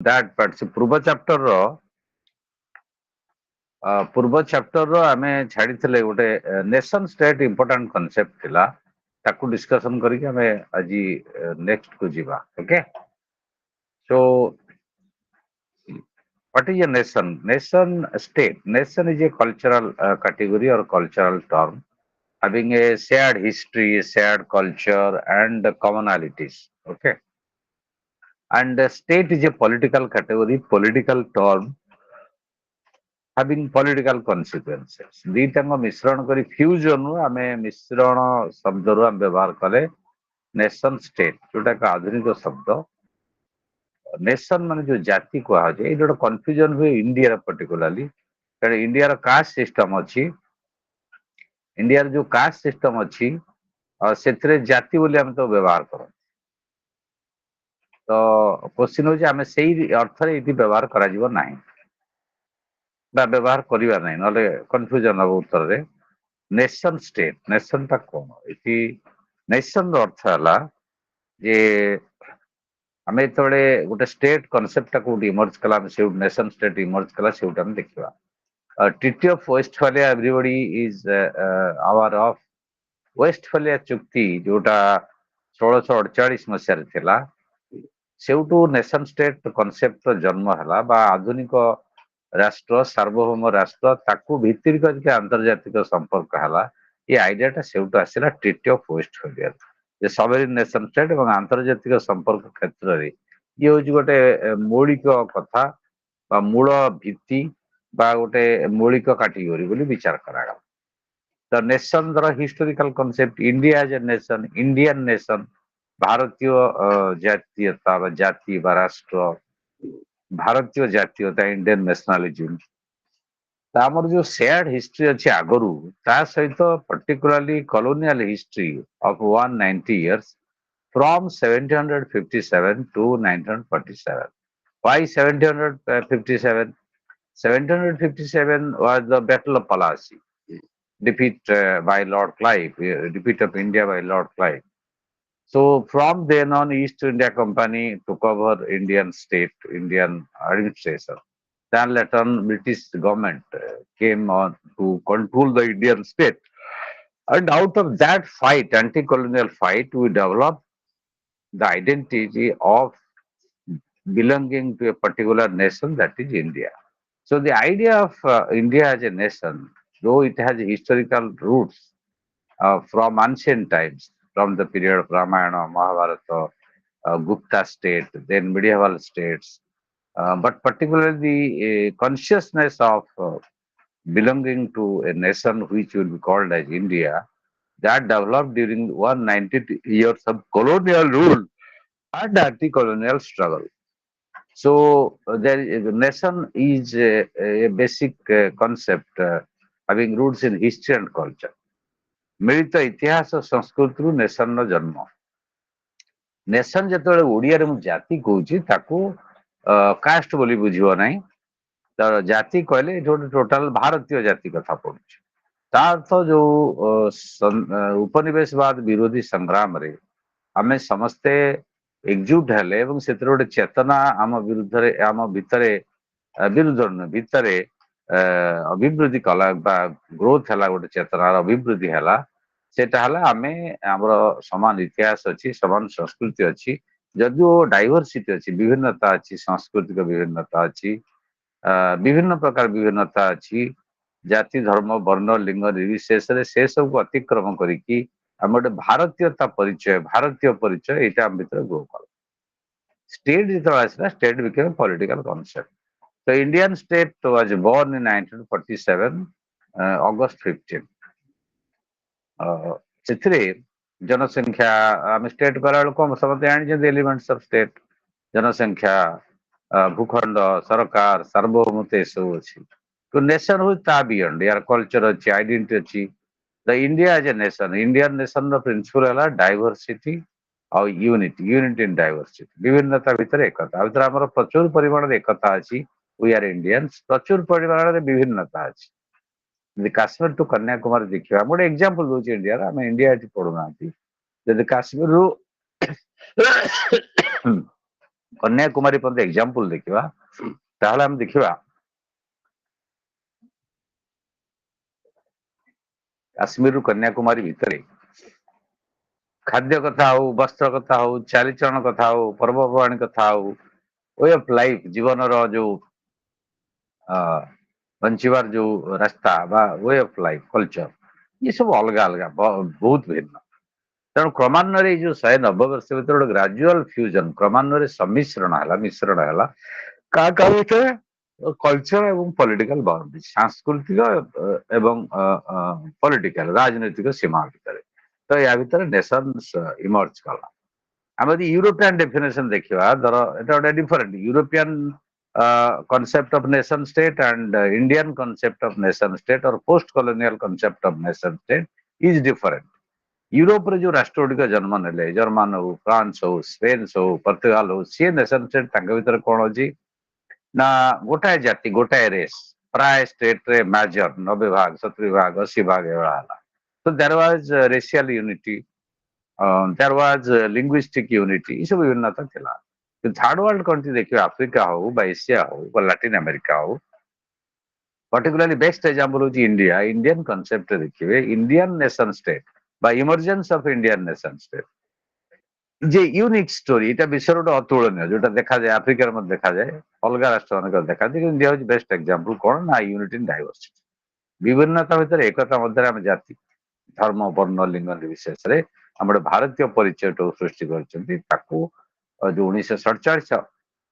that but se ପୂର୍ବ chapter ଆମେ ଛାଡ଼ିଥିଲେ ଗୋଟେ ନେସନ ଷ୍ଟେଟ୍ ଇମ୍ପୋର୍ଟାଣ୍ଟ କନସେପ୍ଟ ଥିଲା ତାକୁ ଡିସ୍କସନ କରିକି ଆମେ ଆଜି ନେକ୍ସଟ କୁ ଯିବା okay so what is a nation? Nation state. Nation is a cultural category or cultural term having a shared history, shared culture, and commonalities. Okay. And state is a political category, political term having political consequences. ଦୁଇଟାଙ୍କ ମିଶ୍ରଣ କରି ଫ୍ୟୁଜନରୁ ଆମେ ମିଶ୍ରଣ ଶବ୍ଦରୁ ଆମେ ବ୍ୟବହାର କଲେ nation state ଯୋଉଟା ଏକ ଆଧୁନିକ ଶବ୍ଦ ନେସନ ମାନେ ଯୋଉ ଜାତି କୁହାଯାଏ ଏଇଟା ଗୋଟେ କନଫ୍ୟୁଜନ ହୁଏ ଇଣ୍ଡିଆର ପର୍ଟିକୁଲାରଲି କାରଣ ଇଣ୍ଡିଆର କାଷ୍ଟ ସିଷ୍ଟମ ଅଛି ଇଣ୍ଡିଆର ଯୋଉ କାଷ୍ଟ ସିଷ୍ଟମ ଅଛି ସେଥିରେ ଜାତି ବୋଲି ଆମେ ତ ବ୍ୟବହାର କରୁ ତ କୋଶ୍ଚିନ୍ ହଉଛି ଆମେ ସେଇ ଅର୍ଥରେ ଏଇଠି ବ୍ୟବହାର କରାଯିବ ନାହିଁ ବା ବ୍ୟବହାର କରିବା ନାହିଁ ନହେଲେ କନଫ୍ୟୁଜନ ହବ ଉତ୍ତରରେ ନେସନ ଷ୍ଟେଟ୍ ନେସନଟା କଣ ଏଠି ନେସନର ଅର୍ଥ ହେଲା ଯେ ଆମେ ଯେତେବେଳେ ଗୋଟେ ଷ୍ଟେଟ୍ କନସେପ୍ଟଟା କୋଉଠି ଇମର୍ଜ କଲା ଆମେ ସେଇଠୁ ନେସନ ଷ୍ଟେଟ୍ ଇମର୍ଜ କଲା ସେଇଠୁ ଆମେ ଦେଖିବା Treaty of Westphalia everybody is aware of Westphalia ଚୁକ୍ତି ଯୋଉଟା 1648 ମସିହାରେ ଥିଲା ସେଇଠୁ ନେସନ ଷ୍ଟେଟ୍ କନସେପ୍ଟର ଜନ୍ମ ହେଲା ବା ଆଧୁନିକ ରାଷ୍ଟ୍ର ସାର୍ବଭୌମ ରାଷ୍ଟ୍ର ତାକୁ ଭିତ୍ତି କରିକି ଆନ୍ତର୍ଜାତିକ ସମ୍ପର୍କ ହେଲା ଏ ଆଇଡିଆଟା ସେଇଠୁ ଆସିଲା ଟ୍ରିଟି ଅଫ ୱେଷ୍ଟଫାଲିଆ ଯେ ସଭେରିନ୍ ନେସନ ଷ୍ଟେଟ୍ ଏବଂ ଆନ୍ତର୍ଜାତିକ ସମ୍ପର୍କ କ୍ଷେତ୍ରରେ ଇଏ ହଉଛି ଗୋଟେ ମୌଳିକ କଥା ବା ମୂଳ ଭିତ୍ତି ବା ଗୋଟେ ମୌଳିକ କାଟେଗୋରୀ ବୋଲି ବିଚାର କରାଗଲା ତ ନେସନର ହିଷ୍ଟୋରିକାଲ କନସେପ୍ଟ ଇଣ୍ଡିଆ ଆଜ ଏ ନେସନ ଇଣ୍ଡିଆନ ନେସନ ଭାରତୀୟ ଜାତୀୟତା ବା ଜାତି ବା ରାଷ୍ଟ୍ର ଭାରତୀୟ ଜାତୀୟତା ଇଣ୍ଡିଆନ ନ୍ୟାସନାଲିଜିମ୍ ତା ଆମର ଯୋଉ ସେୟାର୍ଡ ହିଷ୍ଟ୍ରି ଅଛି ଆଗରୁ ତା ସହିତ particularly colonial history of 190 years from 1757 to 1947. Why 1757? 1757 was the Battle of Plassey, defeat by Lord Clive, defeat of India by Lord Clive. So from then on, East India Company took over Indian state, Indian administration. Then later on, British government came on to control the Indian state. And out of that fight, anti-colonial fight, we developed the identity of belonging to a particular nation, that is India. So the idea of India as a nation, though it has historical roots from ancient times, from the period of Ramayana, Mahabharata, Gupta state, then medieval states, but particularly the consciousness of belonging to a nation which will be called as India, that developed during 190 years of colonial rule and anti-colonial struggle. So the nation is a basic concept having roots in history and culture. ମିଳିତ ଇତିହାସ ସଂସ୍କୃତିରୁ ନେସନର ଜନ୍ମ nation ଯେତେବେଳେ ଓଡ଼ିଆରେ ମୁଁ ଜାତି କହୁଛି ତାକୁ caste ବୋଲି ବୁଝିବ ନାହିଁ ତ ଜାତି କହିଲେ ଏଠି ଗୋଟେ ଟୋଟାଲ ଭାରତୀୟ ଜାତି କଥା ପଡୁଛି ତା ଅର୍ଥ ଯୋଉ ଉପନିବେଶବାଦ ବିରୋଧୀ ସଂଗ୍ରାମରେ ଆମେ ସମସ୍ତେ ଏକଜୁଟ ହେଲେ ଏବଂ ସେଥିରେ ଗୋଟେ ଚେତନା ଆମ ବିରୁଦ୍ଧରେ ଆମ ଭିତରେ ବିରୁଦ୍ଧ ନୁହେଁ ଭିତରେ ଅଭିବୃଦ୍ଧି କଲା ବା ଗ୍ରୋଥ ହେଲା ଗୋଟେ ଚେତନାର ଅଭିବୃଦ୍ଧି ହେଲା ସେଟା ହେଲା ଆମେ ଆମର ସମାନ ଇତିହାସ ଅଛି ସମାନ ସଂସ୍କୃତି ଅଛି ଯଦିଓ ଡାଇଭରସିଟି ଅଛି ବିଭିନ୍ନତା ଅଛି ସାଂସ୍କୃତିକ ବିଭିନ୍ନତା ଅଛି ବିଭିନ୍ନ ପ୍ରକାର ବିଭିନ୍ନତା ଅଛି ଜାତି ଧର୍ମ ବର୍ଣ୍ଣ ଲିଙ୍ଗ ନିର୍ବିଶେଷରେ ସେ ସବୁକୁ ଅତିକ୍ରମ କରିକି ଆମେ ଗୋଟେ ଭାରତୀୟତା ପରିଚୟ ଭାରତୀୟ ପରିଚୟ ଏଇଟା ଆମ ଭିତରେ ଗ୍ରୋ କଲା ଷ୍ଟେଟ୍ ଯେତେବେଳେ ଆସିଲା ଷ୍ଟେଟ୍ ବିକେମ୍ ପଲିଟିକାଲ କନସେପ୍ଟ ତ Indian state was born in 1947 August 15 ସେଥିରେ ଜନସଂଖ୍ୟା ଆମେ ଷ୍ଟେଟ୍ କଲା ବେଳକୁ ସମସ୍ତେ ଜାଣିଛନ୍ତି ଏଲିମେଣ୍ଟସ ଅଫ ଷ୍ଟେଟ୍ ଜନସଂଖ୍ୟା ଭୂଖଣ୍ଡ ସରକାର ସାର୍ବଭୌମତ୍ୱ ଏସବୁ ଅଛି ତ ନେସନ ହଉଛି ତା ବିୟଣ୍ଡ ୟାର କଲଚର ଅଛି ଆଇଡେଣ୍ଟିଟି ଅଛି ଦ ଇଣ୍ଡିଆ ଆଜ ଏ ନେସନ ଇଣ୍ଡିଆନ ନେସନର ପ୍ରିନ୍ସିପଲ ହେଲା ଡାଇଭରସିଟି ଆଉ ୟୁନିଟି ଇନ୍ ଡାଇଭରସିଟି ବିଭିନ୍ନତା ଭିତରେ ଏକତା ଆ ଭିତରେ ଆମର ପ୍ରଚୁର ପରିମାଣରେ ଏକତା ଅଛି वी आर इंडियंस प्रचुर परिमाण विभिन्नता अच्छी ଯଦି କାଶ୍ମୀର ଟୁ କନ୍ୟାକୁମାରୀ ଦେଖିବା ଗୋଟେ ଏକ୍ସାମ୍ପଲ ଦଉଛି ଇଣ୍ଡିଆର ଆମେ ଇଣ୍ଡିଆ ଏଠି ପଢୁନାହାନ୍ତି ଯଦି କାଶ୍ମୀରରୁ कन्याकुमारी पर्यंत एग्जांपल देखिबा ताहले हम देखिबा काश्मीर रु कन्याकुमारी भितरे खाद्य कथा हो, वस्त्र कथा हो, चालीचरण कथा हो, पर्वपर्वाणी कथा हो, वे ऑफ लाइफ जीवन रो जो बंचिवार जो रास्ता बा वे ऑफ लाइफ कल्चर ये सब अलग अलग बहुत भिन्न तेणु क्रमान्वये जो 190 वर्ष भीतर गोटे ग्राजुआल फ्यूजन क्रमान्वये सम्मिश्रण है मिश्रण है का भितर कल्चर एवं पॉलिटिकल बाउंड्री सांस्कृतिक एवं पॉलिटिकल राजनीतिक सीमा भितर तो या भितर नेशंस इमर्ज कला आम यदि यूरोपियन डेफिनेशन देखा धर एटा गोटे different European concept of nation state and Indian concept of nation state or post colonial concept of nation state is different. Europe रे जो राष्ट्र गुड़िक जन्म नेले जर्मान हो फ्रांस हो स्पेन हो पर्तुगाल हो सी नेशन स्टेट भीतर कौन अच्छी ना गोटाए जाति गोटाए रेस प्राय स्टेट रे मेजर 90 भाग 70 भाग 80 भाग एवं तो there was racial unity there was linguistic unity ये सब विभिन्नता थिला थर्ड वर्ल्ड कंट्री देखिए आफ्रिका हो एशिया हो लैटिन अमेरिका हो पर्टिकुलरली बेस्ट एग्जांपल होची इंडिया इंडियन कॉन्सेप्ट देखिए इंडियन नेशन स्टेट बा emergence of Indian nation state जे यूनिक स्टोरी এটা বিশ্বের ଗୋଟେ অতুলনীয় যেটা দেখা যায় আফ্রিকার মধ্যে দেখা যায় অলগা রাষ্ট্র অনেক দেখা যায় কিন্তু ইন্ডিয়া হচ্ছে বেস্ট এক্সাম্পল কোন না यूनिटी इन डाइवर्सिटी विभिन्नता ভিতরে একতা মধ্যে আমি জাতি धर्म वर्ण लिंग निर्विशेष रे हमर भारतीय परिचय सृष्टि करछंती ताकू जो 1947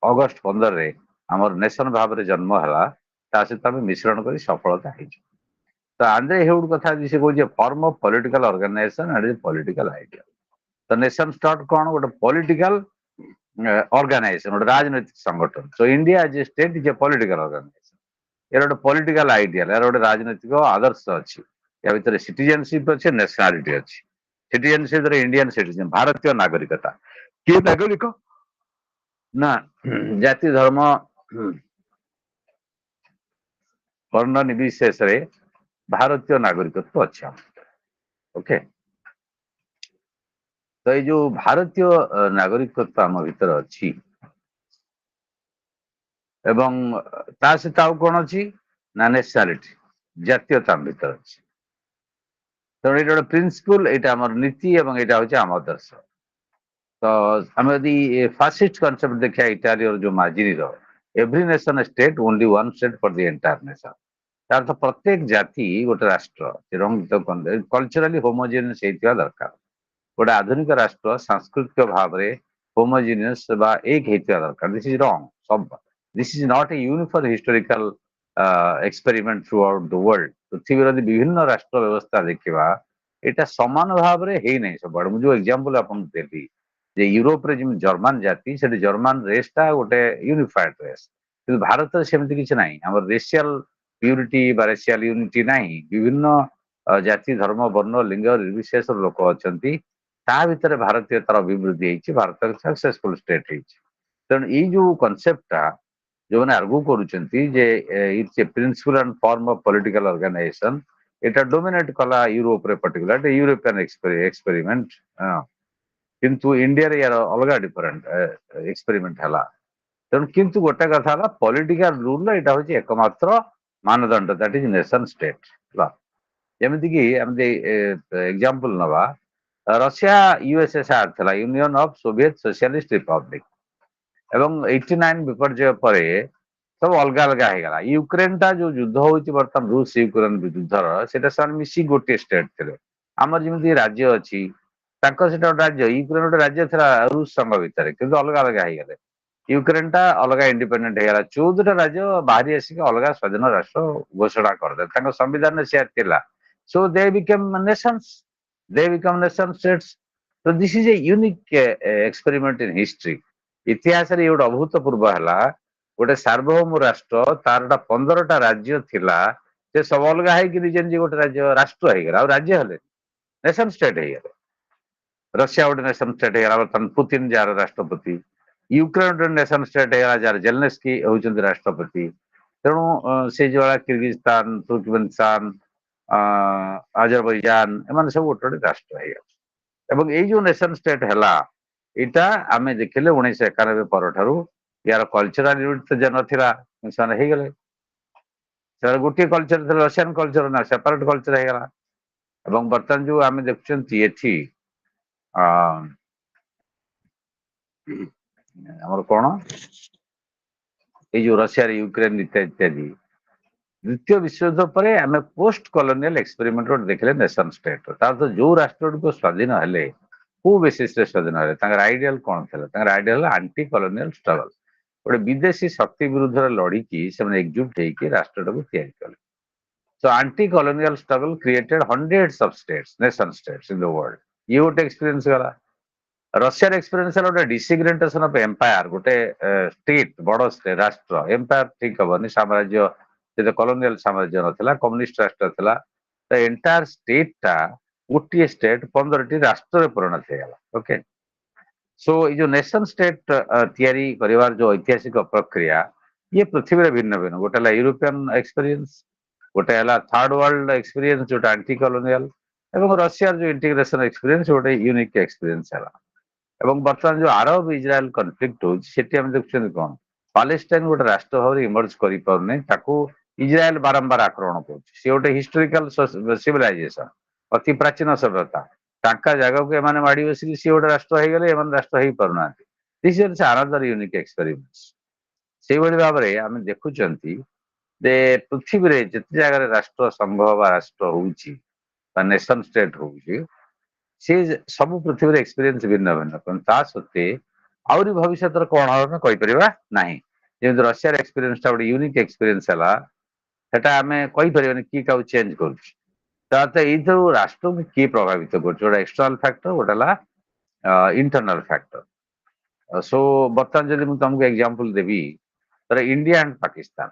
अगस्त 15 रे हमर नेशन भाव रे जन्म हला ता सहित आम मिश्रण करी सफलता ହେଇଛି तो आंध्रे हेउड कथा से कहूँ form of political organisation and political idea तो नेशन स्टेट कौन गोटे पॉलिटिकल ऑर्गेनाइजेशन गोटे राजनैतिक संगठन so India as a state is a political organisation यार गोटे पॉलिटिकल आइडिया यार गोटे राजनैतिक आदर्श अच्छी या भीतर सिटीजनशिप अच्छे नेशनालिटी अच्छी सिटीजनशिप इंडियन सिटीजन भारतीय नागरिकता किए नागरिक ना जाति धर्म वर्ण निर्विशेष भारतीय नागरिकत्व अच्छा ओके तो ये जो भारतीय नागरिकत्व आम भीतर अच्छी एवं ता सहित आउ कौन अच्छी ना नेशनालिटी जातीयता भीतर अच्छी तेणु ये गोटे प्रिंसिपल यहाँ आम नीति एवं यहाँ हूँ आम आदर्श तो आम यदि फासिस्ट कनसेप्ट देखा इटाली जो Mazzini every nation state only one state for the entire nation तार तो प्रत्येक जाति गोटे राष्ट्र कल्चराली होमोजेनियस होता दरकार गोटे आधुनिक राष्ट्र सांस्कृतिक भाव में होमोजेनियस एक होता दरकार दिस इज रॉन्ग सब this is not a uniform historical experiment throughout the world पृथ्वी विभिन्न राष्ट्र व्यवस्था देखा यहाँ समान भाव में है नहीं सब मुझे जो एग्जांपल आपन देली जे यूरोप रे जिम जर्मन जाति से जर्मन रेसटा गोटे यूनिफाइड रेस किंतु भारत सेमती किसी ना आम रेसियल प्यूरिटी रेसियल यूनिटी ना विभिन्न जाति धर्म वर्ण लिंग निर्विशेष लोक अच्छा ता भितर भारतीय तार अभिवृद्धि होती भारत सक्सेसफुल स्टेट तेणु ये जो कनसेप्टा जो मैंने आर्गू करुँचे principle and form of political organization এটা डोमिनेट कला यूरोप रे पर्टिकुलर यूरोपियन एक्सपेरिमेंट किंतु इंडिया रे यार अलग डिफरेंट एक्सपेरिमेंट हला तेणु किंतु गोटे कथा हला पॉलिटिकल रूल एटा होची एकमात्र मानदंड दैट इज नेशन स्टेट जेमिति कि हम एग्जांपल नवा रशिया यूएसएसआर थला union of Soviet socialist Republic एवं 89 विपर्जय पर सब अलग अलग होगा यूक्रेन टा जो युद्ध होती बर्तमान रूस यूक्रेन युद्धर से मिसी गोटे स्टेट थे आमर जमी राज्य अच्छी राज्य यूक्रेन गोटे राज्य था रूस संघ भितर कि अलग अलग हो यूक्रेन टा अलग इंडिपेंडेंट होगा 14टा राज्य बाहरी आसिक अलग स्वाधीन राष्ट्र घोषणा करदे संविधान से so they became nations they become nation states तो this is a unique experiment in history इतिहास रे गोटे अभूतपूर्व है गोटे सार्वभौम राष्ट्र तार 15टा राज्य थिला से सब अलग है निजे निजे गोटे राज्य राष्ट्र होगा राज्य हेले नेशन स्टेट हो रशिया गोटे नेशन स्टेट होगा बर्तमान पुतिन जार राष्ट्रपति यूक्रेन गोटे नेशन स्टेट होगा जार जेलेन्स्की होउछन्ति राष्ट्रपति तेणु से जो किर्गिस्तान तुर्कमेनिस्तान आजरबैजान एम सब गोटे गोटे राष्ट्र हो जो नेशन स्टेट है ଏଇଟା ଆମେ ଦେଖିଲେ 1991 ପରଠାରୁ यार कल्चरल यूनिट तो जे नथिला ସେମାନେ ହେଇଗଲେ ସେମାନେ ଗୋଟିଏ କଲଚର ଥିଲା ରସିଆନ କଲଚର ନା ସେପାରେଟ କଲଚର ହେଇଗଲା ଏବଂ ବର୍ତ୍ତମାନ ଯୋଉ ଆମେ ଦେଖୁଛନ୍ତି ଏଠି ଆ, ଆମର କଣ ଏଇ ଯୋଉ ରସିଆରେ ୟୁକ୍ରେନ ଇତ୍ୟାଦି ଇତ୍ୟାଦି ଦ୍ୱିତୀୟ ବିଶ୍ୱଯୁଦ୍ଧ ପରେ ଆମେ ପୋଷ୍ଟ କଲୋନିଆଲ ଏକ୍ସପେରିମେଣ୍ଟ ଗୋଟେ ଦେଖିଲେ ନେସନ ଷ୍ଟେଟ ତାର ତ ଯୋଉ ରାଷ୍ଟ୍ରଗୁଡ଼ିକ ସ୍ୱାଧୀନ ହେଲେ କୋଉ ବେସିସରେ ସ୍ୱାଧୀନ ହେଲେ ତାଙ୍କର ଆଇଡିଆଲ କଣ ଥିଲା ତାଙ୍କର ଆଇଡିଆଲ ହେଲା ଆଣ୍ଟି କଲୋନିଆଲ ଷ୍ଟ୍ରଗଲ ଗୋଟେ ବିଦେଶୀ ଶକ୍ତି ବିରୁଦ୍ଧରେ ଲଢିକି ସେମାନେ ଏକଜୁଟ ହେଇକି ରାଷ୍ଟ୍ରଟାକୁ ତିଆରି କଲେ So anti-colonial struggle created hundreds of states, nation states in the world. ये ଗୋଟେ experience ଗଲା ରସିଆର ଏକ୍ସପିରିଏନ୍ସ ହେଲା ଗୋଟେ ଡିସିଗ୍ରେଣ୍ଟେସନ ଅଫ ଏମ୍ପାୟାର ଗୋଟେ ଷ୍ଟେଟ ବଡ ରାଷ୍ଟ୍ର ଏମ୍ପାୟାର ଠିକ ହବନି ସାମ୍ରାଜ୍ୟ ଯେତେ କଲୋନିଆଲ ସାମ୍ରାଜ୍ୟ ନଥିଲା କମ୍ୟୁନିଷ୍ଟ ରାଷ୍ଟ୍ର ଥିଲା ତ ଏଣ୍ଟାୟାର ଷ୍ଟେଟ ଟା ଗୋଟିଏ ଷ୍ଟେଟ 15ଟି ରାଷ୍ଟ୍ରରେ ପରିଣତ ହେଇଗଲା ଓକେ ସୋ ଏଇ ଯୋଉ ନେସନ ଷ୍ଟେଟ ତିଆରି କରିବାର ଯୋଉ ଐତିହାସିକ ପ୍ରକ୍ରିୟା ଇଏ ପୃଥିବୀରେ ଭିନ୍ନ ଭିନ୍ନ ଗୋଟେ ହେଲା ୟୁରୋପିଆନ ଏକ୍ସପିରିଏନ୍ସ ଗୋଟେ ହେଲା ଥାର୍ଡ ୱାର୍ଲଡ ଏକ୍ସପିରିଏନ୍ସ ଯୋଉଟା ଆଣ୍ଟି କଲୋନିଆଲ ଏବଂ ରଷିଆର ଯୋଉ ଇଣ୍ଟିଗ୍ରେସନ ଏକ୍ସପିରିଏନ୍ସ ଗୋଟେ ୟୁନିକ୍ ଏକ୍ସପିରିଏନ୍ସ ହେଲା ଏବଂ ବର୍ତ୍ତମାନ ଯୋଉ ଆରବ ଇସ୍ରାଏଲ କନଫ୍ଲିକ୍ଟ ହଉଛି ସେଠି ଆମେ ଦେଖୁଛନ୍ତି କଣ ପାଲେଷ୍ଟାଇନ ଗୋଟେ ରାଷ୍ଟ୍ର ଭାବରେ ଇମର୍ଜ କରିପାରୁନି ତାକୁ ଇସ୍ରାଏଲ ବାରମ୍ବାର ଆକ୍ରମଣ କରୁଛି ସେ ଗୋଟେ ହିଷ୍ଟୋରିକାଲ ସିଭିଲାଇଜେସନ ଅତି ପ୍ରାଚୀନ ସଭ୍ୟତା ତାଙ୍କ ଜାଗାକୁ ଏମାନେ ମାଡି ବସିକି ସିଏ ଗୋଟେ ରାଷ୍ଟ୍ର ହେଇଗଲେ ଏମାନେ ରାଷ୍ଟ୍ର ହେଇପାରୁନାହାନ୍ତି ଦିସ୍ ଇଜ ଆନଦର ୟୁନିକ୍ ଏକ୍ସପେରିମେଣ୍ଟ ସେଇଭଳି ଭାବରେ ଆମେ ଦେଖୁଛନ୍ତି ଯେ ପୃଥିବୀରେ ଯେତେ ଜାଗାରେ ରାଷ୍ଟ୍ର ସଂଘ ବା ରାଷ୍ଟ୍ର ହଉଛି ବା ନେସନ ଷ୍ଟେଟ ହଉଛି ସେ ସବୁ ପୃଥିବୀରେ ଏକ୍ସପିରିଏନ୍ସ ଭିନ୍ନ ଭିନ୍ନ କିନ୍ତୁ ତା ସତ୍ତ୍ୱେ ଆହୁରି ଭବିଷ୍ୟତରେ କଣ ହବ ଆମେ କହିପାରିବା ନାହିଁ ଯେମିତି ରଷିଆର ଏକ୍ସପିରିଏନ୍ସଟା ଗୋଟେ ୟୁନିକ୍ ଏକ୍ସପିରିଏନ୍ସ ହେଲା ସେଟା ଆମେ କହିପାରିବାନି କିଏ କାହାକୁ ଚେଞ୍ଜ କରୁଛି ତ ଏଇଥିରୁ ରାଷ୍ଟ୍ରକୁ କିଏ ପ୍ରଭାବିତ କରୁଛି ଗୋଟେ ଏକ୍ସଟର୍ନାଲ ଫ୍ୟାକ୍ଟର ଗୋଟେ ହେଲା ଇଣ୍ଟରନାଲ ଫ୍ୟାକ୍ଟର ସୋ ବର୍ତ୍ତମାନ ଯଦି ମୁଁ ତମକୁ ଏକ୍ଜାମ୍ପଲ ଦେବି ଧର ଇଣ୍ଡିଆ ଆଣ୍ଡ ପାକିସ୍ତାନ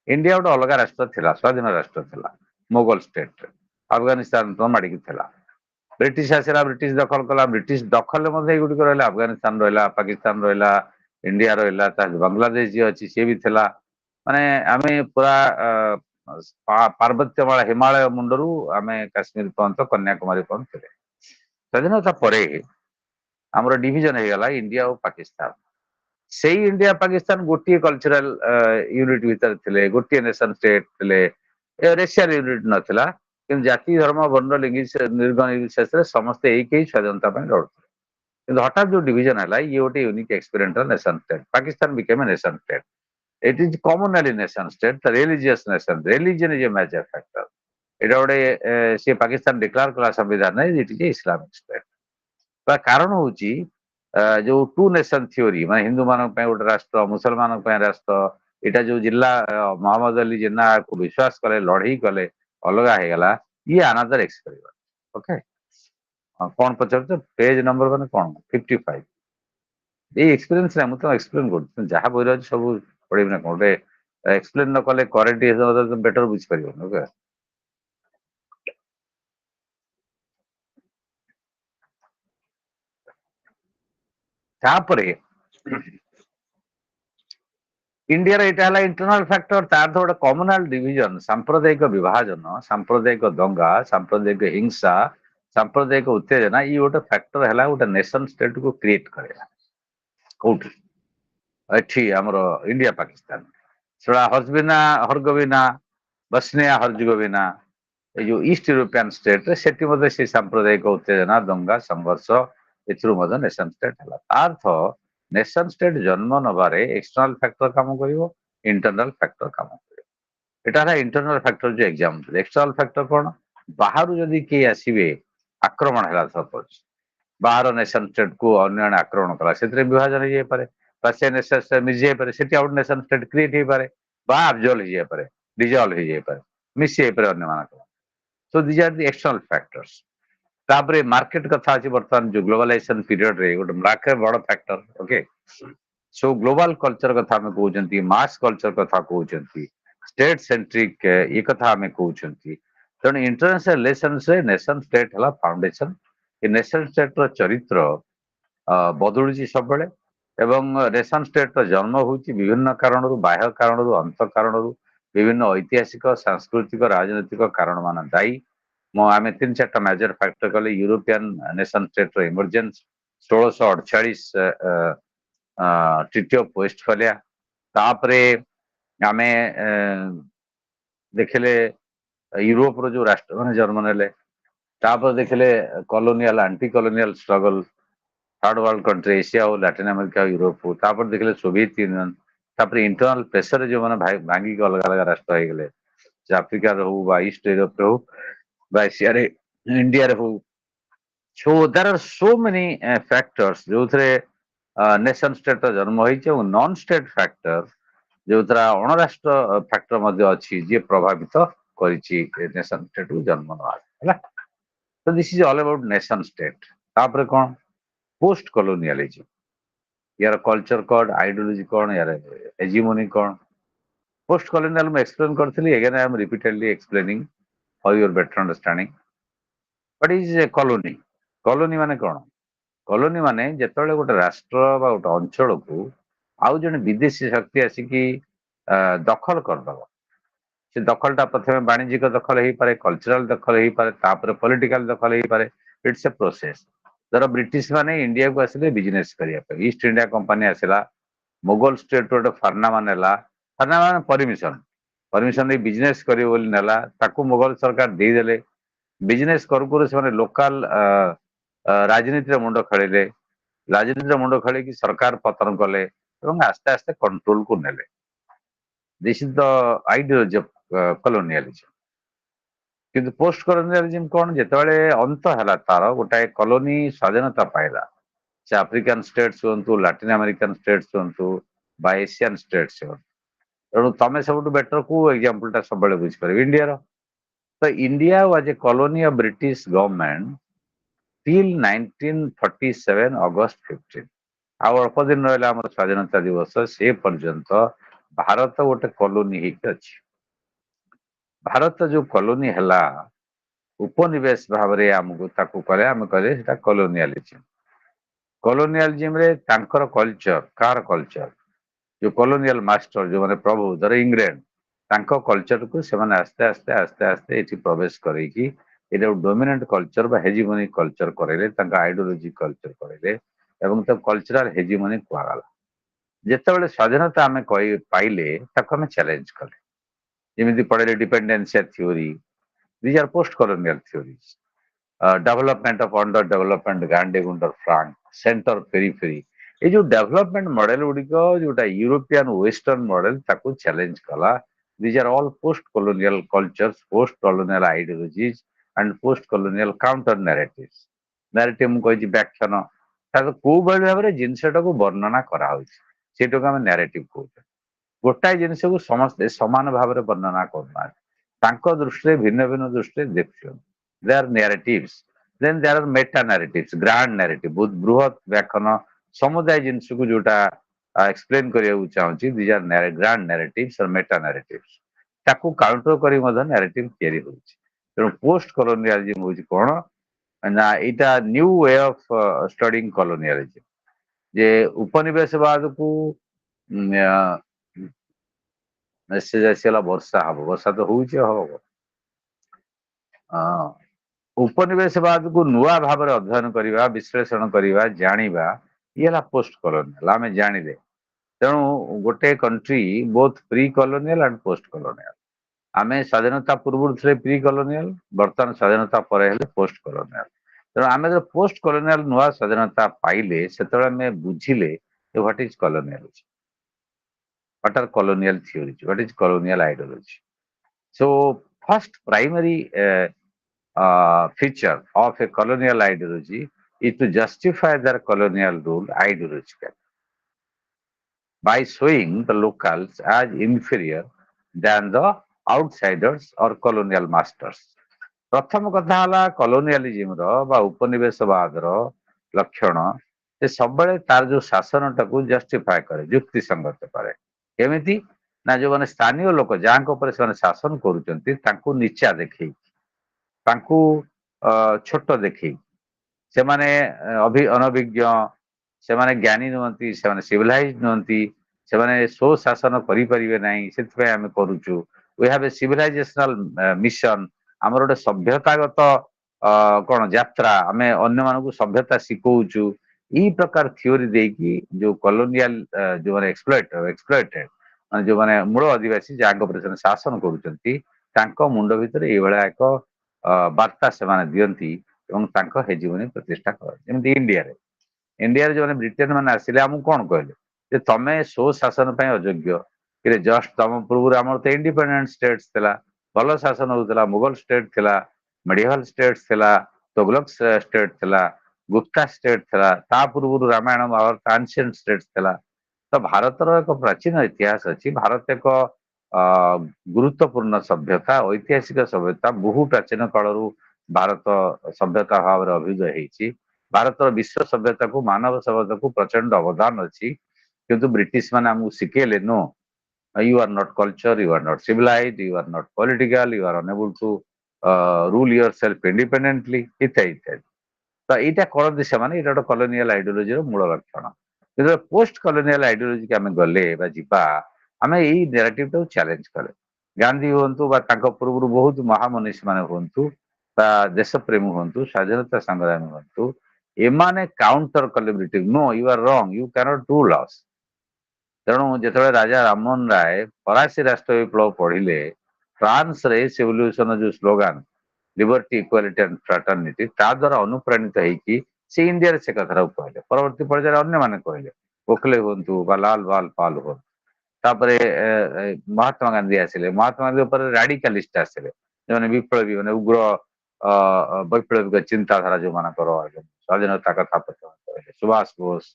ଇଣ୍ଡିଆ ଗୋଟେ ଅଲଗା ରାଷ୍ଟ୍ର ଥିଲା ସ୍ୱାଧୀନ ରାଷ୍ଟ୍ର ଥିଲା ମୋଗଲ ଷ୍ଟେଟରେ ଆଫଗାନିସ୍ତାନ ତ ମାଡିକି ଥିଲା ବ୍ରିଟିଶ ଆସିଲା ବ୍ରିଟିଶ ଦଖଲ କଲା ବ୍ରିଟିଶ ଦଖଲରେ ମଧ୍ୟ ଏଇଗୁଡ଼ିକ ରହିଲା ଆଫଗାନିସ୍ତାନ ରହିଲା ପାକିସ୍ତାନ ରହିଲା ଇଣ୍ଡିଆ ରହିଲା ତା ବାଂଲାଦେଶ ଯିଏ ଅଛି ସିଏ ବି ଥିଲା ମାନେ ଆମେ ପୁରା ପାର୍ବତ୍ୟମାଳା ହିମାଳୟ ମୁଣ୍ଡରୁ ଆମେ କାଶ୍ମୀର ପର୍ଯ୍ୟନ୍ତ କନ୍ୟାକୁମାରୀ ପର୍ଯ୍ୟନ୍ତ ଥିଲେ ସ୍ୱାଧୀନତା ପରେ ଆମର ଡିଭିଜନ ହେଇଗଲା ଇଣ୍ଡିଆ ଓ ପାକିସ୍ତାନ ସେଇ ଇଣ୍ଡିଆ ପାକିସ୍ତାନ ଗୋଟିଏ କଲଚରାଲ ୟୁନିଟ ଭିତରେ ଥିଲେ ଗୋଟିଏ ନେସନ ଷ୍ଟେଟ ଥିଲେ ରେସିଆଲ ୟୁନିଟ ନଥିଲା କିନ୍ତୁ ଜାତି ଧର୍ମ ବର୍ଣ୍ଣ ନିର୍ଗ ନିର୍ବିଶେଷରେ ସମସ୍ତେ ଏଇ କେହି ସ୍ୱାଧୀନତା ପାଇଁ ଲଢୁଥିଲେ କିନ୍ତୁ ହଠାତ୍ ଯୋଉ ଡିଭିଜନ ହେଲା ଇଏ ଗୋଟେ unique experimental nation state Pakistan became a nation state it is communally nation state religious nation religion is a major factor ଏଇଟା ଗୋଟେ ସିଏ ପାକିସ୍ତାନ ଡିକ୍ଲାର କଲା ସମ୍ବିଧାନରେ ଇଟ୍ ଇଜ ଇସଲାମିକ ଷ୍ଟେଟ ତା କାରଣ ହଉଛି ଯୋଉ ଟୁ ନେସନ ଥିଓରି ମାନେ ହିନ୍ଦୁ ମାନଙ୍କ ପାଇଁ ଗୋଟେ ରାଷ୍ଟ୍ର ମୁସଲମାନଙ୍କ ପାଇଁ ରାଷ୍ଟ୍ର ଏଇଟା ଯୋଉ ଜିଲ୍ଲା ମହମ୍ମଦ ଅଲି ଜିନ୍ନାକୁ ବିଶ୍ୱାସ କଲେ ଲଢେଇ କଲେ ଅଲଗା ହେଇଗଲା ଇଏ ଆନାଦର ଏକ୍ସପେରିମେଣ୍ଟ ଓକେ କଣ ପଚାରୁଛ ପେଜ ନମ୍ବର ମାନେ କଣ 55 ଏଇ ଏକ୍ସପିରିଏନ୍ସ ନା ମୁଁ ତ ଏକ୍ସପ୍ଲେନ କରୁଛି ଯାହା ବହିରେ ଅଛି ସବୁ ପଢିବି ନା କଣ ଗୋଟେ ଏକ୍ସପ୍ଲେନ ନ କଲେ କରେକ୍ଟ ବେଟର ବୁଝିପାରିବନି ଓକେ ତାପରେ ଇଣ୍ଡିଆର ଏଇଟା ହେଲା ଇଣ୍ଟରନାଲ ଫ୍ୟାକ୍ଟର ତାର ତ ଗୋଟେ କମୁନାଲ ଡିଭିଜନ ସାମ୍ପ୍ରଦାୟିକ ବିଭାଜନ ସାମ୍ପ୍ରଦାୟିକ ଦଙ୍ଗା ସାମ୍ପ୍ରଦାୟିକ ହିଂସା ସାମ୍ପ୍ରଦାୟିକ ଉତ୍ତେଜନା ଇଏ ଗୋଟେ ଫ୍ୟାକ୍ଟର ହେଲା ଗୋଟେ ନେସନ ଷ୍ଟେଟକୁ କ୍ରିଏଟ କରିବା କୋଉଠି ଏଠି ଆମର ଇଣ୍ଡିଆ ପାକିସ୍ତାନ ସେଟା ହଜବିନା ହରଗୋବିନା ବସନିଆ ହରଜଗୋବିନା ଏଇ ଯୋଉ ଇଷ୍ଟ ୟୁରୋପିଆନ ଷ୍ଟେଟରେ ସେଠି ମଧ୍ୟ ସେ ସାମ୍ପ୍ରଦାୟିକ ଉତ୍ତେଜନା ଦଙ୍ଗା ସଂଘର୍ଷ ଏଥିରୁ ମଧ୍ୟ ନେସନ ଷ୍ଟେଟ ହେଲା ତା ଅର୍ଥ ନେସନ ଷ୍ଟେଟ ଜନ୍ମ ନେବାରେ ଏକ୍ସଟର୍ନାଲ ଫ୍ୟାକ୍ଟର କାମ କରିବ ଇଣ୍ଟରନାଲ ଫ୍ୟାକ୍ଟର କାମ କରିବ ଏଟା ହେଲା ଇଣ୍ଟରନାଲ ଫ୍ୟାକ୍ଟର ଯୋଉ ଏକ୍ସାମ୍ପଲ ଏକ୍ସଟର୍ନାଲ ଫ୍ୟାକ୍ଟର କଣ ବାହାରୁ ଯଦି କେହି ଆସିବେ ଆକ୍ରମଣ ହେଲା ସପୋଜ ବାହାର ନେସନ ଷ୍ଟେଟକୁ ଅନ୍ୟ ଜଣେ ଆକ୍ରମଣ କଲା ସେଥିରେ ବିଭାଜନ ହେଇଯାଇପାରେ ବା ସେ ନେସନ ମିଶି ଯାଇପାରେ ସେଠି ଆଉ ଗୋଟେ ନେସନ ଷ୍ଟେଟ କ୍ରିଏଟ ହେଇପାରେ ବା ଆବଜଲ ହେଇଯାଇପାରେ ଡିଜଲ୍ଭ ହେଇଯାଇପାରେ ମିଶି ଯାଇପାରେ ଅନ୍ୟମାନଙ୍କ so these are the external factors ତାପରେ ମାର୍କେଟ କଥା ଅଛି ବର୍ତ୍ତମାନ ଯୋଉ ଗ୍ଲୋବାଲାଇଜେସନ ପିରିୟଡରେ ଗୋଟେ ମାର୍କେଟ ବଡ factor okay so global culture କଥା ଆମେ କହୁଛନ୍ତି ମାସ କଲଚର କଥା କହୁଛନ୍ତି ଷ୍ଟେଟ ସେଣ୍ଟ୍ରିକ ଏ କଥା ଆମେ କହୁଛନ୍ତି ତେଣୁ ଇଣ୍ଟରନ୍ୟାସନାଲ ରିଲେସନ୍ସରେ ନେସନ ଷ୍ଟେଟ ହେଲା ଫାଉଣ୍ଡେସନ ଏ ନେସନ ଷ୍ଟେଟର ଚରିତ୍ର ବଦଳୁଛି ସବୁବେଳେ ଏବଂ ନେସନ ଷ୍ଟେଟର ଜନ୍ମ ହେଉଛି ବିଭିନ୍ନ କାରଣରୁ ବାହ୍ୟ କାରଣରୁ ଅନ୍ତ କାରଣରୁ ବିଭିନ୍ନ ଐତିହାସିକ ସାଂସ୍କୃତିକ ରାଜନୈତିକ କାରଣ ମାନ ଦାୟୀ ମୁଁ ଆମେ 3-4ଟା ମେଜର ଫ୍ୟାକ୍ଟର କଲେ ୟୁରୋପିଆନ ନେସନ ଷ୍ଟେଟର ଇମର୍ଜେନ୍ସ 1648 ट्रिटी ऑफ वेस्टफालिया तापरे आमे देखले यूरोप रो जो राष्ट्र माने जन्म नेले तापर देखले colonial anti colonial struggle third world country Asia और लैटिन अमेरिका यूरोप हो तापर देखले सोवियत यूनियन तापर इंटरनल प्रेशर जो माने भांगी के अलग अलग राष्ट्र हो गले अफ्रिका हो बा ईस्ट यूरोप हो बा एशिया रे इंडिया रे हो so there are so many factors जो थे नेशन स्टेट जन्म होइছে नॉन स्टेट फैक्टर जो अणराष्ट्र फैक्टर मध्य अच्छी जी प्रभावित करिछि नेशन स्टेट को जन्म नवा तो this is all about nation state तापर कौन पोस्ट कॉलोनियलिज्म यार कल्चर कौन आइडियोलॉजी कौन यार हेजिमोनी कौन पोस्ट कॉलोनियल में एक्सप्लेन करथली again I am repeatedly explaining for your better understanding what is colony colony माने कौन कॉलोनी माने जेतबेले गोटे राष्ट्र बा गोटे अंचल को आउ जने विदेशी शक्ति आसिकी दखल करदब से दखलटा प्रथमे वाणिज्यिक दखल हो पारे कल्चरल दखल हो पारे तापर पॉलिटिकल दखल हो पारे इट्स ए प्रोसेस धर ब्रिटिश माने इंडिया को आसिले बिजनेस करिया ईस्ट इंडिया कंपनी आसिला मुगल स्टेट गोटे फारनामा नेला फारनामा माने परमिशन परमिशन दे बिजनेस करियो बोली नेला ताकू मुगल सरकार देदेले बिजनेस करू करू से लोकल राजनीति मुंड खेलिले राजनीति मुंड खेल सरकार पतन कले आस्ते आस्ते कंट्रोल को नेले this is the ideology of colonialism किंतु पोस्ट कॉलोनियलिज्म कौन जितेबाला अंत है तार गोटाए कॉलोनी स्वाधीनता पाइला से आफ्रिकान स्टेट्स हूँ लैटिन अमेरिकन स्टेट्स हूँ बा एशियन स्टेट्स हूँ तेणु तुम सब बेटर को एग्जांपल सब बुझीपर इंडिया तो India was a colony of British government till 1947 अगस्त 15 आउ अल्प दिन रहा आम स्वाधीनता दिवस से पर्यंत भारत गोटे कॉलोनी अच्छी भारत जो कॉलोनी है उपनिवेश भाव में आमको ताकू कले आम कहे कॉलोनियलिज्म कॉलोनियलिज्म रे तांकर कल्चर कार कल्चर जो कॉलोनियल मास्टर जो माने प्रभु धर इंग्लैंड तांको कल्चर को से आस्ते आस्ते आस्ते आस्ते ये प्रवेश करके डोमिनेंट कल्चर बा हेजिमोनिक कल्चर करे आइडियोलॉजी कल्चर करे कल्चरल हेजिमोनिक कहगला जितेबाला स्वाधीनता आम पाइले आम चैलेंज कले जमी पढ़े डिपेंडेंसिया theory these are post colonial theories development of under development गांडी गुंडर फ्रांक सेंटर पेरीफेरी ये जो डेवलपमेंट मॉडल गुड़िक जोटा यूरोपियन वेस्टर्न मॉडल ताकू चैलेंज कला these are all post colonial cultures post colonial ideologies and post colonial counter narratives narrative मुझे व्याख्यान कौ भाव में जिनटा को वर्णना कराटा आम नैरेटिव कहते गोटाए जिन को समस्ते समान भाव में वर्णना करना दृष्टि भिन्न भिन्न दृष्टि देखते they are narratives then there are meta narratives grand narrative बहुत बृहत व्याख्यान समुदाय जिनस को जोटा एक्सप्लेन करने चाहूँगी दीज आर ग्रांड नैरेटिव्स और मेटा नैरेटिव्स ताकू काउंटर करी नैरेटिव तैयारी होछि तेणु पोस्ट कॉलोनियलिज्म होछि कोन ना इटा new way of studying colonialism जे उपनिवेशवाद को मेसेज आसला वर्षा हम वर्षा तो होउछि हम उपनिवेशवाद को नुआ भाव में अध्ययन करवा विश्लेषण करवा जानिबा ये पोस्ट कॉलोनियल आम जानिले तेणु गोटे country both pre colonial and post colonial आम स्वाधीनता पूर्व थे प्री कॉलोनियल बर्तमान स्वाधीनता पर पोस्ट कॉलोनियल तेणु आम जो पोस्ट कॉलोनियल नुआ स्वाधीनता पाइले से बुझिले what is colonialism what are colonial theories what is colonial ideology so first primary feature of a colonial ideology is to justify their colonial rule ideologically by showing the locals as inferior than the outsiders or colonial masters. प्रथम कथा हला colonialism रो उपनिवेशवाद रो लक्षण से सब तार जो शासन टाक जस्टिफाए करे युक्ति संगत करे केमिति ना जो माने स्थानीय लोक जहाँ शासन करुँच नीचा देखी तांकू छोट देखी से माने अनभिज्ञ से माने ज्ञानी नुहति से माने सिविलाइज नुहति से माने सो शासन करें ना से आम करुचु we have a civilisational mission आमर गोटे सभ्यतागत कौन यात्रा आम अन्य मानक सभ्यता शिखौचु ଏଇ ପ୍ରକାର ଥିଓରି ଦେଇକି ଯୋଉ କଲୋନିଆଲ ଯୋଉମାନେ ଏକ୍ସପ୍ଲଏଟେଡ ମାନେ ଯୋଉମାନେ ମୂଳ ଅଧିବାସୀ ଯାହାଙ୍କ ଉପରେ ସେମାନେ ଶାସନ କରୁଛନ୍ତି ତାଙ୍କ ମୁଣ୍ଡ ଭିତରେ ଏଇଭଳିଆ ଏକ ବାର୍ତ୍ତା ସେମାନେ ଦିଅନ୍ତି ଏବଂ ତାଙ୍କ ହେଜିମନି ପ୍ରତିଷ୍ଠା କରନ୍ତି। ଯେମିତି ଇଣ୍ଡିଆରେ ଯୋଉମାନେ ବ୍ରିଟେନ ମାନେ ଆସିଲେ ଆମକୁ କଣ କହିଲେ ଯେ ତମେ ସ୍ୱଶାସନ ପାଇଁ ଅଯୋଗ୍ୟ। ଜଷ୍ଟ ତମ ପୂର୍ବରୁ ଆମର ତ ଇଣ୍ଡିପେଣ୍ଡେଣ୍ଟ ଷ୍ଟେଟ ଥିଲା, ଭଲ ଶାସନ ହଉଥିଲା, ମୁଗଲ ଷ୍ଟେଟ ଥିଲା, ମେଡିଭାଲ ଷ୍ଟେଟ ଥିଲା, ତୋଗଲକ ଷ୍ଟେଟ ଥିଲା, ଗୁପ୍ତା ଷ୍ଟେଟ ଥିଲା, ତା ପୂର୍ବରୁ ରାମାୟଣ ମହାଭାରତ ଆନ୍ସିଏଣ୍ଟ ଷ୍ଟେଟ ଥିଲା। ତ ଭାରତର ଏକ ପ୍ରାଚୀନ ଇତିହାସ ଅଛି। ଭାରତ ଏକ ଅ ଗୁରୁତ୍ୱପୂର୍ଣ୍ଣ ସଭ୍ୟତା, ଐତିହାସିକ ସଭ୍ୟତା, ବହୁ ପ୍ରାଚୀନ କାଳରୁ ଭାରତ ସଭ୍ୟତା ଭାବରେ ଅଭିହିତ ହେଇଛି। ଭାରତର ବିଶ୍ୱ ସଭ୍ୟତାକୁ ମାନବ ସଭ୍ୟତାକୁ ପ୍ରଚଣ୍ଡ ଅବଦାନ ଅଛି। କିନ୍ତୁ ବ୍ରିଟିଶ ମାନେ ଆମକୁ ଶିଖେଇଲେ no, you are not culture, you are not civilized, you are not political, you are unable to rule yourself independently ଇତ୍ୟାଦି ଇତ୍ୟାଦି। ତ ଏଇଟା କରନ୍ତି ସେମାନେ, ଏଇଟା ଗୋଟେ କଲୋନିଆଲ ଆଇଡିଓଲୋଜିର ମୂଳ ଲକ୍ଷଣ। ଯେତେବେଳେ ପୋଷ୍ଟ କଲୋନିଆଲ ଆଇଡିଓଲୋଜିକି ଆମେ ଗଲେ ବା ଯିବା, ଆମେ ଏଇ ନେରେଟିଭଟାକୁ ଚ୍ୟାଲେଞ୍ଜ କଲେ। ଗାନ୍ଧୀ ହୁଅନ୍ତୁ ବା ତାଙ୍କ ପୂର୍ବରୁ ବହୁତ ମହାମନୀଷୀ ମାନେ ହୁଅନ୍ତୁ ବା ଦେଶପ୍ରେମୀ ହୁଅନ୍ତୁ, ସ୍ୱାଧୀନତା ସଂଗ୍ରାମୀ ହୁଅନ୍ତୁ, ଏମାନେ କାଉଣ୍ଟର କଲେ British, no you are wrong, you can't rule ଅସ୍। ତେଣୁ ଯେତେବେଳେ ରାଜା ରାମମୋହନ ରାୟ ଫରାସୀ ରାଷ୍ଟ୍ର ବିପ୍ଳବ ପଢିଲେ, ଫ୍ରାନ୍ସରେ ସିଭିଲ୍ୟୁସନ ଯୋଉ ସ୍ଲୋଗାନ ଲିବର୍ଟି ଇକ୍ୱାଲିଟି ଆଣ୍ଡ ଫ୍ରାଟର୍ନିଟି, ତା ଦ୍ୱାରା ଅନୁପ୍ରାଣିତ ହେଇକି ସେ ଇଣ୍ଡିଆରେ ସେ କଥାଟାକୁ କହିଲେ। ପରବର୍ତ୍ତୀ ପର୍ଯ୍ୟାୟରେ ଅନ୍ୟମାନେ କହିଲେ, ଗୋଖଲେ ହୁଅନ୍ତୁ ବା ଲାଲ ବାଲ ପାଲ ହୁଅନ୍ତୁ। ତାପରେ ମହାତ୍ମା ଗାନ୍ଧୀ ଆସିଲେ, ମହାତ୍ମା ଗାନ୍ଧୀ ଉପରେ ରାଡିକାଲିଷ୍ଟ ଆସିଲେ, ଯେଉଁମାନେ ବିପ୍ଳବୀ ମାନେ ଉଗ୍ର ବୈପ୍ଳବିକ ଚିନ୍ତାଧାରା ଯୋଉମାନଙ୍କର ସ୍ୱାଧୀନତା କଥା କହିଲେ। ସୁଭାଷ ବୋଷ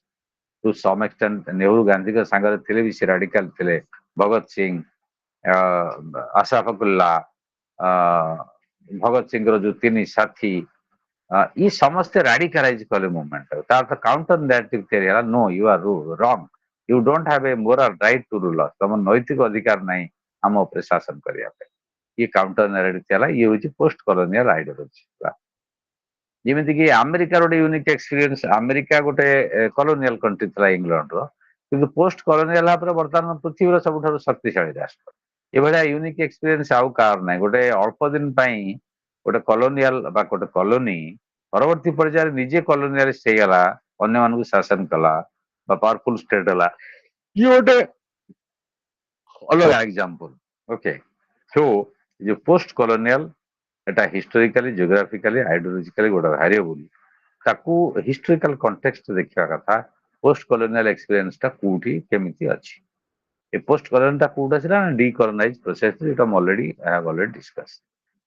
ଟୁ ସମ୍ ଏକ୍ସଟେଣ୍ଟ ନେହେରୁ ଗାନ୍ଧୀଙ୍କ ସାଙ୍ଗରେ ଥିଲେ ବି ସେ ରାଡିକାଲ ଥିଲେ। ଭଗତ ସିଂ, ଆଶାଫାକୁଲ୍ଲା, ଭଗତ ସିଂର ଯୋଉ ତିନି ସାଥୀ, ଇ ସମସ୍ତେ ରାଡିକାଲାଇଜ କଲେ ମୁଭମେଣ୍ଟ। ତାର ତ କାଉଣ୍ଟର ନ୍ୟାରେଟିଭ ତିଆରି ହେଲା, no you are wrong, you don't have a moral right to rule us. ତମ ନୈତିକ ଅଧିକାର ନାହିଁ ଆମ ଉପରେ ଶାସନ କରିବା ପାଇଁ। ଇଏ କାଉଣ୍ଟର ନ୍ୟାରେଟିଭ ଥିଲା। ଇଏ ହଉଛି ପୋଷ୍ଟ କଲୋନିଆଲ ଆଇଡିଓଲୋଜି। ଯେମିତିକି ଆମେରିକାର ଗୋଟେ ୟୁନିକ୍ ଏକ୍ସପିରିଏନ୍ସ, ଆମେରିକା ଗୋଟେ କଲୋନିଆଲ କଣ୍ଟ୍ରି ଥିଲା ଇଂଲଣ୍ଡର, କିନ୍ତୁ ପୋଷ୍ଟ କଲୋନିଆଲ ଭାବରେ ବର୍ତ୍ତମାନ ପୃଥିବୀର ସବୁଠାରୁ ଶକ୍ତିଶାଳୀ ରାଷ୍ଟ୍ର। ଏଭଳିଆ ୟୁନିକ୍ ଏକ୍ସପିରିଏନ୍ସ ଆଉ କାହାର ନାହିଁ। ଗୋଟେ ଅଳ୍ପ ଦିନ ପାଇଁ ଗୋଟେ କଲୋନିଆଲ ବା ଗୋଟେ କଲୋନୀ ପରବର୍ତ୍ତୀ ପର୍ଯ୍ୟାୟରେ ନିଜେ କଲୋନିଆଲିଷ୍ଟ ହେଇଗଲା, ଅନ୍ୟମାନଙ୍କୁ ଶାସନ କଲା ବା ପାୱାରଫୁଲ ଷ୍ଟେଟ ହେଲା, ଇଏ ଗୋଟେ ଅଲଗା ଏକ୍ସାମ୍ପଲ। ଓକେ, ସୋ ଯୋଉ ପୋଷ୍ଟ କଲୋନିଆଲ, এটা ହିଷ୍ଟୋରିକାଲି, ଜିଓଗ୍ରାଫିକାଲି, ଆଇଡିଓଲୋଜିକାଲି ଗୋଟେ ଭ୍ୟାରିଏବୁଲ। ତାକୁ ହିଷ୍ଟୋରିକାଲ କଣ୍ଟେକ୍ସଟ ଦେଖିବା କଥା, ପୋଷ୍ଟ କଲୋନିଆଲ ଏକ୍ସପିରିଏନ୍ସଟା କୋଉଠି କେମିତି ଅଛି। ଏ ପୋଷ୍ଟ କଲୋନିଟା କୋଉଠି ଅଛି ନା ଡିକଲୋନାଇଜ ପ୍ରୋସେସ, ଯୋଉଟା ମୁଁ ଅଲରେଡି ଡିସ୍କସ।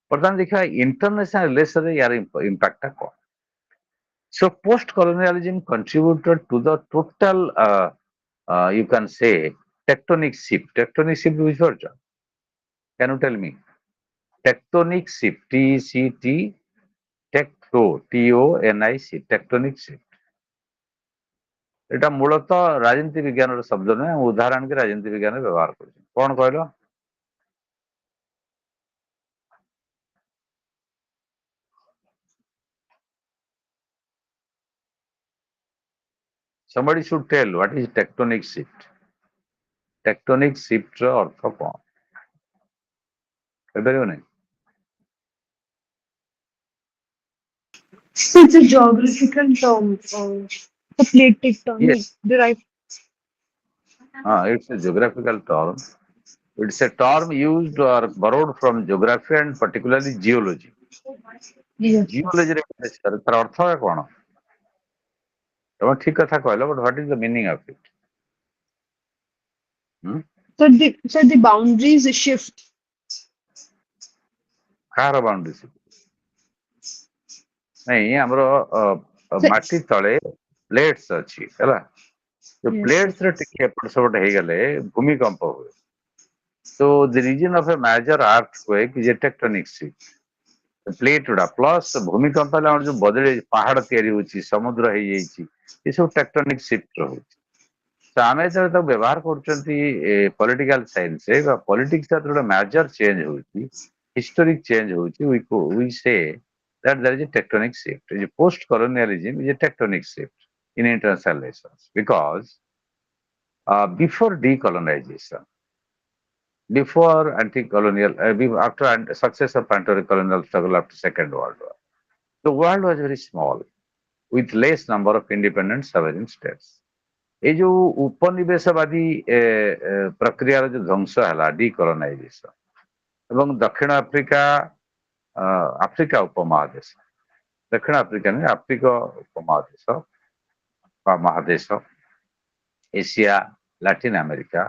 ବର୍ତ୍ତମାନ ଦେଖିବା ଇଣ୍ଟରନ୍ୟାସନାଲ ରିଲେସନରେ ୟାର ଇମ୍ପାକ୍ଟଟା କଣ। So post-colonialism contributed to the total, you can say, tectonic shift. Tectonic shift ବୁଝିପାରୁଛ? Can you tell me? Tectonic shift, TECT, TONIC, tectonic shift। এটা মূলত ରାଜନୀତି ବିଜ୍ଞାନର ଶବ୍ଦ ନୁହେଁ, ଉଦାହରଣ ଆଣିକି ରାଜନୀତି ବିଜ୍ଞାନରେ ବ୍ୟବହାର କରୁଛି। କଣ କହିଲ? Somebody should tell what is tectonic shift. Tectonic shift ର ଅର୍ଥ କଣ କହିପାରିବ ନାହିଁ? So it's a geographical term, the plate Yes, tectonic derived. it's a geographical term. It's a term used or borrowed from geography and particularly geology. Yes, yes. ଜିଓଲୋଜିରେ ତାର ଅର୍ଥ କଣ? ତମେ ଠିକ କଥା କହିଲ, but what is the meaning of it? So the boundaries shift. କାହାର boundary? ନାଇଁ, ଆମର So, ମାଟି ତଳେ ପ୍ଲେଟ୍ସ ଅଛି ହେଲା। ଯୋଉ yes, ପ୍ଲେଟ୍ସରେ yes. ଟିକେ ଏପଟ ସେପଟ ହେଇଗଲେ ଭୂମିକମ୍ପ ହୁଏ। So the region of a major earthquake is a tectonic shift। Plate ଗୁଡା ପ୍ଲସ୍ ଭୂମିକମ୍ପ ହେଲେ ଆମର ଯୋଉ ବଦଳି ପାହାଡ ତିଆରି ହଉଛି, ସମୁଦ୍ର ହେଇଯାଇଛି, ଏସବୁ ଟେକ୍ଟୋନିକ ଶିଫ୍ଟ ରହୁଛି। ତ ଆମେ ଯେତେବେଳେ ତାକୁ ବ୍ୟବହାର କରୁଛନ୍ତି ପଲିଟିକାଲ ସାଇନ୍ସରେ ବା ପଲିଟିକ୍ସ ଯେତେବେଳେ ମେଜର ଚେଞ୍ଜ ହଉଛି, ହିଷ୍ଟୋରିକ ଚେଞ୍ଜ ହଉଛି, we say that there is a tectonic shift. Post colonialism is a tectonic shift in international relations because before decolonization, before anti-colonial, after success of anti-colonial struggle after Second World War, the world was very small. with less number of independent sovereign states. ये जो उपनिवेशवादी प्रक्रियार जो ध्वंस है decolonisation एवं दक्षिण Africa Africa उपमहादेश दक्षिण Africa नहीं आफ्रिका उपमहादेश महादेश एशिया लाटिन अमेरिका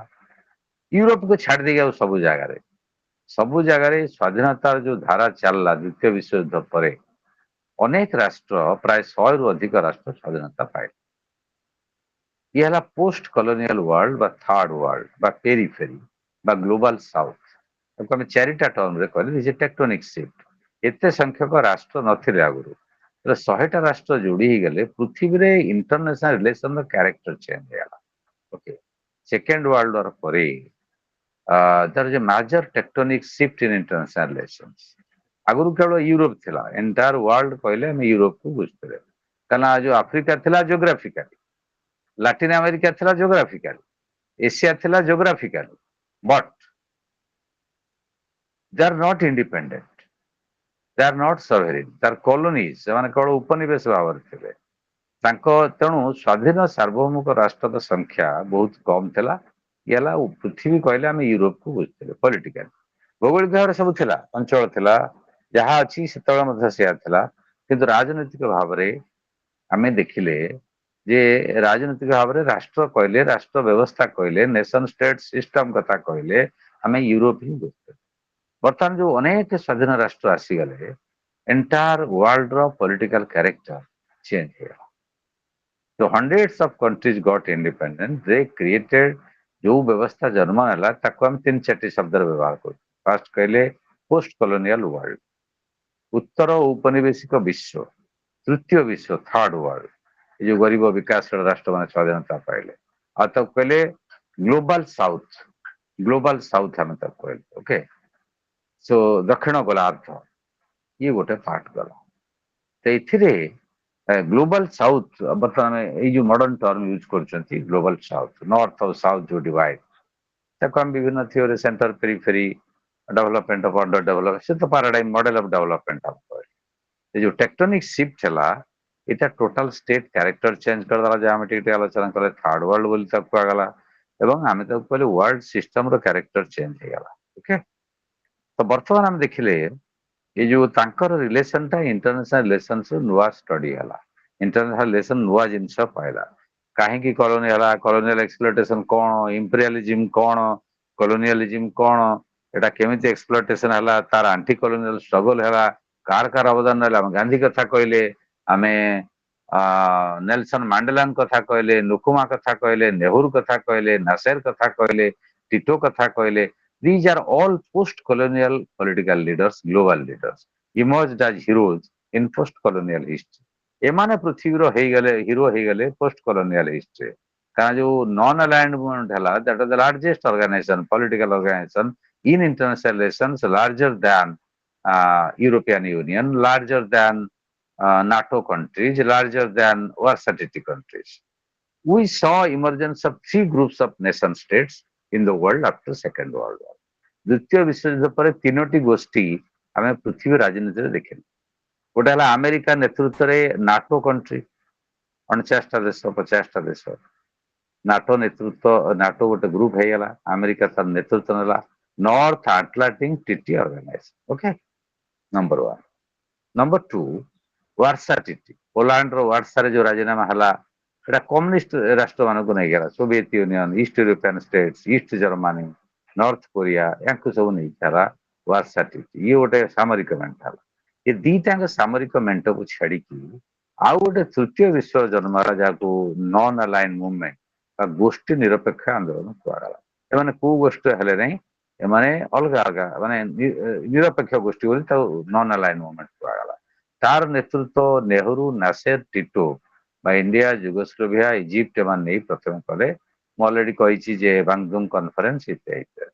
यूरोप को छाड़ देगा सब जगह स्वाधीनतार जो धारा चलला द्वितीय विश्वयुद्ध पर अनेक राष्ट्र प्राय 100 रु अधिक राष्ट्र स्वाधीनता पाए ये है पोस्ट कॉलोनियल वर्ल्ड बा थर्ड वर्ल्ड बा पेरिफेरी बा ग्लोबल साउथ आम चारिटा टर्म रे कहले टेक्टोनिक शिफ्ट एते संख्यक राष्ट्र नथिले आगुरु 100टा राष्ट्र जोड़ी ही गले पृथ्वी रे इंटरनेशनल रिलेशन रो कैरेक्टर चेंज हेला ओके सेकेंड वर्ल्ड वार परे there is a major tectonic shift in international relations आगुरु केवल यूरोप थिला एंटायर वर्ल्ड कहले हम यूरोप को बुझते कहना जो अफ्रीका थिला जियोग्राफिकली लाटिन अमेरिका थिला जियोग्राफिकली एशिया थिला geographically but they are not independent they are not sovereign they are colonies से माने केवल उपनिवेश भाव थे तेणु स्वाधीन सार्वभौमिक राष्ट्र संख्या बहुत कम थिला ये पृथ्वी कहले आम यूरोप को बुझते पॉलिटिकल भौगोलिक भाव सब थिला अंचल थिला जहाँ अच्छी किंतु राजनैतिक भाव में आम देखिले जे राजनैतिक भाव में राष्ट्र कहले राष्ट्र व्यवस्था कहले नेशन स्टेट सिस्टम कथा कहले आम यूरोप ही बुझते बर्तमान जो अनेक स्वाधीन राष्ट्र आसीगले एंटायर वर्ल्ड रो पॉलिटिकल कैरेक्टर चेंज हो तो hundreds of countries got independent they created जो व्यवस्था जन्म है हम 3-4 शब्द व्यवहार कर फास्ट कहले पोस्ट कॉलोनियल वर्ल्ड उत्तर औपनिवेशिक विश्व तृतीय विश्व थर्ड वर्ल्ड ये जो गरीब विकासशील राष्ट्र मान स्वाधीनता पाइले आ तब कहले ग्लोबल साउथ हमें तब कहले ओके सो दक्षिण गोलार्ध ये गोटे पार्ट गला तो ये ग्लोबल साउथ बर्तमान ये जो मॉडर्न टर्म यूज कर ग्लोबल साउथ नॉर्थ और साउथ जो डिवाइड ताको हम विभिन्न theory centre periphery development of under develop से तो paradigm model of development of ये जो टेक्टोनिक शिफ्ट है इटा टोटल स्टेट कैरेक्टर चेंज कर दला जे हम टिके आलोचना करे थर्ड वर्ल्ड बोली तब को आगला एवं आमे तब कहले वर्ल्ड सिस्टम रो कैरेक्टर चेंज हे गला ओके तो वर्तमान हम देखिले ये जो तांकर रिलेशन टा इंटरनेशनल रिलेशंस नुआ स्टडी हला इंटरनेशनल रिलेशन नुआ जिनस पाइला काहे की कॉलोनी हला कॉलोनियल एक्सप्लॉयटेशन कोन इंपीरियलिज्म कोन कॉलोनियलिज्म कोन एटा केमिति एक्सप्लॉयटेशन हला तार एंटी कॉलोनियल स्ट्रगल हला कार अवदान हला गांधी कथा कहले आमे नेल्सन मंडेला कथा कहले नुकुमा कथा कहले नेहरू कथा कहले नासेर कथा कहले टिटो कथा कहले these are all post colonial political leaders global leaders emerged as heroes in post colonial history एमाने पृथ्वी रो हे गले पोस्ट कॉलोनियल हिस्ट्री का जो नॉन अलाइंड मूवमेंट हला that is the largest organisation political organisation in international relations larger than European Union larger than NATO countries, larger than Warsaw countries. We saw emergence of 3 groups of nation states in the world after Second World War. द्वितीय विश्वयुद्ध पर तीनोटी गोष्ठी आम पृथ्वी राजनीति देखिल गोटे है America नेतृत्व में नाटो कंट्री 49टा देश 50टा देश नाटो नेतृत्व नाटो गोटे ग्रुप है अमेरिका तार नेतृत्व ना North Atlantic Treaty Organization okay number 1 number 2 Warsaw treaty Poland रो वार्सा जो राजीनामा हला एटा कम्युनिस्ट राष्ट्र मानक नहीं गला Soviet Union East European states East Germany North Korea या सब नहीं था वार्सा ट्रीटी ये गोटे सामरिक मेंट था ये दीटा सामरिक मेंट को छाड़ी आउ गोटे तृतीय विश्व जन्म जहाँ नॉन अलाइन मूवमेंट गोष्ठी निरपेक्ष आंदोलन कहगला एम कौ गोष्ठी हेले नहीं एमाने अलग अलग माने निरपेक्ष गोष्ठी नॉन अलाइन मूवमेंट कहगला तार नेतृत्व Nehru Nasser Tito India Yugoslavia Egypt एम नहीं प्रथम कले अलरेडी कही बांगडुंग कॉन्फ्रेंस इत्यादि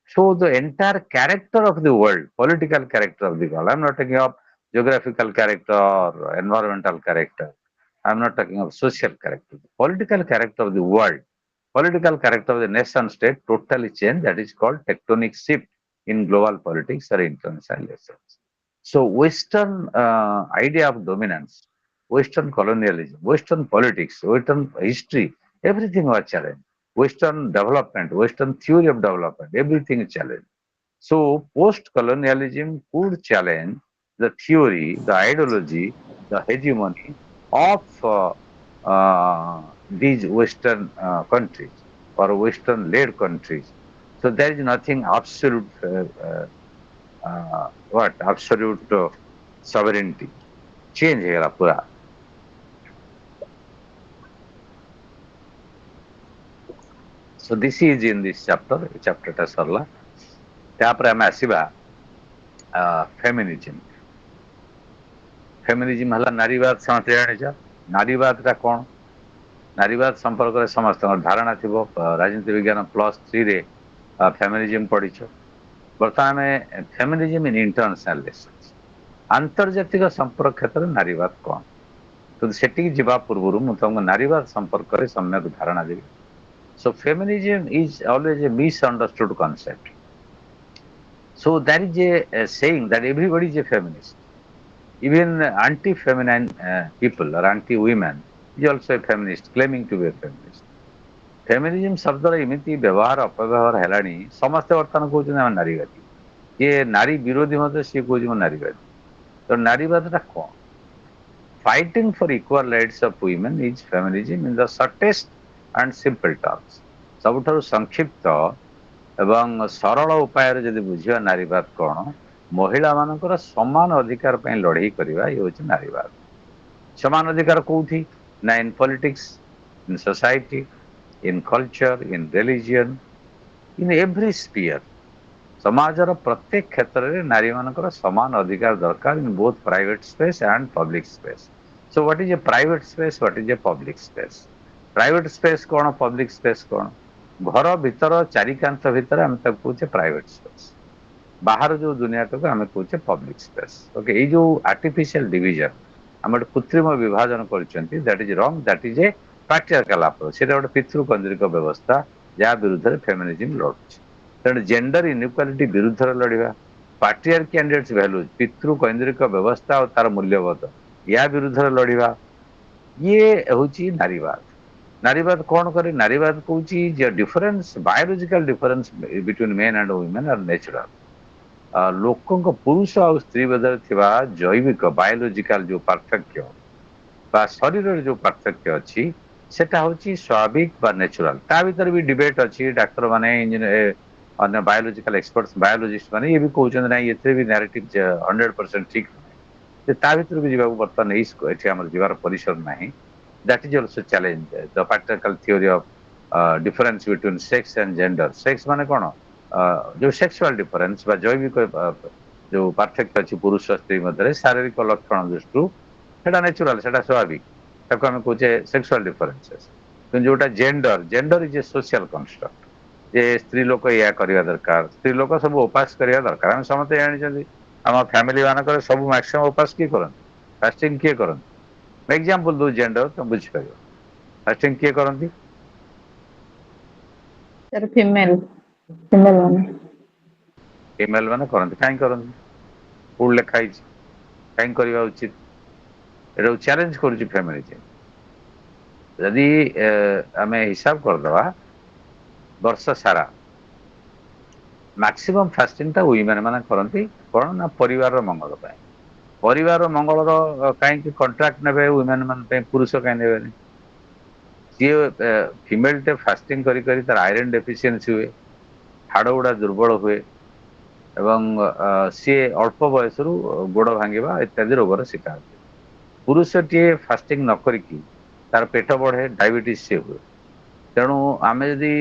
so the entire character of the world political character of the world I'm not talking of geographical character or environmental character I'm not talking of social character political character of the world political character of the nation state totally changed that is called tectonic shift in global politics or international relations so western idea of dominance Western colonialism, Western politics, Western history, everything was challenged. Western development, Western theory of development, everything is challenged. So post-colonialism could challenge the theory, the ideology, the hegemony of these Western countries or Western-led countries. So there is nothing absolute, what absolute sovereignty. Change ହେଇଗଲା ପୁରା. So this is in this chapter. Chapter ଟା ସରିଲା. ତାପରେ ଆମେ ଆସିବା feminism. Feminism ହେଲା ନାରୀବାଦ. ସମସ୍ତେ ଜାଣିଛ ନାରୀବାଦଟା କ'ଣ? ନାରୀବାଦ ସମ୍ପର୍କରେ ସମସ୍ତଙ୍କର ଧାରଣା ଥିବ. ରାଜନୀତି ବିଜ୍ଞାନ +3ରେ ଫେମିନିଜିମ୍ ପଢିଛ. ବର୍ତ୍ତମାନ ଆମେ ଫେମିନିଜିମ୍ ଇନ୍ ଇଣ୍ଟରନ୍ୟାସନାଲ ରିଲେସନ୍ସ, ଆନ୍ତର୍ଜାତିକ ସମ୍ପର୍କ କ୍ଷେତ୍ରରେ ନାରୀବାଦ କ'ଣ? କିନ୍ତୁ ସେଠିକି ଯିବା ପୂର୍ବରୁ ମୁଁ ତମକୁ ନାରୀବାଦ ସମ୍ପର୍କରେ ସମ୍ୟକ ଧାରଣା ଦେବି. So feminism is always a misunderstood concept. So there is a saying that everybody is a feminist. Even anti-feminine people or anti-women is also a feminist, claiming to be a feminist. Feminism ଶବ୍ଦର ଏମିତି ବ୍ୟବହାର ଅପବ୍ୟବହାର ହେଲାଣି, ସମସ୍ତେ ବର୍ତ୍ତମାନ କହୁଛନ୍ତି ଆମେ ନାରୀବାଦୀ. ଯିଏ ନାରୀ ବିରୋଧୀ ମଧ୍ୟ ସିଏ କହୁଛି ମୁଁ ନାରୀବାଦୀ. ତ ନାରୀବାଦଟା କ'ଣ? Fighting for equal rights of women is feminism in the shortest and simple terms. ସବୁଠାରୁ ସଂକ୍ଷିପ୍ତ ଏବଂ ସରଳ ଉପାୟରେ ଯଦି ବୁଝିବା ନାରୀବାଦ କ'ଣ, ମହିଳାମାନଙ୍କର ସମାନ ଅଧିକାର ପାଇଁ ଲଢ଼େଇ କରିବା ଇଏ ହେଉଛି ନାରୀବାଦ. ସମାନ ଅଧିକାର କୋଉଠି? ନା in politics, in society, in culture, in religion, in every sphere. ସମାଜର ପ୍ରତ୍ୟେକ କ୍ଷେତ୍ରରେ ନାରୀମାନଙ୍କର ସମାନ ଅଧିକାର ଦରକାର in both private space and public space. So what is a private space, what is a public space? Private space କ'ଣ, public space କ'ଣ? ଘର ଭିତର ଚାରିକାନ୍ଥ ଭିତରେ ଆମେ ତାକୁ କହୁଛେ ପ୍ରାଇଭେଟ ସ୍ପେସ୍. ବାହାର ଯୋଉ ଦୁନିଆଟାକୁ ଆମେ କହୁଛେ ପବ୍ଲିକ ସ୍ପେସ୍. ଓକେ, ଏଇ ଯୋଉ ଆର୍ଟିଫିସିଆଲ ଡିଭିଜନ ଆମେ ଗୋଟେ କୃତ୍ରିମ ବିଭାଜନ କରିଛନ୍ତି, that is wrong, that is a patriarchal approach. ସେଇଟା ଗୋଟେ ପିତୃକୈନ୍ଦ୍ରିକ ବ୍ୟବସ୍ଥା ଯାହା ବିରୁଦ୍ଧରେ ଫେମିନିଜିମ୍ ଲଢୁଛି. ତେଣୁ ଜେଣ୍ଡର ଇନ୍ଇକ୍ୱାଲିଟି ବିରୁଦ୍ଧରେ ଲଢିବା, ପାଟ୍ରିଆର୍କି ଆଣ୍ଡ ଇଟ୍ସ ଭ୍ୟାଲୁଜ୍, ପିତୃକୈନ୍ଦ୍ରିକ ବ୍ୟବସ୍ଥା ଆଉ ତାର ମୂଲ୍ୟବୋଧ, ୟା ବିରୁଦ୍ଧରେ ଲଢିବା, ଇଏ ହେଉଛି ନାରୀବାଦ. ନାରୀବାଦ କ'ଣ କରେ? ନାରୀବାଦ କହୁଛି ଯେ difference, biological difference between main and women R natural. ଲୋକଙ୍କ ପୁରୁଷ ଆଉ ସ୍ତ୍ରୀ ମଧ୍ୟରେ ଥିବା ଜୈବିକ ବାୟୋଲୋଜିକାଲ ଯୋଉ ପାର୍ଥକ୍ୟ ବା ଶରୀରରେ ଯୋଉ ପାର୍ଥକ୍ୟ ଅଛି ସେଟା ହେଉଛି ସ୍ୱାଭାବିକ ବା ନେଚୁରାଲ. ତା ଭିତରେ ବି ଡିବେଟ୍ ଅଛି. ଡାକ୍ତରମାନେ, ଅନ୍ୟ ବାୟୋଲୋଜିକାଲ ଏକ୍ସପର୍ଟ ବାୟୋଲୋଜିଷ୍ଟ ମାନେ ଇଏ ବି କହୁଛନ୍ତି ନାଇଁ ଏଥିରେ ବି ନାରେଟିଭ 100% ଠିକ ନୁହେଁ. ତା ଭିତରକୁ ଯିବାକୁ ବର୍ତ୍ତମାନ ଏଠି ଆମର ଯିବାର ପରିସର ନାହିଁ. That is also challenge the patriarchal theory of difference between sex and gender. Sex ମାନେ କ'ଣ? ଯୋଉ ସେକ୍ସୁଆଲ ଡିଫରେନ୍ସ ବା ଜୈବିକ ଯୋଉ ପାର୍ଥକ୍ୟ ଅଛି ପୁରୁଷ ସ୍ତ୍ରୀ ମଧ୍ୟରେ ଶାରୀରିକ ଲକ୍ଷଣ ଦୃଷ୍ଟିରୁ ସେଟା ନେଚୁରାଲ, ସେଟା ସ୍ୱାଭାବିକ, ତାକୁ ଆମେ କହୁଛେ ସେକ୍ସୁଆଲ ଡିଫରେନ୍ସେସ୍. କିନ୍ତୁ ଯୋଉଟା gender, gender is a social construct. ଯେ ସ୍ତ୍ରୀ ଲୋକ ଏଇଆ କରିବା ଦରକାର, ସ୍ତ୍ରୀ ଲୋକ ସବୁ ଉପାସ କରିବା ଦରକାର. ଆମେ ସମସ୍ତେ ଜାଣିଛନ୍ତି ଆମ ଫ୍ୟାମିଲି ମାନଙ୍କରେ ସବୁ ମ୍ୟାକ୍ସିମମ୍ ଉପାସ କିଏ କରନ୍ତି, ଫାଷ୍ଟିଂ କିଏ କରନ୍ତି? ଏକ୍ସାମ୍ପଲ ଦଉ ଜେଣ୍ଡର, ତମେ ବୁଝିପାରିବ. ଫାଷ୍ଟିଂ କିଏ କରନ୍ତି? ଫିମେଲ ଫିମେଲ ମାନେ ଫିମେଲ ମାନେ କରନ୍ତି. କାହିଁ କରନ୍ତି? କୋଉଠି ଲେଖା ହେଇଛି? କାହିଁ କରିବା ଉଚିତ? ଏଟାକୁ ଚ୍ୟାଲେଞ୍ଜ କରୁଛି ଫେମିନିଜିମ୍. ଯଦି ଆମେ ହିସାବ କରିଦେବା ବର୍ଷ ସାରା ମ୍ୟାକ୍ସିମମ୍ ଫାଷ୍ଟିଂଟା ୱିମେନ ମାନେ କରନ୍ତି. କ'ଣ ନା ପରିବାରର ମଙ୍ଗଳ ପାଇଁ. ପରିବାର ମଙ୍ଗଳର କାହିଁକି କଣ୍ଟ୍ରାକ୍ଟ ନେବେ ୱିମେନ ମାନଙ୍କ ପାଇଁ, ପୁରୁଷ କାହିଁ ନେବେନି? ସିଏ ଫିମେଲଟେ ଫାଷ୍ଟିଂ କରି କରି ତାର ଆଇରନ୍ ଡେଫିସିଏନ୍ସି ହୁଏ, ହାଡ଼ ଗୁଡ଼ା ଦୁର୍ବଳ ହୁଏ ଏବଂ ସିଏ ଅଳ୍ପ ବୟସରୁ ଗୋଡ଼ ଭାଙ୍ଗିବା ଇତ୍ୟାଦି ରୋଗର ଶିକାର ହୁଏ. ପୁରୁଷଟିଏ ଫାଷ୍ଟିଂ ନ କରିକି ତାର ପେଟ ବଢ଼େ, ଡାଇବେଟିସ୍ ସିଏ ହୁଏ. ତେଣୁ ଆମେ ଯଦି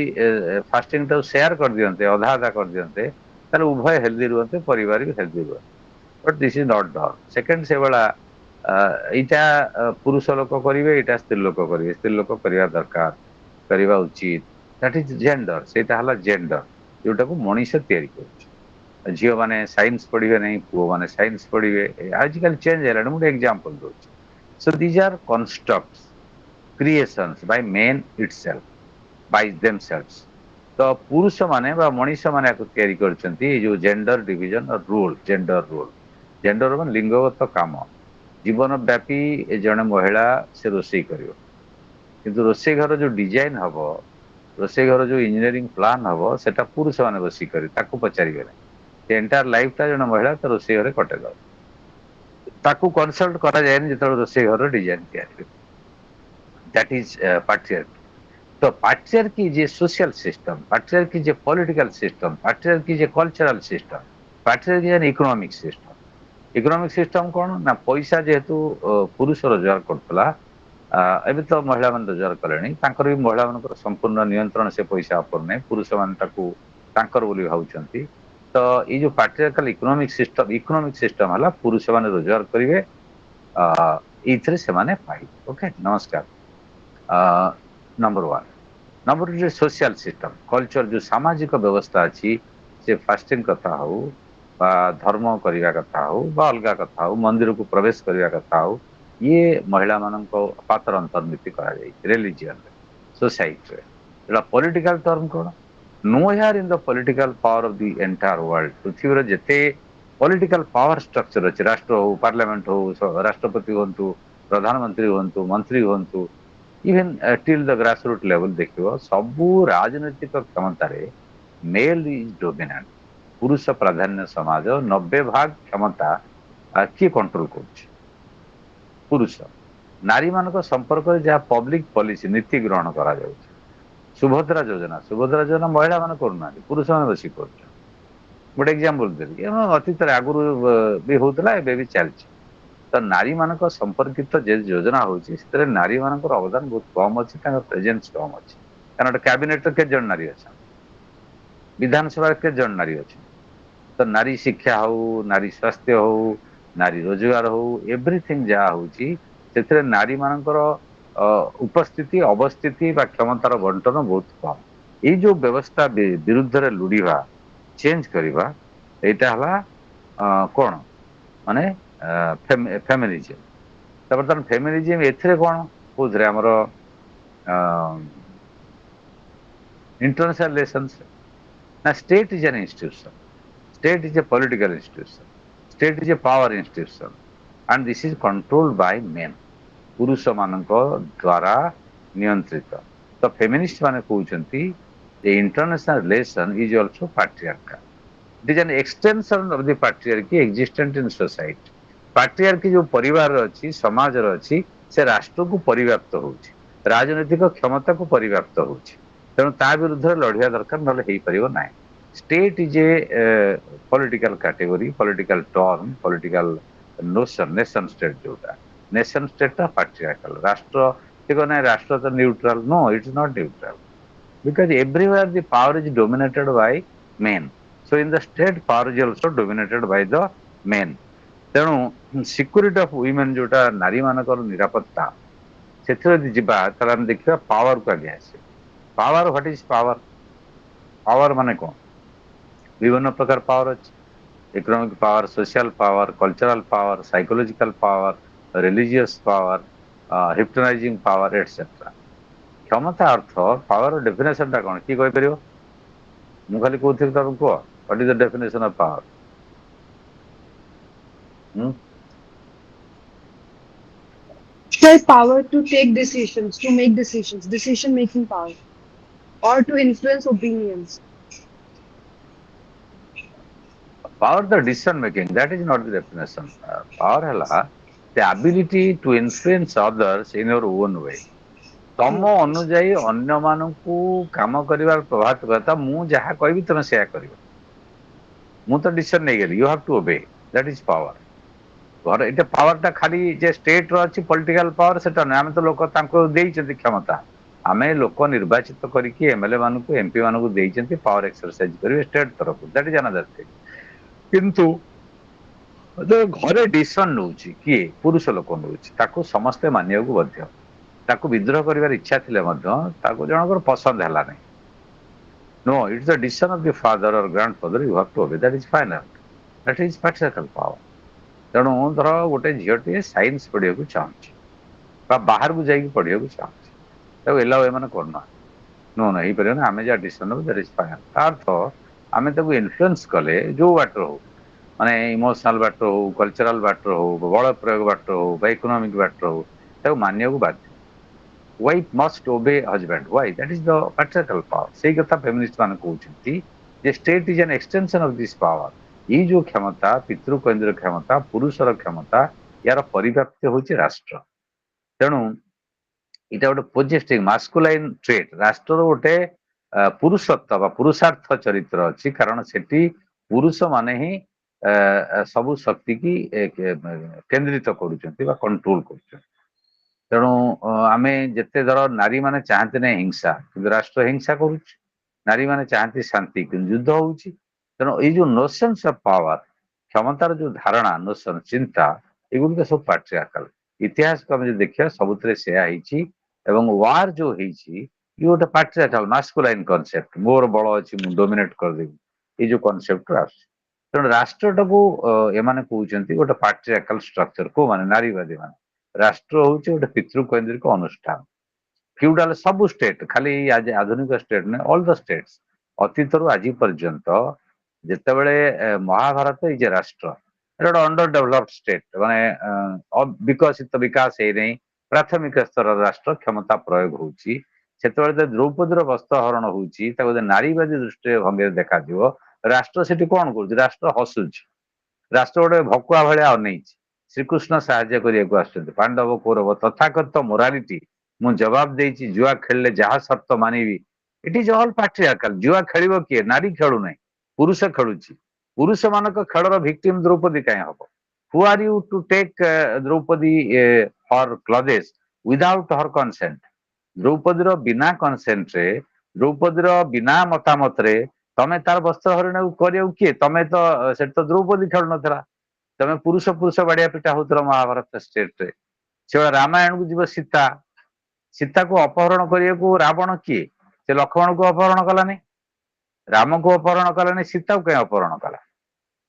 ଫାଷ୍ଟିଂଟାକୁ ସେୟାର କରିଦିଅନ୍ତେ, ଅଧା ଅଧା କରିଦିଅନ୍ତେ, ତାହେଲେ ଉଭୟ ହେଲ୍ଦି ରୁହନ୍ତେ, ପରିବାର ବି ହେଲ୍ଦି ରୁହନ୍ତେ. But this is not done. Second ସେଭଳିଆ ଏଇଟା ପୁରୁଷ ଲୋକ କରିବେ, ଏଇଟା ସ୍ତ୍ରୀ ଲୋକ କରିବେ, ସ୍ତ୍ରୀ ଲୋକ କରିବା ଦରକାର, କରିବା ଉଚିତ. That is gender. ସେଇଟା ହେଲା ଜେଣ୍ଡର ଯୋଉଟାକୁ ମଣିଷ ତିଆରି କରୁଛି. ଝିଅମାନେ ସାଇନ୍ସ ପଢିବେ ନାହିଁ, ପୁଅମାନେ ସାଇନ୍ସ ପଢିବେ, ଆଜିକାଲି ଚେଞ୍ଜ ହେଲାଣି. ମୁଁ ଗୋଟେ ଏକ୍ସାମ୍ପଲ ଦଉଛି. So these are constructs, creations by men itself, by themselves. ତ ପୁରୁଷମାନେ ବା ମଣିଷମାନେ ଆକୁ ତିଆରି କରିଛନ୍ତି ଏଇ ଯୋଉ gender division rule, gender rule. Gender ମାନେ ଲିଙ୍ଗଗତ କାମ. जीवन व्यापी जड़े महिला से रोषे कर किंतु रोषे घर जो डिजाइन हम रोषे घर जो इंजीनियरिंग प्लान हम से पुरुष मैंने बस पचारे एंटायर लाइफ टा जन महिला तो रोषे घर कटेद कनसल्ट कराए जो रोषे घर डिजाइन दैट इज patriarchy तो patriarchy is a social system patriarchy is a political system patriarchy is a cultural system patriarchy is an economic system कौन ना पैसा जेहेतु पुरुष रोजगार करतला एबे तो महिला मान रोजगार कलेनी तांकर भी महिला मान संपूर्ण नियंत्रण से पैसा उपर नहीं पुरुष मान ताकू तांकर बोली भावुचंती तो ये जो पैट्रियार्कल इकोनॉमिक सिस्टम हला पुरुष मान रोजगार करिवे इथरे से माने पाई ओके नमस्कार number 1 number 2 social system culture जो सामाजिक व्यवस्था अच्छी से फास्टिंग कथा हो धर्म करने कथा हो अलग कथा हो मंदिर को प्रवेश करने कथा हो ये महिला मान पात्र अंतर्नीति रिलीजियन सोसाइटी पॉलिटिकल टर्म कौन no heir in the political power of the entire world पृथ्वी जिते पॉलिटिकल पावर स्ट्रक्चर अच्छे राष्ट्र हो पार्लियामेंट हो राष्ट्रपति हूँ प्रधानमंत्री हूँ मंत्री हूँ even till the grassroot level देखिए सबू राजनैतिक क्षमतार मेल इज डोमिनेंट पुरुष प्राधान्य समाज 90% क्षमता किए कंट्रोल कर पुरुष नारी मान संपर्क में जहाँ पब्लिक पॉलिसी नीति ग्रहण करा सुभद्रा योजना महिला मान करना पुरुष मैंने बस कर गोटे एग्जाम्पल देवी अतीत आगुरी भी होता है भी चलती तो नारी मान संपर्कित जे योजना होती नारी मान अवदान बहुत कम अच्छी प्रेजेन्स कम अच्छी कारण कैबिनेट के जन नारी अच्छा विधानसभा के जन नारी अच्छा तो नारी शिक्षा हो नारी स्वास्थ्य हो नारी रोजगार हो एवरीथिंग जहाँ हो नारी मानकर उपस्थिति अवस्थिति क्षमतार बंटन बहुत कम ये जो व्यवस्था विरुद्ध लुड़ा चेंज करवा यहाँ कौन माने फेमिनिज्म बर्तमान फेमिनिज्म एथिरे कौन कौन आमर इंटरनेशनल रिलेशंस ना state is an institution state is a political institution state is a power institution and this is controlled by men पुरुष मानक द्वारा नियंत्रित तो फेमिनिस्ट माने कहउचंती the international relation is also patriarchal it is an extension of the patriarchy existent in society patriarchy जो परिवार अछि समाज रो अछि से राष्ट्र को परिव्याप्त होउछि राजनीतिक क्षमता को परिव्याप्त होउछि तेणु ता विरुद्ध लढिया दरकार नले हेई परिबो नाही state is a political category political term political notion nation state जोटा nation state टा patriarchal राष्ट्र देखो ना राष्ट्र तो neutral no it is not neutral because everywhere the power is dominated by men so in the state power is also dominated by the men तेणु security of women जोटा नारी मानकर निरापत्ता से जीवा ताले देखा पावर को आगे आसे power what is power power माने कौन विभिन्न प्रकार पावर अच्छे economic power social power cultural power psychological power religious power hypnotising power etcetera क्षमता अर्थ पावर डेफिनेशन टा कौन किए कहीपर मु खाली कहती तुम कह what is the definition of power The power to take decisions, to make decisions, decision making power, or to influence opinions. power the decision making that is not the definition power hela the ability to influence others in your own way तम अनुजाई अन्य मानकू काम करिवार प्रभावित करता मु जहा कहबी तमे सेया करिवो मु तो डिसीजन नै गेली you have to obey that is power घर एटा पावर टा खाली जे स्टेट रो अछि पॉलिटिकल पावर सेटा नै हम तो लोक तांको देइछथि क्षमता आमे लोक निर्वाचित करिकि एमएलए मानकू एमपी मानकू देइछथि पावर एक्सरसाइज करिवे स्टेट तरफ दैट इज अनदर थिंग किंतु घरे डिसीजन नउछि किए पुरुष लोक नउछि ताको समस्ते मानिया को बाध्य ताको विद्रोह करिवार इच्छा थिले मध्य ताको जनकर पसंद हला नै no it's the decision of the father और grandfather you have to obey that is final that is patriarchal power तेणु धर गोटे झीटे साइंस पढ़िया को चाहूँगी बाहर को जाइए पढ़िया को चाहूँगी एलाउ एम करना नो ना हो पारे आम जहाँ डिसीजन दैट इज फाइनल अर्थ आम इनफ्लुएंस कले जो वाटर हो ମାନେ ଇମୋସନାଲ ବାଟର ହଉ, କଲଚରାଲ ବାଟର ହଉ, ବଳ ପ୍ରୟୋଗ ବାଟର ହଉ ବା ଇକୋନୋମିକ ବାଟର ହଉ, ତାକୁ ମାନିବାକୁ ବାଧ୍ୟ। Wife must obey husband, why that is the patriarchal power. ସେଇ କଥା ଫେମିନିଷ୍ଟ ମାନେ କହୁଛନ୍ତି ଯେ state is an extension of this power. ଏଇ ଯୋଉ କ୍ଷମତା, ପିତୃକେନ୍ଦ୍ର କ୍ଷମତା, ପୁରୁଷର କ୍ଷମତା, ୟାର ପରିବ୍ୟାପ୍ତି ହଉଛି ରାଷ୍ଟ୍ର। ତେଣୁ ଏଇଟା ଗୋଟେ ପୋଜେଟିଭ ମାସ୍କୁଲାଇନ ଟ୍ରେଟ୍। ରାଷ୍ଟ୍ରର ଗୋଟେ ପୁରୁଷତ୍ୱ ବା ପୁରୁଷାର୍ଥ ଚରିତ୍ର ଅଛି, କାରଣ ସେଠି ପୁରୁଷ ମାନେ ହିଁ ସବୁ ଶକ୍ତି କି କେନ୍ଦ୍ରିତ କରୁଛନ୍ତି ବା କଣ୍ଟ୍ରୋଲ କରୁଛନ୍ତି। ତେଣୁ ଆମେ ଯେତେ ଧର ନାରୀ ମାନେ ଚାହାନ୍ତି ନାହିଁ ହିଂସା, କିନ୍ତୁ ରାଷ୍ଟ୍ର ହିଂସା କରୁଛି। ନାରୀ ମାନେ ଚାହାନ୍ତି ଶାନ୍ତି, କିନ୍ତୁ ଯୁଦ୍ଧ ହଉଛି। ତେଣୁ ଏଇ ଯୋଉ ନୋସନ୍ସ ଅଫ ପାୱାର, କ୍ଷମତାର ଯୋଉ ଧାରଣା, ନୋସନ, ଚିନ୍ତା, ଏଗୁଡିକ ସବୁ ପାଟ୍ରିଆର୍କାଲ। ଇତିହାସକୁ ଆମେ ଯଦି ଦେଖିବା ସବୁଥିରେ ସେୟା ହେଇଛି। ଏବଂ ୱାର ଯୋଉ ହେଇଛି ଇଏ ଗୋଟେ ପାଟ୍ରିଆର୍କାଲ ମାସ୍କୁଲାଇନ କନସେପ୍ଟ। ମୋର ବଳ ଅଛି, ମୁଁ ଡୋମିନେଟ କରିଦେବି, ଏଇ ଯୋଉ କନସେପ୍ଟ ଆସୁଛି। ତେଣୁ ରାଷ୍ଟ୍ରଟାକୁ ଏମାନେ କହୁଛନ୍ତି ଗୋଟେ ପାଟ୍ରିଆର୍କାଲ ଷ୍ଟ୍ରକ୍ଚର। କୋଉମାନେ? ନାରୀବାଦୀ ମାନେ। ରାଷ୍ଟ୍ର ହଉଛି ଗୋଟେ ପିତୃକୈନ୍ଦ୍ରିକ ଅନୁଷ୍ଠାନ। ଫିଉଡାଲ ସବୁ ଷ୍ଟେଟ, ଖାଲି ଆଧୁନିକ ଷ୍ଟେଟ ନୁହେଁ, ଅଲ ଦ ଷ୍ଟେଟ୍ସ ଅତୀତରୁ ଆଜି ପର୍ଯ୍ୟନ୍ତ ଯେତେବେଳେ ମହାଭାରତ ଇଜ ଏ ରାଷ୍ଟ୍ର, ଏଟା ଗୋଟେ ଅଣ୍ଡର ଡେଭଲପଡ ଷ୍ଟେଟ, ମାନେ ବିକଶିତ ବିକାଶ ହେଇନାହିଁ, ପ୍ରାଥମିକ ସ୍ତରର ରାଷ୍ଟ୍ର କ୍ଷମତା ପ୍ରୟୋଗ ହଉଛି। ସେତେବେଳେ ତ ଦ୍ରୌପଦୀର ବସ୍ତ୍ର ହରଣ ହଉଛି, ତାକୁ ଯଦି ନାରୀବାଦୀ ଦୃଷ୍ଟିରେ ଭଙ୍ଗୀରେ ଦେଖାଯିବ, ରାଷ୍ଟ୍ର ସେଠି କଣ କରୁଛି? ରାଷ୍ଟ୍ର ହସୁଛି। ରାଷ୍ଟ୍ର ଗୋଟେ ଭକୁଆ ଭଳିଆ ଅନେଇଛି। ଶ୍ରୀକୃଷ୍ଣ ସାହାଯ୍ୟ କରିବାକୁ ଆସୁଛନ୍ତି, ପାଣ୍ଡବ କୌରବ ତଥାକଥିତ ମୋରାଲିଟି ମୁଁ ଜବାବ ଦେଇଛି, ଜୁଆ ଖେଳିଲେ ଯାହା ସର୍ତ୍ତ ମାନିବି। ଇଟ୍ ଇଜ ଅଲ୍ ପାଟ୍ରିଆର୍କାଲ। ଜୁଆ ଖେଳିବ କିଏ? ନାରୀ ଖେଳୁନାହିଁ, ପୁରୁଷ ଖେଳୁଛି। ପୁରୁଷ ମାନଙ୍କ ଖେଳର ଭିକ୍ଟିମ ଦ୍ରୌପଦୀ କାହିଁ ହବ? Who are you to take Draupadi for clothes without her consent? ଦ୍ରୌପଦୀର ବିନା କନସେଣ୍ଟରେ, ଦ୍ରୌପଦୀର ବିନା ମତାମତରେ ତମେ ତାର ବସ୍ତ୍ର ହରଣକୁ କରିବାକୁ କିଏ? ତମେ ତ ସେଠି ତ ଦ୍ରୌପଦୀ ଖେଳୁନଥିଲା, ତମେ ପୁରୁଷ ପୁରୁଷ ବାଡିଆ ପିଟା ହଉଥିଲ ମହାଭାରତ ଷ୍ଟେଟରେ। ସେଭଳିଆ ରାମାୟଣକୁ ଯିବ ସୀତା, ସୀତାକୁ ଅପହରଣ କରିବାକୁ ରାବଣ କିଏ? ସେ ଲକ୍ଷ୍ମଣକୁ ଅପହରଣ କଲାନି, ରାମକୁ ଅପହରଣ କଲାନି, ସୀତାକୁ କାହିଁ ଅପହରଣ କଲା?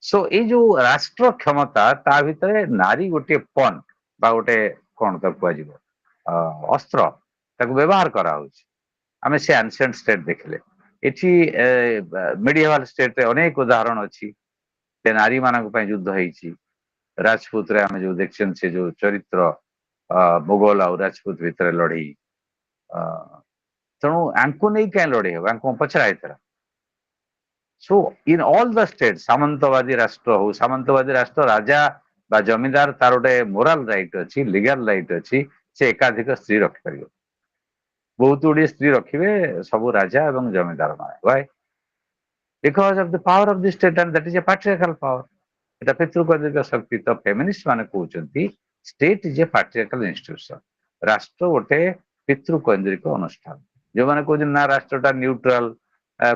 ସୋ ଏଇ ଯୋଉ ରାଷ୍ଟ୍ର କ୍ଷମତା, ତା ଭିତରେ ନାରୀ ଗୋଟିଏ ପନ୍ ବା ଗୋଟେ କଣ ତାକୁ କୁହାଯିବ ଅସ୍ତ୍ର, ତାକୁ ବ୍ୟବହାର କରାହଉଛି। ଆମେ ସେ ଆନସିଏଣ୍ଟ ଷ୍ଟେଟ ଦେଖିଲେ, ଏଠି ମିଡିଏଭାଲ ଷ୍ଟେଟରେ ଅନେକ ଉଦାହରଣ ଅଛି ଯେ ନାରୀ ମାନଙ୍କ ପାଇଁ ଯୁଦ୍ଧ ହେଇଛି। ରାଜପୁତରେ ଆମେ ଯୋଉ ଦେଖିଛନ୍ତି ସେ ଯୋଉ ଚରିତ୍ର, ମୋଗଲ ଆଉ ରାଜପୁତ ଭିତରେ ଲଢେଇ, ତେଣୁ ଆଙ୍କୁ ନେଇ କାହିଁ ଲଢେଇ ହବ? ଆଙ୍କୁ ପଚରା ହେଇଥିଲା। So in all the state, ସାମନ୍ତବାଦୀ ରାଷ୍ଟ୍ର ହଉ, ସାମନ୍ତବାଦୀ ରାଷ୍ଟ୍ର ରାଜା ବା ଜମିଦାର ତାର ଗୋଟେ ମୋରାଲ ରାଇଟ୍ ଅଛି, ଲିଗାଲ ରାଇଟ୍ ଅଛି, ସେ ଏକାଧିକ ସ୍ତ୍ରୀ ରଖିପାରିବ। ବହୁତ ଗୁଡିଏ ସ୍ତ୍ରୀ ରଖିବେ ସବୁ ରାଜା ଏବଂ ଜମିଦାର ମାନେ। Why? Because of the power of the state, and that is a patriarchal power. এটা ପିତୃକୈନ୍ଦ୍ରିକ ଶକ୍ତି। ତ ଫେମିନିଷ୍ଟ ମାନେ କହୁଛନ୍ତି state is a patriarchal institution. ରାଷ୍ଟ୍ର ଗୋଟେ ପିତୃକୈନ୍ଦ୍ରିକ ଅନୁଷ୍ଠାନ। ଯୋଉମାନେ କହୁଛନ୍ତି ନା ରାଷ୍ଟ୍ରଟା ନ୍ୟୁଟ୍ରାଲ,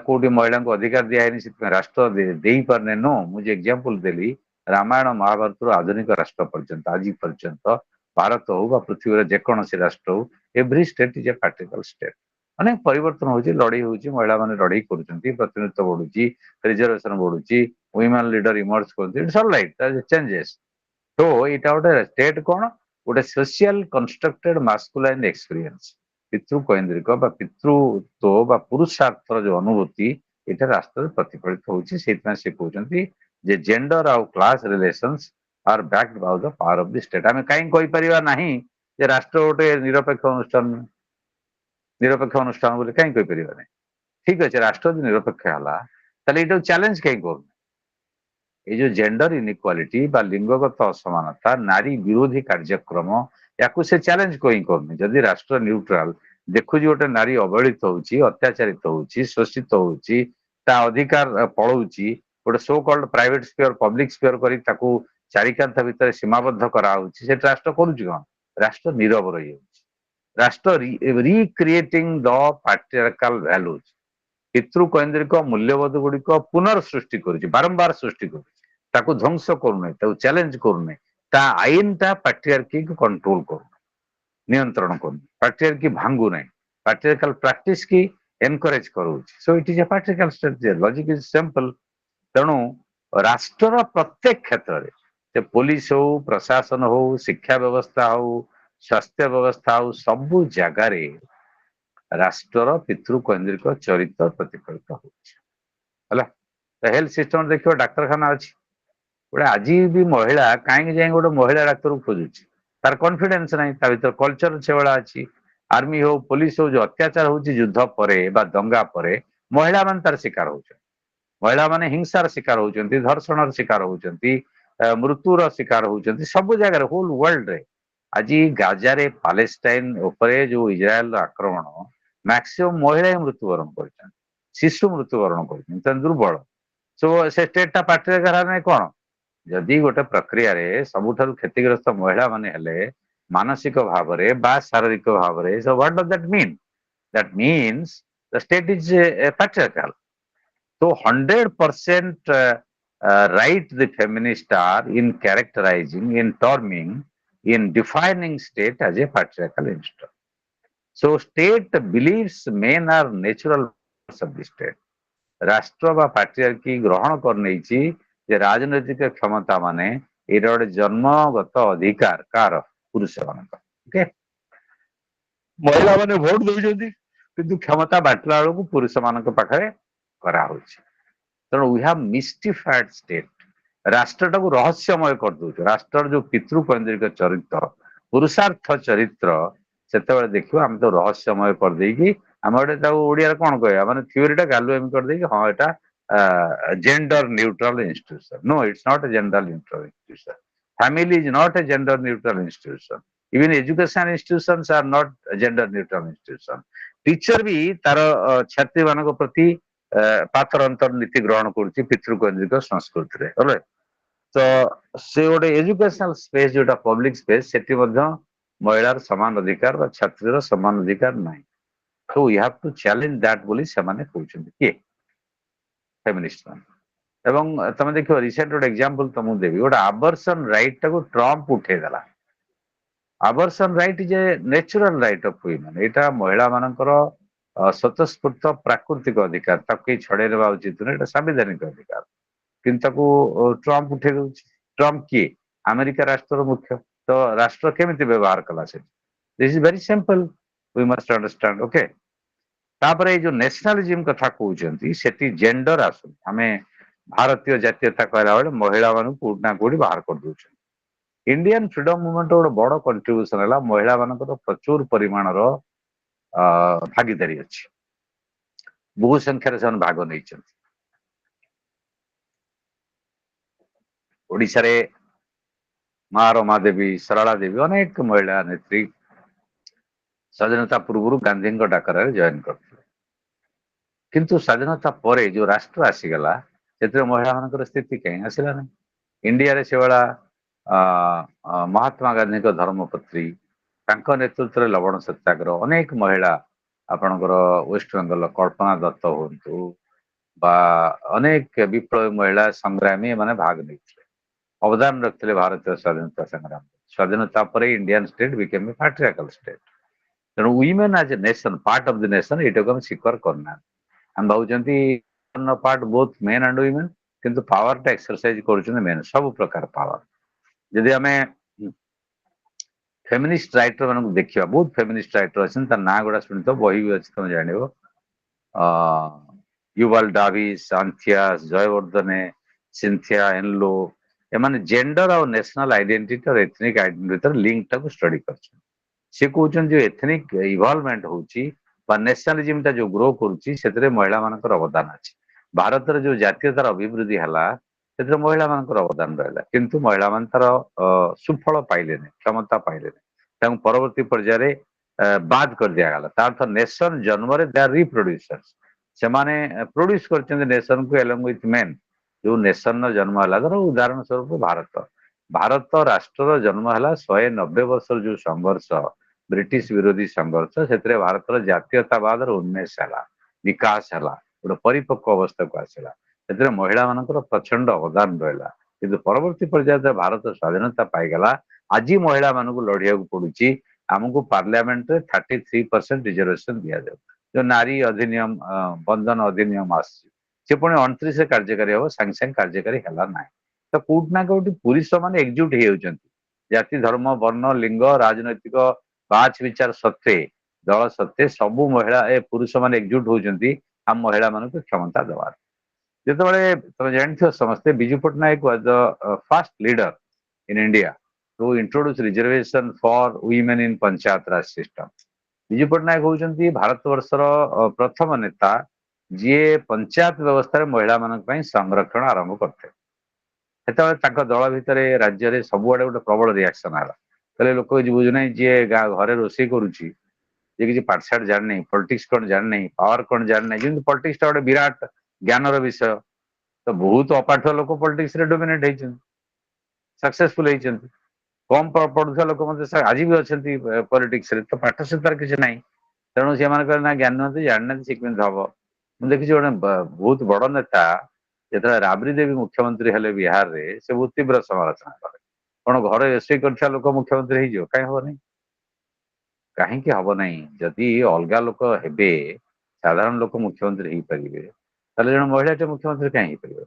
କୋଉଠି ମହିଳାଙ୍କୁ ଅଧିକାର ଦିଆହେଇନି ସେଥିପାଇଁ ରାଷ୍ଟ୍ର ଦେଇପାରୁନି, ନୋ। ମୁଁ ଯେ ଏକ୍ସାମ୍ପଲ ଦେଲି ରାମାୟଣ ମହାଭାରତରୁ ଆଧୁନିକ ରାଷ୍ଟ୍ର ପର୍ଯ୍ୟନ୍ତ, ଆଜି ପର୍ଯ୍ୟନ୍ତ ଭାରତ ହଉ ବା ପୃଥିବୀର ଯେକୌଣସି ରାଷ୍ଟ୍ର ହଉ, every state is a patriarchal state. ଅନେକ ପରିବର୍ତ୍ତନ ହଉଛି, ଲଢେଇ ହଉଛି, ମହିଳା ମାନେ ଲଢେଇ କରୁଛନ୍ତି, ପ୍ରତିନିଧିତ୍ୱ ବଢୁଛି, ରିଜର୍ଭେସନ ବଢୁଛି, ୱିମେନ ଲିଡର ଇମର୍ଜ କରୁଛି, ଇଟ୍ସ ଅଲ୍ ରାଇଟ୍, ଚେଞ୍ଜେସ୍। ତ ଏଇଟା ଗୋଟେ ଷ୍ଟେଟ କଣ? ଗୋଟେ ସୋସିଆଲ କନଷ୍ଟ୍ରକ୍ଟେଡ ମାସ୍କୁଲାଇନ ଏକ୍ସପିରିଏନ୍ସ। ପିତୃକୈନ୍ଦ୍ରିକ ବା ପିତୃତ୍ୱ ବା ପୁରୁଷାର୍ଥର ଯୋଉ ଅନୁଭୂତି, ଏଇଟା ରାଷ୍ଟ୍ରରେ ପ୍ରତିଫଳିତ ହଉଛି। ସେଇଥିପାଇଁ ସେ କହୁଛନ୍ତି ଯେ ଜେଣ୍ଡର ଆଉ class relations are backed by the power of the state. ଆମେ କାହିଁକି କହିପାରିବା ନାହିଁ ଯେ ରାଷ୍ଟ୍ର ଗୋଟେ ନିରପେକ୍ଷ ଅନୁଷ୍ଠାନ? ନିରପେକ୍ଷ ଅନୁଷ୍ଠାନ ବୋଲି କାହିଁକି କହିପାରିବା ନାହିଁ? ଠିକ ଅଛି, ରାଷ୍ଟ୍ର ଯଦି ନିରପେକ୍ଷ ହେଲା, ତାହେଲେ ଏଇଟାକୁ ଚ୍ୟାଲେଞ୍ଜ କାହିଁକି କରୁନି? ଏଇ ଯୋଉ ଜେଣ୍ଡର ଇନଇକ୍ୱାଲିଟି ବା ଲିଙ୍ଗଗତ ଅସମାନତା, ନାରୀ ବିରୋଧୀ କାର୍ଯ୍ୟକ୍ରମ, ୟାକୁ ସେ ଚ୍ୟାଲେଞ୍ଜ କାହିଁ କରୁନି? ଯଦି ରାଷ୍ଟ୍ର ନ୍ୟୁଟ୍ରାଲ ଦେଖୁଛି ଗୋଟେ ନାରୀ ଅବହେଳିତ ହଉଛି, ଅତ୍ୟାଚାରିତ ହଉଛି, ଶୋଷିତ ହଉଛି, ତା ଅଧିକାର ପଳଉଛି, ଗୋଟେ so called private sphere public sphere କରି ତାକୁ ଚାରିକାନ୍ଥ ଭିତରେ ସୀମାବଦ୍ଧ କରାହଉଛି, ସେଠି ରାଷ୍ଟ୍ର କରୁଛି କଣ? ରାଷ୍ଟ୍ର ନୀରବ ରହିଯାଉଛି। ରାଷ୍ଟ୍ର ରିକ୍ରିଏଟିଂ ଦ ପାଟ୍ରିଆର୍କାଲ ଭ୍ୟାଲୁଜ, ପିତୃକୈନ୍ଦ୍ରିକ ମୂଲ୍ୟବୋଧ ଗୁଡିକ ପୁନଃସୃଷ୍ଟି କରୁଛି, ବାରମ୍ବାର ସୃଷ୍ଟି କରୁଛି। ତାକୁ ଧ୍ୱଂସ କରୁନାହିଁ, ତାକୁ ଚ୍ୟାଲେଞ୍ଜ କରୁନାହିଁ। ତା ଆଇନଟା ପାଟ୍ରିଆର୍କିକୁ କଣ୍ଟ୍ରୋଲ କରୁନି, ନିୟନ୍ତ୍ରଣ କରୁନି। ପାଟ୍ରିଆର୍କି ଭାଙ୍ଗୁ ନାହିଁ, ପାଟ୍ରିଆର୍କାଲ ପ୍ରାକ୍ଟିସ କି ଏନକରେଜ କରୁଛି। So it is a patriarchal state. Logic is simple. ତେଣୁ ରାଷ୍ଟ୍ରର ପ୍ରତ୍ୟେକ କ୍ଷେତ୍ରରେ, ସେ ପୋଲିସ ହଉ, ପ୍ରଶାସନ ହଉ, ଶିକ୍ଷା ବ୍ୟବସ୍ଥା ହଉ, ସ୍ୱାସ୍ଥ୍ୟ ବ୍ୟବସ୍ଥା ହଉ, ସବୁ ଜାଗାରେ ରାଷ୍ଟ୍ରର ପିତୃକୈନ୍ଦ୍ରିକ ଚରିତ୍ର ପ୍ରତିଫଳିତ ହଉଛି। ହେଲା, ହେଲ୍ଥ ସିଷ୍ଟମ ଦେଖିବ, ଡାକ୍ତରଖାନା ଅଛି, गोटे आज भी महिला कहीं जाए गोटे महिला डाक्तर को खोजुची तार कॉन्फिडेंस नहीं ता भीतर कल्चर से भाया अच्छी आर्मी हो पुलिस हो जो अत्याचार होची युद्ध परे बा दंगा परे महिला मान तार शिकार होचे महिला माने हिंसार शिकार होचंती धर्षणर शिकार होचंती मृत्युर शिकार होचंती सब जगह होल वर्ल्ड रे आज गाजा रे पालेस्टाइन उपरे जो इज्राएल आक्रमण मैक्सिमम महिला ही मृत्युवरण कर शिशु मृत्युवरण कर दुर्बल सो से स्टेट पार्टी नहीं कौन जदि गोटे प्रक्रिया रे सबुठारु क्षतिग्रस्त महिला माने हेले मानसिक भाव रे बा शारीरिक भाव रे so what does that means the state is patriarchal so 100% right the feminists are in characterizing in terming in defining state as a patriarchal institution so state believes men are natural members of the state राष्ट्र बा पाट्रियार्की ग्रहण कर नेछि जे राजनैतिक क्षमता माने एटा गोटे जन्मगत अधिकार car पुरुष मानक ओके महिला माने भोट दउछन्ती किंतु क्षमता बाटला बेलू पुरुष मानक पाखरे करा होछि तेणु वी हैव मिस्टिफाइड स्टेट राष्ट्रटा को रहस्यमय कर दउछ राष्ट्र जो पितृकेन्द्रिक चरित्र पुरुषार्थ चरित्र सेतेबेले देखियो हम तो रहस्यमय कर देकी आम गोटे ओडिया कौन कहवा माने थ्योरीटा गालुएम कर देकी हाँ एटा gender neutral institution no it's not a gender neutral institution family is not a gender neutral institution even education institutions are not gender neutral institution teacher भी तार छात्री मान प्रति पात्र अंतर नीति ग्रहण करुच्ची पितृकेन्द्रिक संस्कृति रे राइट तो से गोटे एजुकेशनल स्पेस जोटा पब्लिक स्पेस सेठी मध्य महिलार समान अधिकार बा छात्रीर समान अधिकार नाही तो we have to challenge that बोली सेमाने कहउछन्ती के फेमिनिस्ट मान एवं तमे देखियो रिसेंट गोटे एग्जांपल तुमको देबी गोटे आबर्सन राइट टाको ट्रम्प उठे देला abortion right is a natural right of women एटा महिला मानकर स्वतःस्फूर्त प्राकृतिक अधिकार ताकि छड़े नेबा उचित नहीं एटा संवैधानिक अधिकार किंतु ट्रम्प उठे दउछि ट्रम्प किए अमेरिका राष्ट्र मुख्य तो राष्ट्र केमिति व्यवहार कला से this is very simple we must understand okay तापर ये जो नेशनलिज्म कथा कहउछन्ती सेठी जेंडर आसु हमें भारतीय जातीयता कहला बेले महिला मानु कोना कोडी बाहर कर दउछ इंडियन फ्रीडम मूवमेंट गोटे बड़ कंट्रीब्यूशन है महिला मानकर प्रचुर परिमाणर भागीदारी अच्छी बहु संख्यार से भाग नहीं ओडिशा रे माँ रमा देवी सरला देवी अनेक महिला नेत्री स्वाधीनता पूर्व गांधी डाकर जॉइन करते किंतु स्वाधीनता पर जो राष्ट्र आसीगला से महिला मान स्थिति कहीं आसला ना इंडिया रे से महात्मा गांधी धर्मपत्री नेतृत्व में लवण सत्याग्रह अनेक महिला आपणकर वेस्ट बेंगल कल्पना दत्त हूँ अनेक विप्लवी महिला संग्रामी माने भाग नहीं अवदान रखते भारतीय स्वाधीनता संग्राम स्वाधीनता पर Indian state became a patriarchal state तेणु women as a nation part of the nation ये हम स्वीकार करना हम भावुं part both men and women किंतु पावर टा एक्सरसाइज कर मेन सब प्रकार पावर जदि आम फेमिनिस्ट राइटर मान देखा बहुत फेमिनिस्ट राइटर अच्छे ना गुड़ा शुणी तो बही भी अच्छी तुम जान युवाल डाविस आंथियास जयवर्धने सिंथिया एनलो एमाने जेंडर और नेशनल आइडेंटिटी और एथनिक आइडेंटिटी लिंक टाको स्टडी करछन से कहउछन जो एथनिक इवॉल्वमेंट होउची बा नेशनलिज्म ता जो ग्रो करूची सेतरे महिला मानकर अवदान अछि भारत रे जो जातीयतार अभिवृद्धि हला सेतरे महिला मानकर अवदान रहला किंतु महिला मान तार सुफल पाइले नै क्षमता पाइले नै तांग परवर्ती पर्याय रे बाद कर दिया गला तार तो नेशन जन्म रे दे आर रिप्रोड्यूसर्स से माने प्रोड्यूस करछन नेशन को एलोंग विथ मेन जो नेशन न जन्म है धर उदाहरण स्वरूप भारत भारत राष्ट्र जन्म है 190 वर्ष जो संघर्ष ब्रिटिश विरोधी संघर्ष से भारत जातीयतावाद उन्मेष है विकास है गोटे परिपक्व अवस्था को आसला से महिला मान प्रचंड अवदान रहा कि परवर्ती पर्याय भारत स्वाधीनता पाईगला आज महिला मान लड़िया पड़ी आमको पार्लियामेंट 33% रिजर्वेशन दि जाए जो नारी अधिनियम बंधन अधिनियम से पुणी 29 कार्यकारी हम सांगे सांगे कार्यकारी है ना तो कौटना कौटी पुरुष मैंने एकजुट हो जाति धर्म वर्ण लिंग राजनैतिक बाच विचार सत्वे दल सत्वे सबू महिला ए पुरुष मैंने एकजुट होती आम महिला मान क्षमता देवार ଯେତେବେଳେ ତମେ ଜାଣିଥିବ ସମସ୍ତେ Biju Pattanaik was the first leader in India to introduce reservation for women in panchayat raj system. Biju Pattanaik ହଉଛନ୍ତି ଭାରତବର୍ଷର ପ୍ରଥମ ନେତା ଯିଏ ପଞ୍ଚାୟତ ବ୍ୟବସ୍ଥାରେ ମହିଳାମାନଙ୍କ ପାଇଁ ସଂରକ୍ଷଣ ଆରମ୍ଭ କରିଥିଲେ। ସେତେବେଳେ ତାଙ୍କ ଦଳ ଭିତରେ ରାଜ୍ୟରେ ସବୁଆଡେ ଗୋଟେ ପ୍ରବଳ ରିଆକ୍ସନ ହେଲା, କହିଲେ ଲୋକ କିଛି ବୁଝୁନାହିଁ, ଯିଏ ଘରେ ରୋଷେଇ କରୁଛି, ଯିଏ କିଛି ପାଠଶାଠ ଜାଣିନାହିଁ, ପଲିଟିକ୍ସ କଣ ଜାଣିନାହିଁ, ପାୱାର କଣ ଜାଣିନାହିଁ, ଯେମିତି ପଲିଟିକ୍ସଟା ଗୋଟେ ବିରାଟ ଜ୍ଞାନର ବିଷୟ, ତ ବହୁତ ଅପାଠୁଆ ଲୋକ ପଲିଟିକ୍ସରେ ଡୋମିନେଟ୍ ହେଇଛନ୍ତି, ସକ୍ସେସଫୁଲ ହେଇଛନ୍ତି। କମ ପଢୁଥିବା ଲୋକ ମଧ୍ୟ ଆଜି ବି ଅଛନ୍ତି ପଲିଟିକ୍ସରେ, ତ ପାଠ ତାର କିଛି ନାହିଁ। ତେଣୁ ସେମାନେ କହିଲେ ନା ଜ୍ଞାନ ନୁହନ୍ତି, ଜାଣିନାହାନ୍ତି, ସେ କେମିତି ହବ। ମୁଁ ଦେଖିଛି ଗୋଟେ ବହୁତ ବଡ ନେତା ଯେତେବେଳେ ରାବଡି ଦେବୀ ମୁଖ୍ୟମନ୍ତ୍ରୀ ହେଲେ ବିହାରରେ, ସେ ବହୁତ ତୀବ୍ର ସମାଲୋଚନା କଲେ। କଣ ଘରେ ରୋଷେଇ କରିଥିବା ଲୋକ ମୁଖ୍ୟମନ୍ତ୍ରୀ ହେଇଯିବ? କାହିଁ ହବନି? କାହିଁକି ହବ ନାହିଁ? ଯଦି ଅଲଗା ଲୋକ ହେବେ, ସାଧାରଣ ଲୋକ ମୁଖ୍ୟମନ୍ତ୍ରୀ ହେଇପାରିବେ, ତାହେଲେ ଜଣେ ମହିଳାଟେ ମୁଖ୍ୟମନ୍ତ୍ରୀ କାହିଁ ହେଇପାରିବ?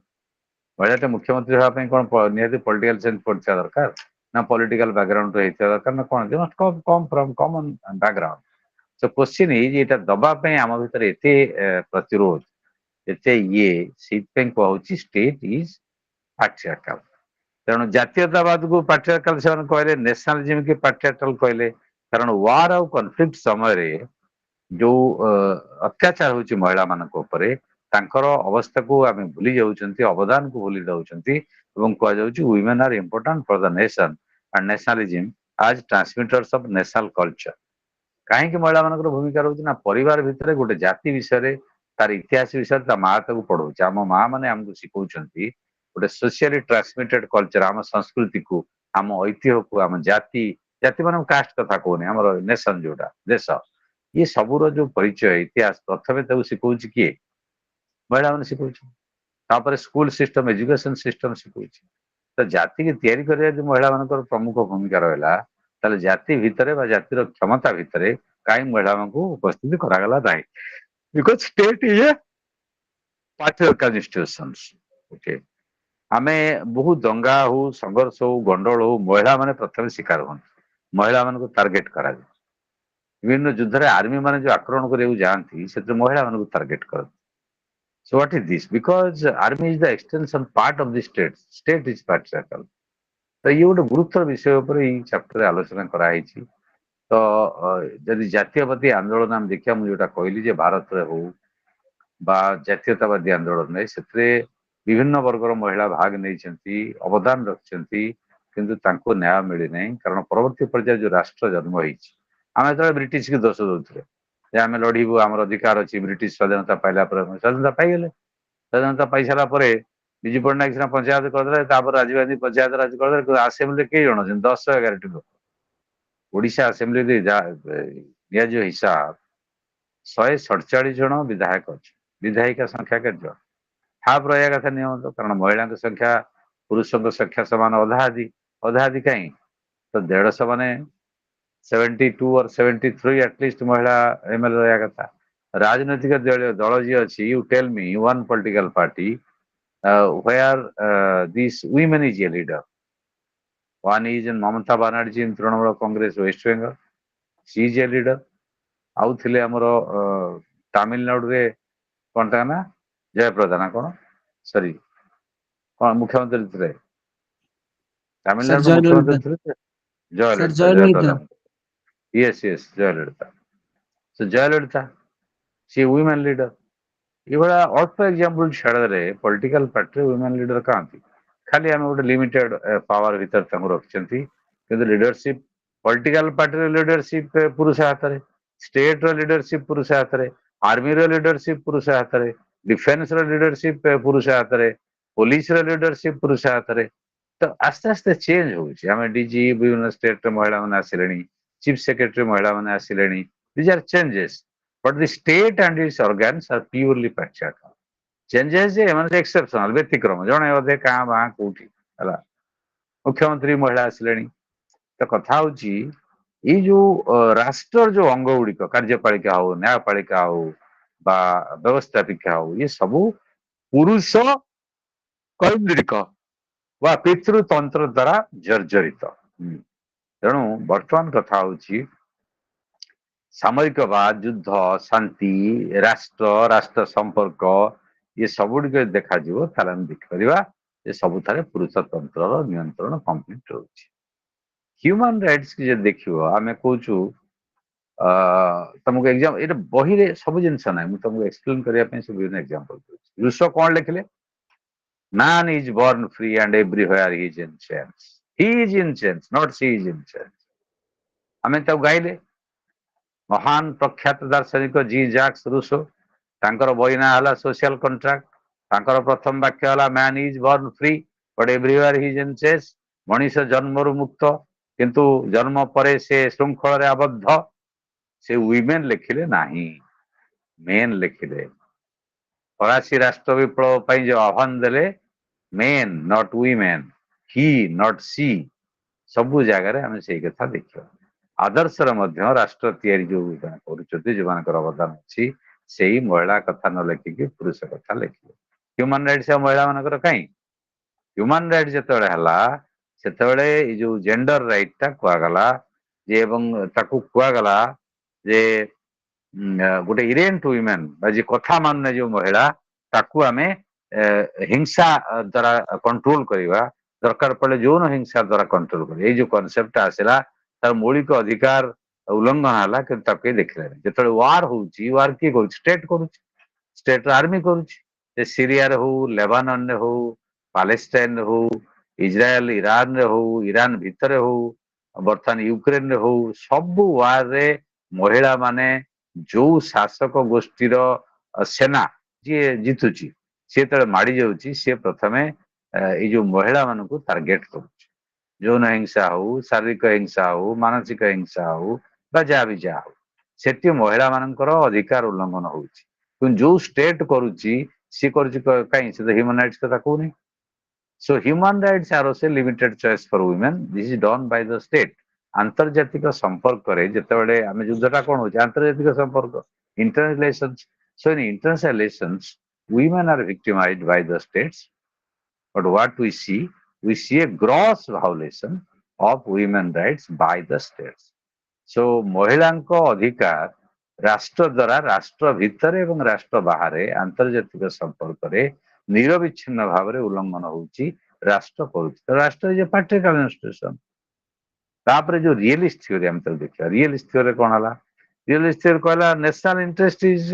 ମହିଳାଟେ ମୁଖ୍ୟମନ୍ତ୍ରୀ ହେବା ପାଇଁ କଣ ନିହାତି ପଲିଟିକାଲ ସାଇନ୍ସ ପଢିଥିବା ଦରକାର, ନା ପଲିଟିକାଲ ବ୍ୟାକଗ୍ରାଉଣ୍ଡ ହେଇଥିବା ଦରକାର, ନା କଣ? Come from common background. So question is, ଏଇଟା ଦବା ପାଇଁ ଆମ ଭିତରେ ଏତେ ପ୍ରତିରୋଧ, ଏତେ ସେଇଥିପାଇଁ କୁହାହଉଛି ଷ୍ଟେଟ ଇଜ୍ ପାଟ୍ରିଆର୍କାଲ। ତେଣୁ ଜାତୀୟତାବାଦକୁ ପାଟ୍ରିଆର୍କାଲ ସେମାନେ କହିଲେ, ନ୍ୟାସନାଲିଜିମ୍ କି ପାଟ୍ରିଆର୍କାଲ କହିଲେ, କାରଣ ୱାର ଆଉ କନଫ୍ଲିକ୍ଟ ସମୟରେ ଯୋଉ ଅତ୍ୟାଚାର ହଉଛି ମହିଳାମାନଙ୍କ ଉପରେ, ତାଙ୍କର ଅବସ୍ଥାକୁ ଆମେ ଭୁଲି ଯାଉଛନ୍ତି, ଅବଦାନକୁ ଭୁଲି ଯାଉଛନ୍ତି, ଏବଂ କୁହାଯାଉଛି women are important for the nation and nationalism as transmitters of national culture. କାହିଁକି ମହିଳାମାନଙ୍କର ଭୂମିକା ରହୁଛି ନା, ପରିବାର ଭିତରେ ଗୋଟେ ଜାତି ବିଷୟରେ, ତାର ଇତିହାସ ବିଷୟରେ ତା ମା ତାକୁ ପଢଉଛି। ଆମ ମା ମାନେ ଆମକୁ ଶିଖଉଛନ୍ତି ଗୋଟେ ସୋସିଆଲି ଟ୍ରାନ୍ସମିଟେଡ କଲଚର, ଆମ ସଂସ୍କୃତିକୁ, ଆମ ଐତିହ୍ୟକୁ, ଆମ ଜାତି, ଜାତି ମାନେ କାଷ୍ଟ କଥା କହୁନି, ଆମର ନେସନ ଯୋଉଟା ଦେଶ, ଇଏ ସବୁର ଯୋଉ ପରିଚୟ ଇତିହାସ ପ୍ରଥମେ ତାକୁ ଶିଖଉଛି କିଏ? ମହିଳାମାନେ ଶିଖଉଛି। ତାପରେ ସ୍କୁଲ ସିଷ୍ଟମ, ଏଜୁକେସନ ସିଷ୍ଟମ ଶିଖଉଛି। ତ ଜାତିକି ତିଆରି କରିବା ଯଦି ମହିଳାମାନଙ୍କର ପ୍ରମୁଖ ଭୂମିକା ରହିଲା, ତାହେଲେ ଜାତି ଭିତରେ ବା ଜାତିର କ୍ଷମତା ଭିତରେ କାହିଁ ମହିଳାମାନଙ୍କୁ ଉପସ୍ଥିତି କରାଗଲା ନାହିଁ? Because state is a patriarchal institutions. Okay, ଆମେ ବହୁତ ଦଙ୍ଗା ହଉ, ସଂଘର୍ଷ ହଉ, ଗଣ୍ଡଗୋଳ ହଉ, ମହିଳାମାନେ ପ୍ରଥମେ ଶିକାର ହୁଅନ୍ତି, ମହିଳାମାନଙ୍କୁ ଟାର୍ଗେଟ କରାଯାଏ। ବିଭିନ୍ନ ଯୁଦ୍ଧରେ ଆର୍ମି ମାନେ ଯୋଉ ଆକ୍ରମଣ କରିବାକୁ ଯାଆନ୍ତି, ସେଥିରେ ମହିଳାମାନଙ୍କୁ ଟାର୍ଗେଟ କରନ୍ତି। So what is this? Because army is the extension part of the state. State is patriarchal. ତ ଇଏ ଗୋଟେ ଗୁରୁତ୍ୱର ବିଷୟ ଉପରେ ଏଇ ଚାପ୍ଟରରେ ଆଲୋଚନା କରାହେଇଛି। ତ ଯଦି ଜାତୀୟବାଦୀ ଆନ୍ଦୋଳନ ଆମେ ଦେଖିବା, ମୁଁ ଯୋଉଟା କହିଲି ଯେ ଭାରତରେ ହଉ ବା ଜାତୀୟତାବାଦୀ ଆନ୍ଦୋଳନରେ, ସେଥିରେ ବିଭିନ୍ନ ବର୍ଗର ମହିଳା ଭାଗ ନେଇଛନ୍ତି, ଅବଦାନ ରଖିଛନ୍ତି, କିନ୍ତୁ ତାଙ୍କୁ ନ୍ୟାୟ ମିଳିନାହିଁ। କାରଣ ପରବର୍ତ୍ତୀ ପର୍ଯ୍ୟାୟରେ ଯୋଉ ରାଷ୍ଟ୍ର ଜନ୍ମ ହେଇଛି, ଆମେ ଯେତେବେଳେ ବ୍ରିଟିଶକୁ ଦୋଷ ଦଉଥିଲେ ଯେ ଆମେ ଲଢିବୁ, ଆମର ଅଧିକାର ଅଛି, ବ୍ରିଟିଶ ସ୍ୱାଧୀନତା ପାଇଲା ପରେ ସ୍ୱାଧୀନତା ପାଇଗଲେ। ସ୍ୱାଧୀନତା ପାଇସାରିଲା ପରେ ବିଜୁ ପଟ୍ଟନାୟକ ସିନା ପଞ୍ଚାୟତ କରିଦେଲେ, ତାପରେ ରାଜୀବ ଗାନ୍ଧୀ ପଞ୍ଚାୟତ ରାଜ କରିଦେଲେ, କିନ୍ତୁ ଆସେମ୍ବଲିରେ କେହି ଜଣ ଅଛନ୍ତି? 10-11ଟି ଲୋକ। ଓଡିଶା ଆସେମ୍ବଲିରେ ନିଆଯିବ ହିସାବ, 147 ଜଣ ବିଧାୟକ ଅଛି, ବିଧାୟିକା ସଂଖ୍ୟା କେତେ ଜଣ? ହାଫ୍ ରହିବା କଥା ନିୟମ ତ, କାରଣ ମହିଳାଙ୍କ ସଂଖ୍ୟା ପୁରୁଷଙ୍କ ସଂଖ୍ୟା ସମାନ, ଅଧାଅଧି। ଅଧାଅଧି କାହିଁ? ତ 150 ମାନେ 72 or 73 ଆଟଲିଷ୍ଟ ମହିଳା ଏମଏଲଏ ରହିବା କଥା। ରାଜନୈତିକ ଦଳ ଯିଏ ଅଛି, you tell me one political party where this women is a leader. One is Mamata Banerjee in Trinamool Congress West Bengal. She is a leader. ଆଉ ଥିଲେ ଆମର ତାମିଲନାଡୁରେ କଣ ତାଙ୍କ ନା, ଜୟପ୍ରଦା ନା କଣ, ସରି କଣ ମୁଖ୍ୟମନ୍ତ୍ରୀ ଥିଲେ? Sir ତାମିଲନାଡୁର Joy ମୁଖ୍ୟମନ୍ତ୍ରୀ Lolita. ଥିଲେ Sir Jayalalithaa, Joy Jaya Prada. Lolita. Yes Yes, Jayalalithaa. ସେ ଜୟଲଳିତା, ସିଏ ୱିମେନ୍ ଲିଡର। ଏଇଭଳିଆ ଅଳ୍ପ ଏକ୍ସାମ୍ପଲ ଛାଡରେ ପଲିଟିକାଲ ପାର୍ଟିରେ ୱିମେନ୍ ଲିଡର କାହାନ୍ତି? ଖାଲି ଆମେ ଗୋଟେ ଲିମିଟେଡ ପାୱାର ଭିତରେ ତାଙ୍କୁ ରଖିଛନ୍ତି, କିନ୍ତୁ ଲିଡରସିପ, ପଲିଟିକାଲ ପାର୍ଟିର ଲିଡରସିପ ପୁରୁଷ ହାତରେ, ଷ୍ଟେଟର ଲିଡରସିପ ପୁରୁଷ ହାତରେ, ଆର୍ମିର ଲିଡରସିପ ପୁରୁଷ ହାତରେ, ଡିଫେନ୍ସର ଲିଡରସିପ ପୁରୁଷ ହାତରେ, ପୋଲିସର ଲିଡରସିପ ପୁରୁଷ ହାତରେ। ତ ଆସ୍ତେ ଆସ୍ତେ ଚେଞ୍ଜ ହଉଛି। ଆମେ ଡିଜି ବିଭିନ୍ନ ଷ୍ଟେଟରେ ମହିଳାମାନେ ଆସିଲେଣି, ଚିଫ ସେକ୍ରେଟାରୀ ମହିଳାମାନେ ଆସିଲେଣି। These are changes, but the state and its organs are purely patriarchal. Changes ଯେ ଏମାନେ ଏକ୍ସେପସନାଲ, ବ୍ୟତିକ୍ରମ, ଜଣେ ଅଧେ କାଁ ଭାଁ କୋଉଠି ହେଲା। ମୁଖ୍ୟମନ୍ତ୍ରୀ ମହିଳା ଆସିଲେଣି। ତ କଥା ହଉଛି, ଏଇ ଯୋଉ ରାଷ୍ଟ୍ରର ଯୋଉ ଅଙ୍ଗ ଗୁଡିକ, କାର୍ଯ୍ୟପାଳିକା ହଉ, ନ୍ୟାୟପାଳିକା ହଉ ବା ବ୍ୟବସ୍ଥାପିକା ହଉ, ଇଏ ସବୁ ପୁରୁଷ କୈନ୍ଦ୍ରିକ ବା ପିତୃତନ୍ତ୍ର ଦ୍ଵାରା ଜର୍ଜରିତ। ତେଣୁ ବର୍ତ୍ତମାନ କଥା ହଉଛି, ସାମରିକବାଦ, ଯୁଦ୍ଧ, ଶାନ୍ତି, ରାଷ୍ଟ୍ର ରାଷ୍ଟ୍ର ସମ୍ପର୍କ, ये सबुटिक देखा जिवो ताले हम देखिपरिबा जे सबुथारे पुरुषतंत्रर नियंत्रण कंप्लीट रहउछि। ह्यूमन राइट्स की जे देखिबो आमे कहूछु तुमको एग्जाम ये बही रे सब जिनस ना मु तुमको एक्सप्लेन करिया पे सब विभिन्न एग्जांपल दूछि। रूसो कोन लिखले man is born free and everywhere he is in chains, he is in chains not she is in chains। आमे तो गाइले महान प्रख्यात दार्शनिक जी जैक्स रूसो तांकर बही ना हला सोशल कॉन्ट्रैक्ट। तांकर प्रथम वाक्य हला man is born free but everywhere he is in चेस। मनीष जन्मरु मुक्त किंतु जन्म परे से श्रृंखल रे आबद्ध। से वीमेन लिखिले नाही मेन लिखिले। फरासी राष्ट्र विप्लव ପାଇଁ जो आह्वान देले men not women he not she सबु जगह रे हमें सेही कथा देखियो। आदर्श रे मध्य राष्ट्र तैयारी जो करूछथि जो मानकर अवदान अछि सेही महिला कथा न लेखि कि पुरुष कथा लेखिले। ह्यूमन राइट्स महिला मानकर काई ह्यूमन राइट जेतबेले हला सेतबेले ए जो जेंडर राइट ता कुआ गला जे एवं ताकू कुआ गला जे गोटे इरेंट वुमेन जे कथा मानने जो महिला ताकू आमे हिंसा द्वारा कंट्रोल करिवा दरकार पड़े यौन हिंसा द्वारा कंट्रोल कर ये जो कॉन्सेप्ट आसला तार मौलिक अधिकार उल्लंघन हला कि ताके देखले जेतले वार होउची वार की को स्टेट करूची स्टेट आर्मी करूची सीरिया रे हो लेबानन रे हो पैलेस्टाइन रे हो इजराइल ईरान रे हो ईरान भीतर हो बर्तमान यूक्रेन रे हो सब वार रे महिला माने जो शासक गोष्ठीर सेना जी जीतुची सी तले माड़ी जाउची सी प्रथमे ये जो महिला मान को टार्गेट करुची यौन हिंसा हो शारीरिक हिंसा हो मानसिक हिंसा हो जहाँ भी जहाँ हो सेठी महिला मानकर अधिकार उल्लंघन होउची जो स्टेट करुची सी करुची काई से ह्यूमन राइट्स कथा कहूनी। So human rights are also limited choice for women this is done by the state. आंतर्जातिक संपर्क रे जेतेबेले आमे युद्धटा कोन होची आंतर्जातिक संपर्क international relations. So in international relations women are victimized by the states but what we see a gross violation of women rights by the states। so महिलांको अधिकार राष्ट्र द्वारा राष्ट्र भितर एवं राष्ट्र बाहर आंतर्जातिक संपर्क रे निरविच्छिन्न भाव रे उल्लंघन होउची राष्ट्र करूची। तो राष्ट्र जे पार्टिकल इंस्टीट्यूशन तापरे जो रियलिस्ट थ्योरी हम तो देखिया रियलिस्ट थ्योरी कोन हला रियलिस्ट थ्योरी कहला national interest is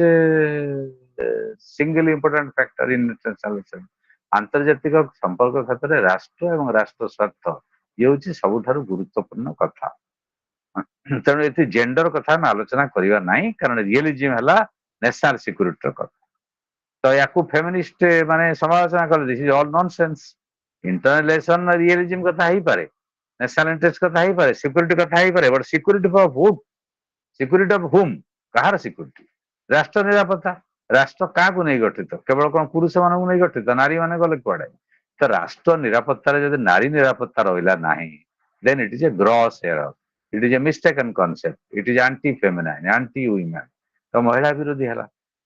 single important factor in international relation. आंतर्जातिक संपर्क क्षेत्र में राष्ट्र एवं राष्ट्र स्वार्थ ये हूँ सबुठारु गुरुत्वपूर्ण कथा। तेणु ये जेंडर कथा आम आलोचना करवा ना कारण रियलिज्म है नेशनल सिक्यूरीटी कथा। तो या फेमिनिस्ट माने समालोचना कर this is all nonsense. Internal relation realism कथा ही पारे नेशनल इंटरेस्ट कथा ही पारे सिक्यूरीटी कथा ही पारे बट सिक्यूरीटी ऑफ हुम सिक्यूरीटी ऑफ हुम कहार सिक्यूरीटी राष्ट्र निरापत्ता राष्ट्र क्या नहीं गठित केवल कौन पुरुष मानक नहीं गठित नारी माने गले कड़े। तो राष्ट्र निरापत्तार जब नारी निरापत्ता रहा ना then it is a gross error it is a mistaken concept it is anti feminine anti women. तो महिला विरोधी है।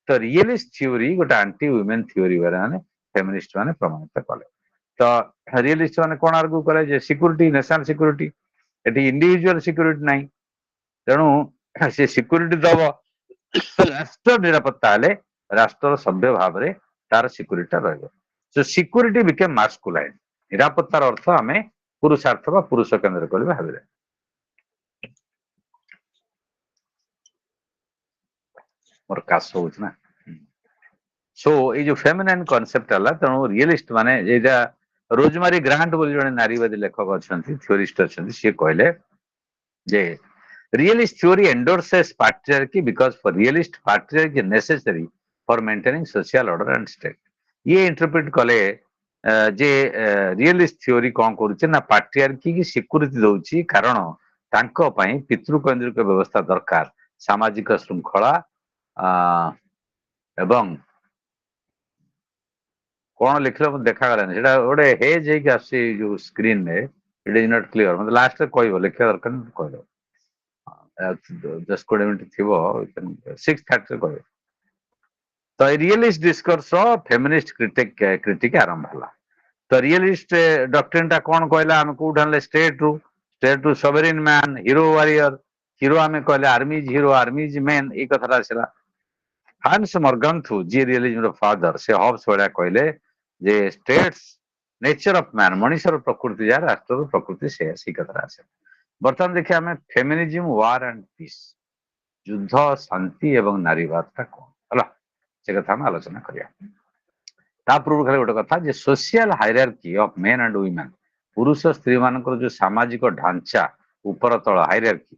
तो रियलिस्ट थ्योरी गोटे एंटी वुमेन थ्योरी माने फेमिनिस्ट माने प्रमाणित कले। तो रियलिस्ट माने कौन आर्ग्यू कले जे सिक्यूरीटी नेशनल सिक्यूरीटी एटी इंडिविजुअल सिक्यूरीटी नहीं तेणु से सिक्यूरीटी दब राष्ट्र निरापत्ता हेले राष्ट्र सभ्य भाव में तार सिक्यूरीटी रही। सो सिक्यूरीटी बिकेम मास्कुलाइन निरापत्तार अर्थ आम पुरुषार्थ बा पुरुष केन्द्र कर भाविले। मोर काश हो ना। सो ये जो फेमिनाइन कॉन्सेप्ट है तेणु रियलिस्ट माने एटा रोजमारी ग्रांट बोली जने नारीवादी लेखक अच्छा थ्योरिस्ट अच्छा सी कहले जे realist theory endorses patriarchy because for realist patriarchy is necessary for maintaining social order and state। ये इंटरप्रेट कले जे रियलिस्ट थ्योरी कौन करुचे ना पाट्रियार्की की सिक्यूरीटी दउची कारण तांको पई पितृकेन्द्रिक व्यवस्था दरकार सामाजिक श्रृंखला एवं कौन लिखले मत देखा गलानी सेटा ओडे हेज हे कि आसी जो स्क्रीन में इट इज नॉट क्लियर मतलब लास्ट कहबो लिखा दरकार कहलो just 20 minutes थिबो 6:30 कहे। तो रियलिस्ट डिस्कोर्स फेमिनिस्ट क्रिटिक आरंभ हला। तो रियलिस्ट डॉक्ट्रिन टा कौन कहला हम कोठ हले स्टेट रु sovereign man hero warrior hero आम कहले आर्मी हीरो आर्मी मैन ये कथा आसला। ହାନ୍ସ ମର୍ଗାନ୍ଥୁ ଯିଏ ରିଅଲିଜିମର ଫାଦର ସେ ହବ୍ସ ଭଳିଆ କହିଲେ ଯେ ଷ୍ଟେଟ୍ସ ନେଚର ଅଫ ମ୍ୟାନ ମଣିଷର ପ୍ରକୃତି ଯାହା ରାଷ୍ଟ୍ରର ପ୍ରକୃତି ସେଇଆ ସେଇ କଥାରେ ଆସେ। ବର୍ତ୍ତମାନ ଦେଖିବା ଆମେ ଫେମିନିଜିମ ୱାର ଆଣ୍ଡ ପିସ୍ ଯୁଦ୍ଧ ଶାନ୍ତି ଏବଂ ନାରୀବାଦଟା କଣ ହେଲା ସେ କଥା ଆମେ ଆଲୋଚନା କରିବା। ତା ପୂର୍ବରୁ ଖାଲି ଗୋଟେ କଥା ଯେ social hierarchy of main and women ପୁରୁଷ ସ୍ତ୍ରୀ ମାନଙ୍କର ଯୋଉ ସାମାଜିକ ଢାଞ୍ଚା ଉପର ତଳ ହାଇରାର୍କି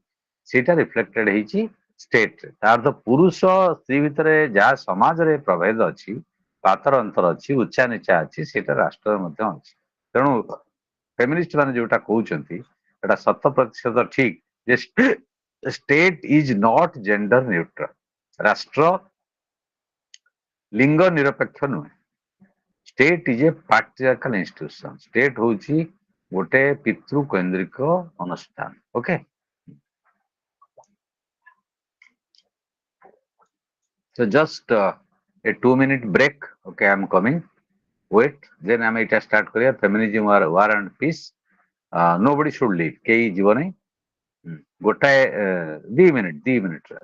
ସେଇଟା ରିଫ୍ଲେକ୍ଟେଡ ହେଇଛି ଷ୍ଟେଟରେ। ତା ଅର୍ଥ ପୁରୁଷ ସ୍ତ୍ରୀ ଭିତରେ ଯାହା ସମାଜରେ ପ୍ରଭେଦ ଅଛି ପାତର ଅନ୍ତର ଅଛି ଉଚ୍ଚା ନିଚା ଅଛି ସେଇଟା ରାଷ୍ଟ୍ରରେ ମଧ୍ୟ ଅଛି। ତେଣୁ ଫେମିନିଷ୍ଟ ମାନେ ଯୋଉଟା କହୁଛନ୍ତି ଏଟା 100% ଠିକ ଯେ state is not gender neutral. ରାଷ୍ଟ୍ର ଲିଙ୍ଗ ନିରପେକ୍ଷ ନୁହେଁ। State is a patriarchal institution. State ହଉଛି ଗୋଟେ ପିତୃ କୈନ୍ଦ୍ରିକ ଅନୁଷ୍ଠାନ। Okay, so just a 2 minute break. Okay, I am coming. Wait, then ଆମେ ଏଇଟା ଷ୍ଟାର୍ଟ କରିବା feminism war and peace. Nobody should leave, କେହି ଯିବ ନାହିଁ। ଗୋଟାଏ 2 minute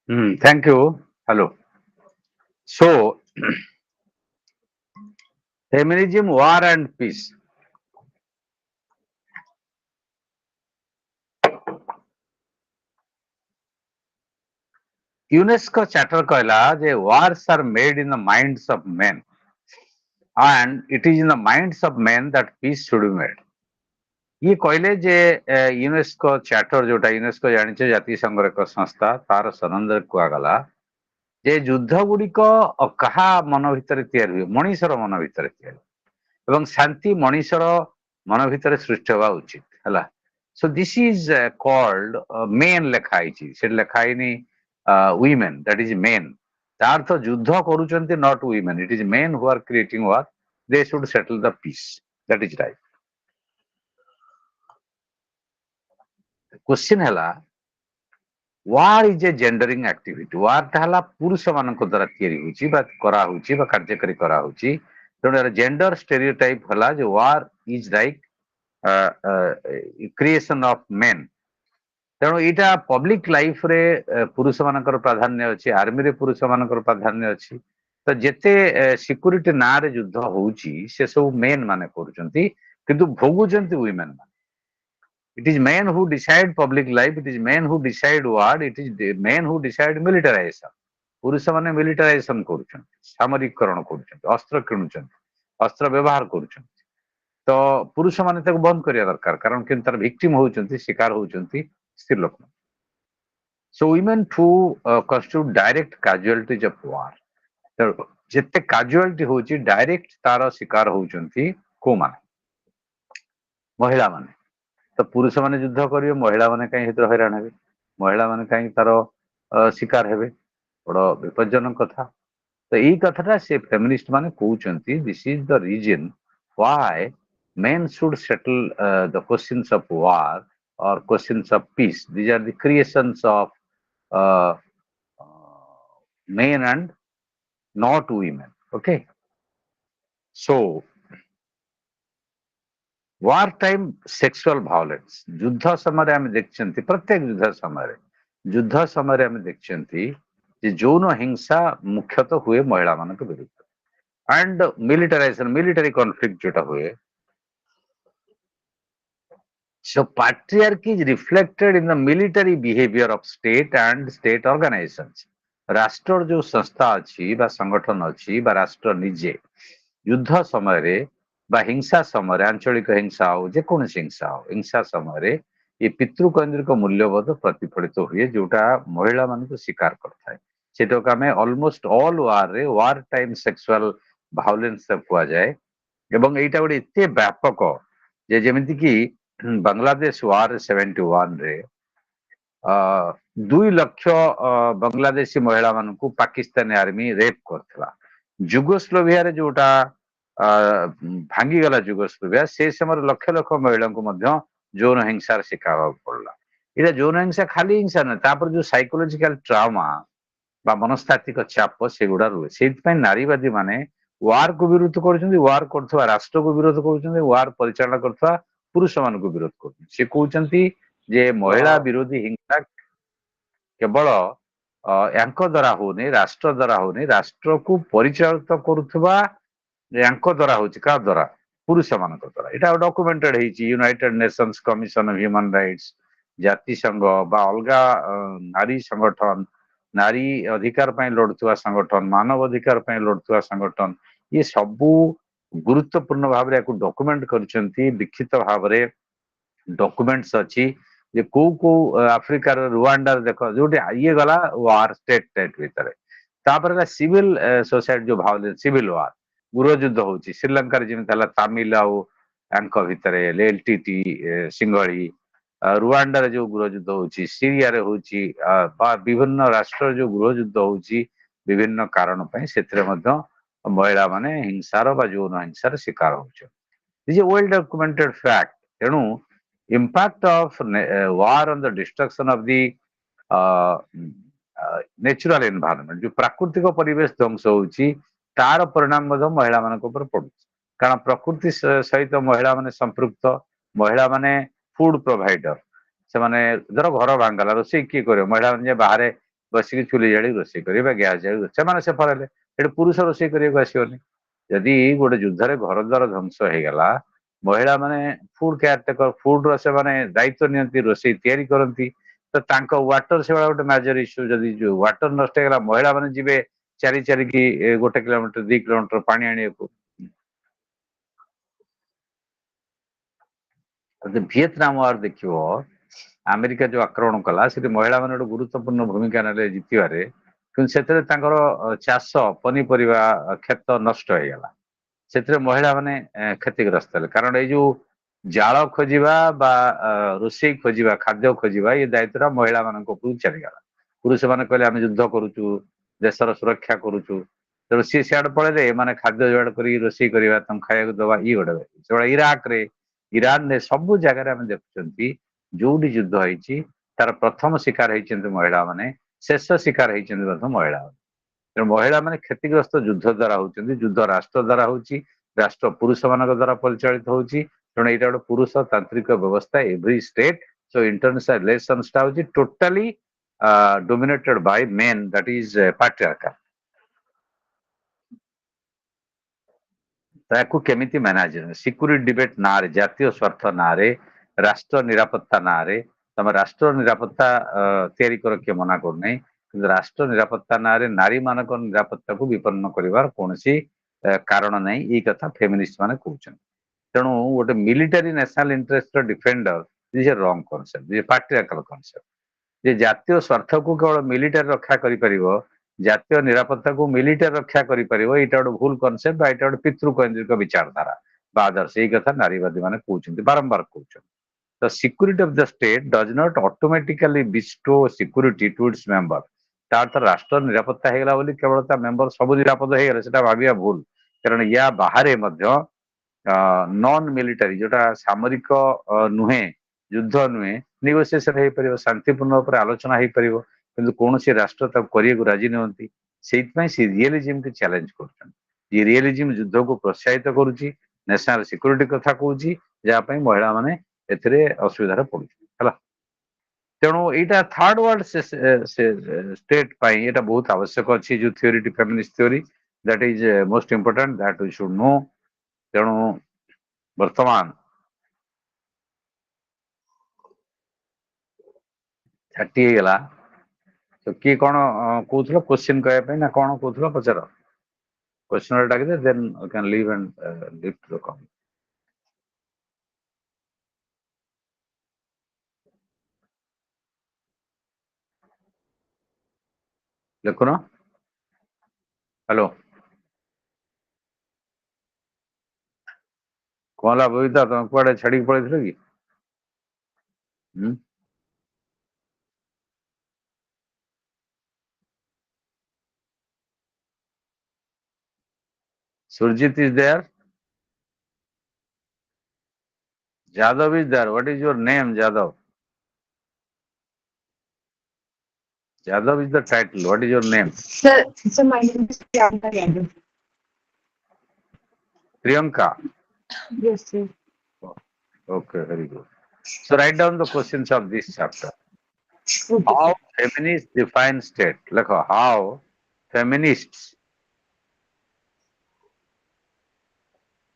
Thank you. Hello. So, feminism, war, and peace. UNESCO charter कहला जे wars are made in the minds of men and it is in the minds of men that peace should be made. ये कहले जे UNESCO charter जोटा UNESCO जानिଛ ଜାତିସଂଘର ଏକ ସଂସ୍ଥା ତାର ସନନ୍ଦରେ କୁହାଗଲା ଯେ ଯୁଦ୍ଧ ଗୁଡ଼ିକ କାହା ମନ ଭିତରେ ତିଆରି ହୁଏ ମଣିଷର ମନ ଭିତରେ ତିଆରି ଏବଂ ଶାନ୍ତି ମଣିଷର ମନ ଭିତରେ ସୃଷ୍ଟି ହେବା ଉଚିତ ହେଲା so this is called men ଲେଖା ହେଇଛି ସେଠି ଲେଖା ହେଇନି women that is men ତା ଅର୍ଥ ଯୁଦ୍ଧ କରୁଛନ୍ତି not women it is men who are creating war they should settle the peace that is right question ହେଲା war is a gendering activity war ଟା ହେଲା ପୁରୁଷ ମାନଙ୍କ ଦ୍ୱାରା ତିଆରି ହେଉଛି ବା କରାହଉଛି ବା କାର୍ଯ୍ୟକାରୀ କରାହଉଛି ତେଣୁ ଏହାର ଜେଣ୍ଡର ଷ୍ଟେରିଓଟାଇପ ହେଲା ଯେ war is like creation of main ତେଣୁ ଏଇଟା ପବ୍ଲିକ ଲାଇଫରେ ପୁରୁଷ ମାନଙ୍କର ପ୍ରାଧାନ୍ୟ ଅଛି ଆର୍ମିରେ ପୁରୁଷ ମାନଙ୍କର ପ୍ରାଧାନ୍ୟ ଅଛି ତ ଯେତେ ସିକ୍ୟୁରିଟି ନାଁରେ ଯୁଦ୍ଧ ହଉଛି ସେ ସବୁ ମେନ୍ ମାନେ କରୁଛନ୍ତି କିନ୍ତୁ ଭୋଗୁଛନ୍ତି ୱିମେନ୍ ମାନେ it is men who decide public life it is men who decide war it is the men who decide militarization ପୁରୁଷ ମାନେ ମିଲିଟାରାଇଜେସନ କରୁଛନ୍ତି ସାମରିକରଣ କରୁଛନ୍ତି ଅସ୍ତ୍ର କିଣୁଛନ୍ତି ଅସ୍ତ୍ର ବ୍ୟବହାର କରୁଛନ୍ତି ତ ପୁରୁଷ ମାନେ ତାକୁ ବନ୍ଦ କରିବା ଦରକାର କାରଣ କିନ୍ତୁ ତାର ଭିକ୍ଟିମ ହଉଛନ୍ତି ଶିକାର ହଉଛନ୍ତି ସ୍ତ୍ରୀ ଲୋକ so women to constitute direct casualties of war ଯେତେ କାଜୁଆଲିଟି ହଉଛି ଡାଇରେକ୍ଟ ତାର ଶିକାର ହଉଛନ୍ତି କୋଉମାନେ ମହିଳା ମାନେ ତ ପୁରୁଷ ମାନେ ଯୁଦ୍ଧ କରିବେ ମହିଳା ମାନେ କାହିଁ ସେଥିରେ ହଇରାଣ ହେବେ ମହିଳା ମାନେ କାହିଁ ତାର ଶିକାର ହେବେ ବଡ ବିପଜ୍ଜନକ କଥା ତ ଏଇ କଥାଟା ସେ ଫେମିନିଷ୍ଟ ମାନେ କହୁଛନ୍ତି this is the reason why men should settle the questions of war or questions of peace these are the creations of uh, men and not women okay so war time sexual violence ଯୁଦ୍ଧ ସମୟରେ ଆମେ ଦେଖିଛନ୍ତି ପ୍ରତ୍ୟେକ ଯୁଦ୍ଧ ସମୟରେ ଆମେ ଦେଖିଛନ୍ତି ଯେ ଯୌନ ହିଂସା ମୁଖ୍ୟତଃ ହୁଏ ମହିଳାମାନଙ୍କ ବିରୁଦ୍ଧରେ and militarization military conflict ଯୋଉଟା ହୁଏ so patriarchy is reflected in the military behavior of state and state organizations ରାଷ୍ଟ୍ରର ଯୋଉ ସଂସ୍ଥା ଅଛି ବା ସଂଗଠନ ଅଛି ବା ରାଷ୍ଟ୍ର ନିଜେ ଯୁଦ୍ଧ ସମୟରେ ବା ହିଂସା ସମୟରେ ଆଞ୍ଚଳିକ ହିଂସା ହଉ ଯେକୌଣସି ହିଂସା ସମୟରେ ଏ ପିତୃକୈନ୍ଦ୍ରିକ ମୂଲ୍ୟବୋଧ ପ୍ରତିଫଳିତ ହୁଏ ଯୋଉଟା ମହିଳାମାନଙ୍କୁ ଶିକାର କରିଥାଏ ସେଟାକୁ ଆମେ ଅଲମୋଷ୍ଟ ଅଲ ୱାରରେ ୱାର ଟାଇମ ସେକ୍ସୁଆଲ ଭାଉଲେନ୍ସ କୁହାଯାଏ ଏବଂ ଏଇଟା ଗୋଟେ ଏତେ ବ୍ୟାପକ ଯେ ଯେମିତିକି ବାଂଲାଦେଶ ୱାର 71ରେ 2 ଲକ୍ଷ ବାଂଲାଦେଶୀ ମହିଳା ମାନଙ୍କୁ ପାକିସ୍ତାନୀ ଆର୍ମି ରେପ୍ କରିଥିଲା ଯୁଗୋସ୍ଲୋଭିଆରେ ଯୋଉଟା ଭାଙ୍ଗିଗଲା ଯୁଗୋସ୍ଲୋଭିଆ ସେ ସମୟରେ ଲକ୍ଷ ଲକ୍ଷ ମହିଳାଙ୍କୁ ମଧ୍ୟ ଯୌନ ହିଂସାର ଶିକାର ହେବାକୁ ପଡିଲା ଏଇଟା ଯୌନ ହିଂସା ଖାଲି ହିଂସା ନୁହେଁ ତାପରେ ଯୋଉ ସାଇକୋଲୋଜିକାଲ ଟ୍ରାଉମା ବା ମନସ୍ତାତ୍ତ୍ୱିକ ଚାପ ସେଗୁଡା ରୁହେ ସେଇଥିପାଇଁ ନାରୀବାଦୀ ମାନେ ୱାରକୁ ବିରୋଧ କରୁଛନ୍ତି ୱାର କରୁଥିବା ରାଷ୍ଟ୍ରକୁ ବିରୋଧ କରୁଛନ୍ତି ୱାର ପରିଚାଳନା କରୁଥିବା ପୁରୁଷ ମାନଙ୍କୁ ବିରୋଧ କରୁଛନ୍ତି ସେ କହୁଛନ୍ତି ଯେ ମହିଳା ବିରୋଧୀ ହିଂସା କେବଳ ୟାଙ୍କ ଦ୍ୱାରା ହଉନି ରାଷ୍ଟ୍ର ଦ୍ୱାରା ହଉନି ରାଷ୍ଟ୍ରକୁ ପରିଚାଳିତ କରୁଥିବା ୟାଙ୍କ ଦ୍ୱାରା ହଉଛି କାହା ଦ୍ୱାରା ପୁରୁଷ ମାନଙ୍କ ଦ୍ୱାରା ଏଇଟା ଡକୁମେଣ୍ଟେଡ ହେଇଛି united nation's commission of human rights ଜାତିସଂଘ ବା ଅଲଗା ନାରୀ ସଂଗଠନ ନାରୀ ଅଧିକାର ପାଇଁ ଲଢୁଥିବା ସଂଗଠନ ମାନବ ଅଧିକାର ପାଇଁ ଲଢୁଥିବା ସଂଗଠନ ଇଏ ସବୁ ଗୁରୁତ୍ୱପୂର୍ଣ୍ଣ ଭାବରେ ୟାକୁ ଡକୁମେଣ୍ଟ କରିଛନ୍ତି ଲିଖିତ ଭାବରେ ଡକୁମେଣ୍ଟସ ଅଛି ଯେ କୋଉ କୋଉ ଆଫ୍ରିକାର ରୁଆଣ୍ଡାରେ ଦେଖ ଯୋଉଠି ଇଏ ଗଲା ୱାର ଷ୍ଟେଟ ଭିତରେ ତାପରେ ହେଲା ସିଭିଲ ସୋସାଇଟି ଯୋଉ ଭାଉଲେନ୍ସ ସିଭିଲ ୱାର ଗୃହ ଯୁଦ୍ଧ ହଉଛି ଶ୍ରୀଲଙ୍କାରେ ଯେମିତି ହେଲା ତାମିଲ ଆଉ ୟାଙ୍କ ଭିତରେ ଏଲଟିଟି ସିଂହଳି ରୁଆଣ୍ଡାରେ ଯୋଉ ଗୃହ ଯୁଦ୍ଧ ହଉଛି ସିରିଆରେ ହଉଛି ବା ବିଭିନ୍ନ ରାଷ୍ଟ୍ରରେ ଯୋଉ ଗୃହ ଯୁଦ୍ଧ ହଉଛି ବିଭିନ୍ନ କାରଣ ପାଇଁ ସେଥିରେ ମଧ୍ୟ ମହିଳା ମାନେ ହିଂସାର ବା ଯୌନ ହିଂସାର ଶିକାର ହଉଛନ୍ତି this is a well documented fact ତେଣୁ impact of war on the destruction of the natural environment ଯୋଉ ପ୍ରାକୃତିକ ପରିବେଶ ଧ୍ୱଂସ ହଉଛି ତାର ପରିଣାମ ମଧ୍ୟ ମହିଳା ମାନଙ୍କ ଉପରେ ପଡୁଛି କାରଣ ପ୍ରକୃତି ସହିତ ମହିଳା ମାନେ ସମ୍ପୃକ୍ତ ମହିଳା ମାନେ ଫୁଡ ପ୍ରୋଭାଇଡର ସେମାନେ ଧର ଘର ଭାଙ୍ଗଲା ରୋଷେଇ କିଏ କରିବ ମହିଳା ମାନେ ବାହାରେ ବସିକି ଚୁଲି ଜାଳି ରୋଷେଇ କରିବେ ବା ଗ୍ୟାସ୍ ଜାଳି ସେମାନେ ସେଫର ହେଲେ। ସେଠି ପୁରୁଷ ରୋଷେଇ କରିବାକୁ ଆସିବନି। ଯଦି ଗୋଟେ ଯୁଦ୍ଧରେ ଘର ଦ୍ୱାର ଧ୍ୱଂସ ହେଇଗଲା, ମହିଳା ମାନେ ଫୁଡ କେୟାର ଟେକର ଫୁଡ ର ସେମାନେ ଦାୟିତ୍ୱ ନିଅନ୍ତି, ରୋଷେଇ ତିଆରି କରନ୍ତି। ତ ତାଙ୍କ ୱାଟର ସେଭଳିଆ ଗୋଟେ ମେଜର ଇସ୍ୟୁ। ଯଦି ଯୋଉ ୱାଟର ନଷ୍ଟ ହେଇଗଲା, ମହିଳା ମାନେ ଯିବେ ଚାରି 1 କିଲୋମିଟର 2 କିଲୋମିଟର ପାଣି ଆଣିବାକୁ। ଯଦି ଭିଏତନାମ ୱାର ଦେଖିବ, ଆମେରିକା ଯୋଉ ଆକ୍ରମଣ କଲା ସେଠି ମହିଳା ମାନେ ଗୋଟେ ଗୁରୁତ୍ୱପୂର୍ଣ୍ଣ ଭୂମିକା ନେଲେ ଜିତିବାରେ। କିନ୍ତୁ ସେଥିରେ ତାଙ୍କର ଚାଷ ପନିପରିବା କ୍ଷେତ ନଷ୍ଟ ହେଇଗଲା। ସେଥିରେ ମହିଳା ମାନେ କ୍ଷତିଗ୍ରସ୍ତ ହେଲେ। କାରଣ ଏଇ ଯୋଉ ଜାଳ ଖୋଜିବା ବା ରୋଷେଇ ଖୋଜିବା, ଖାଦ୍ୟ ଖୋଜିବା, ଏ ଦାୟିତ୍ୱଟା ମହିଳା ମାନଙ୍କ ଉପରକୁ ଚାଲିଗଲା। ପୁରୁଷ ମାନେ କହିଲେ ଆମେ ଯୁଦ୍ଧ କରୁଛୁ, ଦେଶର ସୁରକ୍ଷା କରୁଛୁ। ତେଣୁ ସିଏ ସିଆଡେ ପଳେଇଲେ, ଏମାନେ ଖାଦ୍ୟ ଯୋଗାଡ଼ କରି ରୋଷେଇ କରିବା, ତାଙ୍କୁ ଖାଇବାକୁ ଦବା, ଇଏ ଗୋଟେ। ସେଭଳିଆ ଇରାକରେ, ଇରାନରେ ସବୁ ଜାଗାରେ ଆମେ ଦେଖୁଛନ୍ତି ଯୋଉଠି ଯୁଦ୍ଧ ହେଇଛି ତାର ପ୍ରଥମ ଶିକାର ହେଇଛନ୍ତି ମହିଳା ମାନେ, ଶେଷ ଶିକାର ହେଇଛନ୍ତି ମଧ୍ୟ ମହିଳା ମାନେ। ତେଣୁ ମହିଳା ମାନେ କ୍ଷତିଗ୍ରସ୍ତ ଯୁଦ୍ଧ ଦ୍ଵାରା ହଉଛନ୍ତି, ଯୁଦ୍ଧ ରାଷ୍ଟ୍ର ଦ୍ଵାରା ହଉଛି, ରାଷ୍ଟ୍ର ପୁରୁଷ ମାନଙ୍କ ଦ୍ଵାରା ପରିଚାଳିତ ହଉଛି। ତେଣୁ ଏଇଟା ଗୋଟେ ପୁରୁଷ ତାନ୍ତ୍ରିକ ବ୍ୟବସ୍ଥା ଏଭ୍ରି ଷ୍ଟେଟ। ସୋ ଇଣ୍ଟରନ୍ୟାସନାଲ ରିଲେସନ୍ସଟା ହଉଛି totally dominated by men, that is patriarchal. ତାକୁ କେମିତି ମ୍ୟାନେଜ, ସିକ୍ୟୁରିଟି ଡିବେଟ ନାଁରେ, ଜାତୀୟ ସ୍ୱାର୍ଥ ନାଁରେ, ରାଷ୍ଟ୍ର ନିରାପତ୍ତା ନାଁରେ, ତମେ ରାଷ୍ଟ୍ର ନିରାପତ୍ତା ତିଆରି କର, କିଏ ମନା କରୁନାହିଁ। କିନ୍ତୁ ରାଷ୍ଟ୍ର ନିରାପତ୍ତା ନାଁରେ ନାରୀ ମାନଙ୍କ ନିରାପତ୍ତାକୁ ବିପନ୍ନ କରିବାର କୌଣସି କାରଣ ନାହିଁ, ଏଇ କଥା ଫେମିନିଷ୍ଟ ମାନେ କହୁଛନ୍ତି। ତେଣୁ ଗୋଟେ ମିଲିଟାରୀ ନ୍ୟାସନାଲ ଇଣ୍ଟରେଷ୍ଟର defender is a wrong concept, is a patriarchal concept. ଯେ ଜାତୀୟ ସ୍ୱାର୍ଥକୁ କେବଳ ମିଲିଟାରୀ ରକ୍ଷା କରିପାରିବ, ଜାତୀୟ ନିରାପତ୍ତାକୁ ମିଲିଟାରୀ ରକ୍ଷା କରିପାରିବ, ଏଇଟା ଗୋଟେ ଭୁଲ କନସେପ୍ଟ ବା ଏଇଟା ଗୋଟେ ପିତୃକୈନ୍ଦ୍ରିକ ବିଚାରଧାରା ବା ଆଦର୍ଶ। ଏଇ କଥା ନାରୀବାଦୀ ମାନେ କହୁଛନ୍ତି, ବାରମ୍ବାର କହୁଛନ୍ତି। The security of the state does not automatically bestow security to its member। ତା ଅର୍ଥ ରାଷ୍ଟ୍ର ନିରାପତ୍ତା ହେଇଗଲା ବୋଲି କେବଳ ତା ମେମ୍ବର ସବୁ ନିରାପଦ ହେଇଗଲେ, ସେଟା ଭାବିବା ଭୁଲ। କାରଣ ୟା ବାହାରେ ମଧ୍ୟ ନନ୍ ମିଲିଟାରୀ, ଯୋଉଟା ସାମରିକ ନୁହେଁ, ଯୁଦ୍ଧ ନୁହେଁ, ନେଗୋସିଏସନ ହେଇପାରିବ, ଶାନ୍ତିପୂର୍ଣ୍ଣ ଉପରେ ଆଲୋଚନା ହେଇପାରିବ। କିନ୍ତୁ କୌଣସି ରାଷ୍ଟ୍ର ତାକୁ କରିବାକୁ ରାଜି ନୁହନ୍ତି। ସେଇଥିପାଇଁ ସେ ରିଏଲିଜିମକୁ ଚ୍ୟାଲେଞ୍ଜ କରୁଛନ୍ତି। ଏ ରିଏଲିଜିମ ଯୁଦ୍ଧକୁ ପ୍ରୋତ୍ସାହିତ କରୁଛି, ନ୍ୟାସନାଲ ସିକ୍ୟୁରିଟି କଥା କହୁଛି, ଯାହା ପାଇଁ ମହିଳା ମାନେ ଏଥିରେ ଅସୁବିଧାରେ ପଡୁଛନ୍ତି, ହେଲା। ତେଣୁ ଏଇଟା ଥାର୍ଡ ୱାର୍ଲଡ ଷ୍ଟେଟ ପାଇଁ ଏଇଟା ବହୁତ ଆବଶ୍ୟକ ଅଛି, ଯୋଉ theory, feminist theory, that is most important, that we should know. ତେଣୁ ବର୍ତ୍ତମାନ 30 ହେଇଗଲା। ତ କିଏ କଣ କହୁଥିଲ କୋଶ୍ଚିନ୍ କହିବା ପାଇଁ, ନା କଣ କହୁଥିଲ ପଚାର। କୋଶ୍ଚିନ୍ ଡାକିଦେ, then you can leave and lift the come. ଦେଖୁନ, ହ୍ୟାଲୋ, କଣ ହେଲା ବବିତା, ତମେ କୁଆଡେ ଛାଡିକି ପଳେଇଥିଲ କି? ହୁଁ? Surjit is there. Jadhav is there. What is your name, Jadhav? Jadhav is the title. What is your name? Sir, my name is Priyanka Yadav. Priyanka. Yes, sir. Okay, very good. So write down the questions of this chapter. Okay, How sir. feminists define state? Lekho, how feminists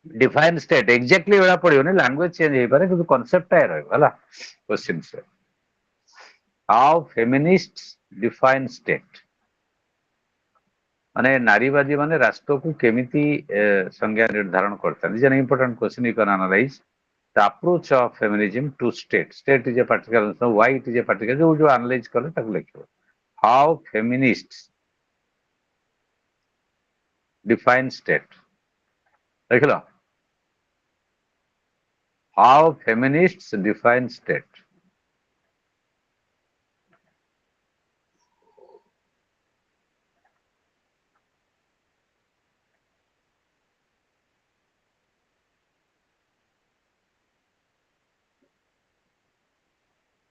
define state? Exactly ଏଗୁଡ଼ା ପଡିବନି, language change ହେଇପାରେ, କିନ୍ତୁ concept ଟା ରହିବ, ହେଲା questions ରେ। How feminists define state? ମାନେ ନାରୀବାଦୀ ମାନେ ରାଷ୍ଟ୍ରକୁ କେମିତି ସଂଜ୍ଞା ନିର୍ଦ୍ଧାରଣ କରିଥାନ୍ତି? This is an important question. You can analyze the approach of feminism to state. State is a particular, so why it is a particular, जो analyze करो ताको लिखो। How feminists define state? लिख लो। How feminists define state?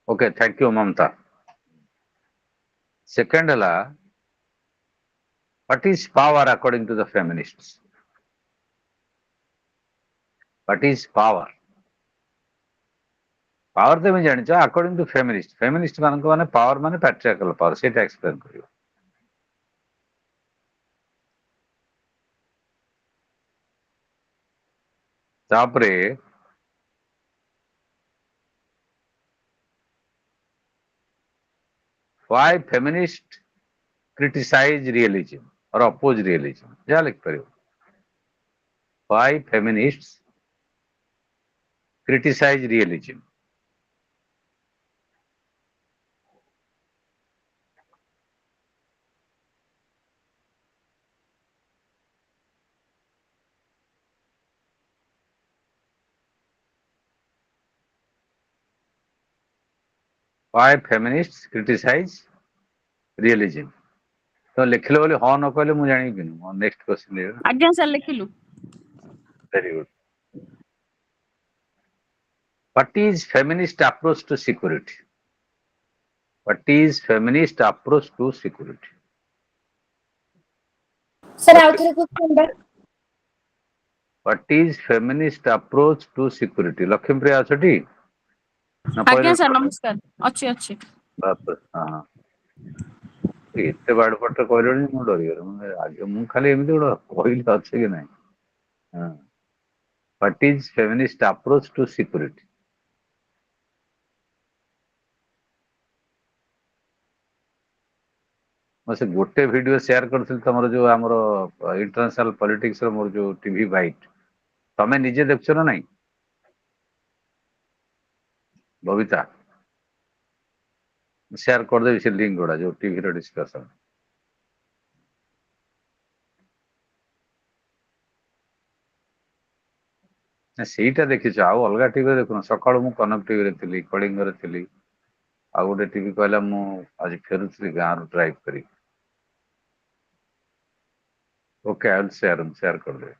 Okay, thank you, Mamta. Second ହେଲା, what is power according to the feminists? What is power? Power तो मैं जानी according to feminist मान माने पावर माने पैट्रियार्कल पावर से एक्सप्लेन करियो तापरे व्हाई फेमिनिस्ट क्रिटिसाइज रियलिज्म और अपोज रियलिज्म जा लिख परियो why feminists criticise realism why feminists criticise realism तो लिखले बोले हाँ न कहले मु जानि कि नेक्स्ट क्वेश्चन ले आज्ञा सर लिखिलु very good what is feminist approach to security what is feminist approach to security sir आउथरे क्वेश्चन बा what is feminist approach to security Laxmipriya अछटी ना आज्ञा पहिले सर नमस्कार अच्छी अच्छी बाप हाँ एते बाड़ पट कहलଣି ମୁଁ ଡରିଗଲି ମୁଁ ଆगे ମୁଁ ଖାଲି ଏମିତି ଗୋଟେ କହିଲି ଅଛି କି ନାହିଁ ହଁ what is feminist approach to security ମୁଁ ସେ ଗୋଟେ ଭିडिଓ शेयर କରିଥିଲି ତମର ଯୋଉ ଆମର इंटरनेशनल पॉलिटिक्स ର ମୋର ଯୋଉ टीवी बाइट ତମେ ନିଜେ ଦେଖଛ ନା ନାହିଁ बबीता शेयर କରିଦେବି ସେ ଲିଙ୍କ ଗୁଡା ଯୋଉ टीवी ର डिस्कशन ସେଇଟା ଦେଖିଛ ଆଉ ଅଲଗା ଟିଭିରେ ଦେଖୁନ ସକାଳୁ ମୁଁ କନକ ଟିଭିରେ ଥିଲି କଳିଙ୍ଗରେ ଥିଲି ଆଉ ଗୋଟେ ଟିଭି କହିଲା ମୁଁ ଆଜି ଫେରୁଥିଲି ଗାଁରୁ ଡ୍ରାଇଭ୍ କରି ओके आई विल शेयर कर दे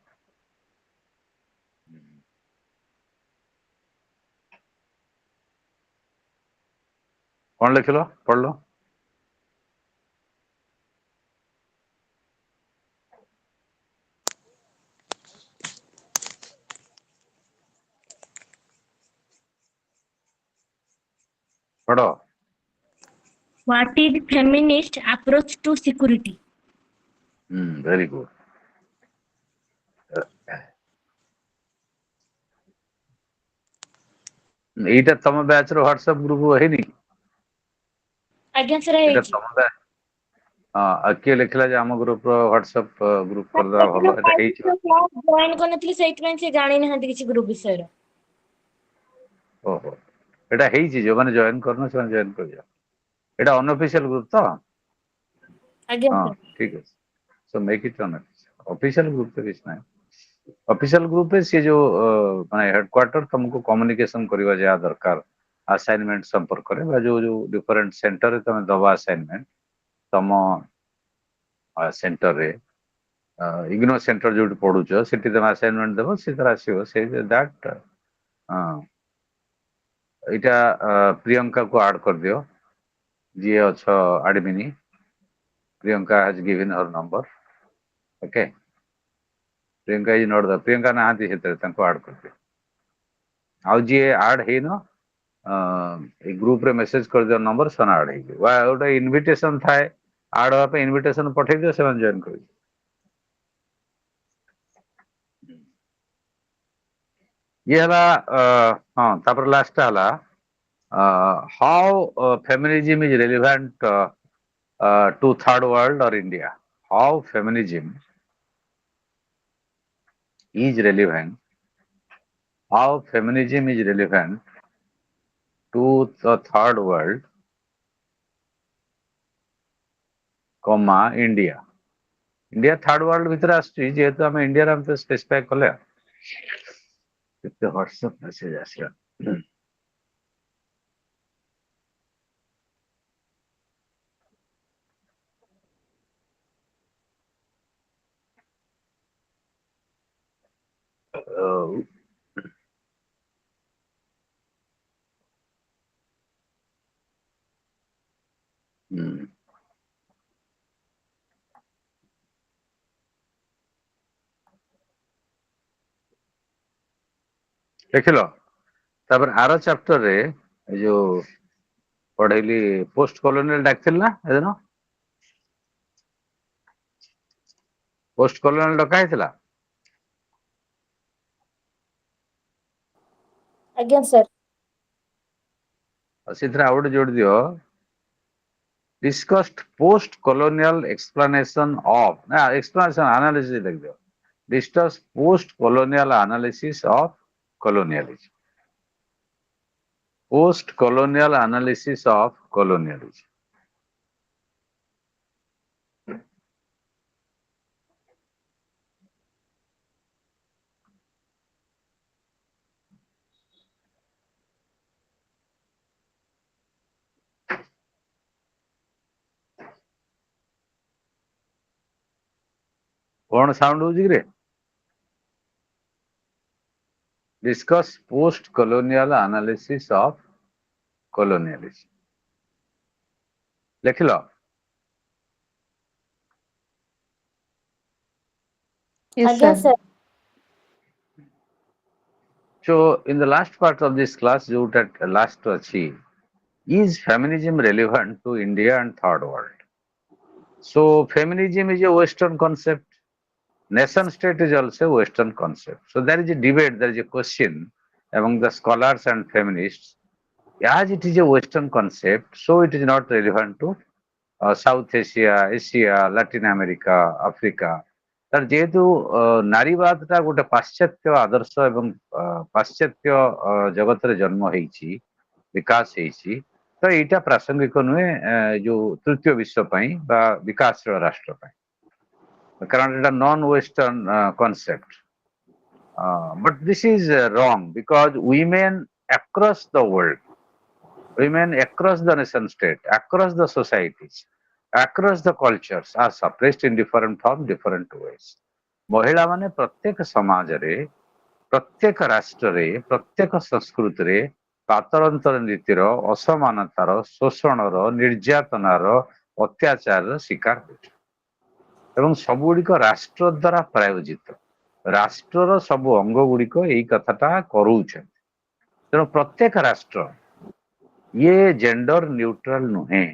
कौन लिखिल पढ़ लो पढ़ो what is feminist approach to security very good এইটা ତମ ବ୍ୟାଚ୍ ର WhatsApp ଗ୍ରୁପ ହେଇନି आज्ञा सर ଏଇଟା ହେଇଛି ତମ ବ୍ୟାଚ୍ ହଁ ଆଉ କିଏ ଲେଖିଲା ଯେ ଆମ ଗ୍ରୁପ ର WhatsApp ଗ୍ରୁପ सर କରିଦେବା ଭଲ ଏଇଟା ସେଦିନ ହେଇଛି କ୍ଲାସ ଜଏନ କରିନଥିଲି ସେଇଥିପାଇଁ ସେ ଜାଣି ନାହାନ୍ତି କିଛି ଗ୍ରୁପ ବିଷୟରେ ଓହୋ ଏଇଟା ହେଇଛି ଯୋଉମାନେ ଜଏନ କରିନ ସେମାନେ ଜଏନ କରିଯାଅ ଏଇଟା ଅନଅଫିସିଆଲ ଗ୍ରୁପ ତ आज्ञा ହଁ सर ଠିକ ଅଛି so make it unofficial official group ତ କିଛି ନାହିଁ ऑफिशियल ग्रुप है सी जो माने हेडक्वार्टर तुमको कम्युनिकेशन करवा जा दरकार असाइनमेंट संपर्क करे जो जो डिफरेंट सेंटर तुम दबा असाइनमेंट तुम सेंटर रे इग्नो सेंटर जो पढ़ुच से तुम असाइनमेंट देव सी तरह आसो से दैट यहाँ प्रियंका को ऐड कर दियो जी अच्छा admin Priyanka has given her number okay Priyanka is not the Priyanka नहांती हेतरे तांको ऐड कर दियो आउ जी ऐड हेनो ए ग्रुप रे मेसेज कर दियो नंबर सन ऐड हे वा गोटे इनविटेशन थाए ऐड होगा पे इनविटेशन पठे दियो से जॉइन कर ये हला हां तापर लास्ट हला how feminism is relevant to third world or India. How feminism is relevant, how feminism is relevant to the third world, comma, India. India third world ଭିତରେ ଆସୁଛି ଯେହେତୁ ଆମେ ଇଣ୍ଡିଆରେ ଆମେ ତ ସ୍ପେସିଫାଇ କଲେ କେତେ ହ୍ୱାଟ୍ସଆପ ମେସେଜ ଆସିଲା ଦେଖିଲ तापर आरो चैप्टर रे ए जो पढ़ैली पोस्ट कॉलोनियल डाकथिल ना एदिन पोस्ट कॉलोनियल डका ହେଇଥିଲା ଆଜ୍ଞା ସାର୍। ସେଥିରେ ଆଉ ଗୋଟେ ଯୋଡ଼ି ଦିଅ discussed post colonial explanation of ना explanation analysis लिख दियो discuss post colonial analysis of colonialism post colonial analysis of colonialism कौन साउंड होजी रे discuss post colonial analysis of colonialism लिख लो Yes, ଆଜ୍ଞା sir. Sir. so in the last part of this class जोटा last अच्छी is feminism relevant to India and third world so feminism is a western concept nation state is also a western concept so there is a debate there is a question among the scholars and feminists as it is a western concept so it is not relevant to South Asia Asia Latin America Africa ତାର ଯେହେତୁ ନାରୀବାଦଟା ଗୋଟେ ପାଶ୍ଚାତ୍ୟ ଆଦର୍ଶ ଏବଂ ପାଶ୍ଚାତ୍ୟ ଜଗତରେ ଜନ୍ମ ହେଇଛି ବିକାଶ ହେଇଛି ତ ଏଇଟା ପ୍ରାସଙ୍ଗିକ ନୁହେଁ ଯୋଉ ତୃତୀୟ ବିଶ୍ୱ ପାଇଁ ବା ବିକାଶଶୀଳ ରାଷ୍ଟ୍ର ପାଇଁ କାରଣ ଏଟା non western concept but this is wrong because women across the world women across the nation state across the societies across the cultures are suppressed in different forms different ways महिला माने प्रत्येक समाज रे प्रत्येक राष्ट्र रे प्रत्येक संस्कृति रे पातरंतर नीतिर असमानतार शोषणर निर्यातनार अत्याचार शिकार होते एवं सबुगुड़िक राष्ट्र द्वारा प्रायोजित राष्ट्रर सब अंग गुड़िक यही कथाटा करूछन तेणु प्रत्येक राष्ट्र ये जेंडर न्यूट्रल नुहे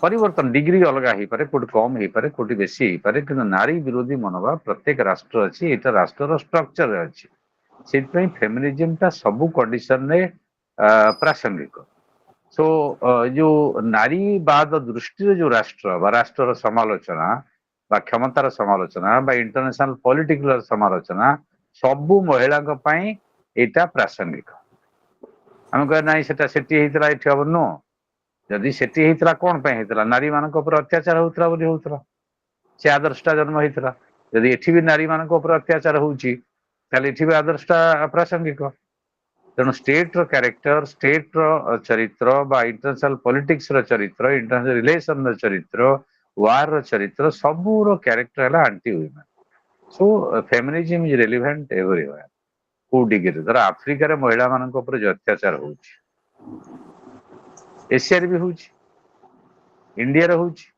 परिवर्तन डिग्री अलग हो पारे कोटी कम हो पारे कोटी बेसी हो पारे किंतु नारी विरोधी मनोभाव प्रत्येक राष्ट्र अच्छी एटा राष्ट्रर स्ट्रक्चर अच्छी से फेमिनिज्म टा सबु कंडीशन रे प्रासंगिक सो जो नारीवाद दृष्टि जो राष्ट्र बा राष्ट्रर समालोचना बा क्षमतार समालोचना बा इंटरनेशनल पॉलिटिकल समालोचना सबु महिला एटा प्रासंगिक आम कह ना सेटा सेठी हेतला एठी अब नो जदि सेठी हेतला कोन पे हेतला नारी मानक ऊपर अत्याचार होतला बोली होतला से आदर्शटा जन्म हेतला जदि एठी भी नारी मानक ऊपर अत्याचार होउची ताले एठी भी आदर्शटा प्रासंगिक तेणु स्टेट रो कैरेक्टर स्टेट रो चरित्र बा इंटरनेशनल पॉलिटिक्स रो चरित्र इंटरनेशनल रिलेशन रो चरित्र वार रो चरित्र सबू रो कैरेक्टर है anti women so feminism is relevant everywhere को डिग्री धर आफ्रिका रे महिला मानक ऊपर जो अत्याचार होउची एशिया रे भी होउची इंडिया रे होउची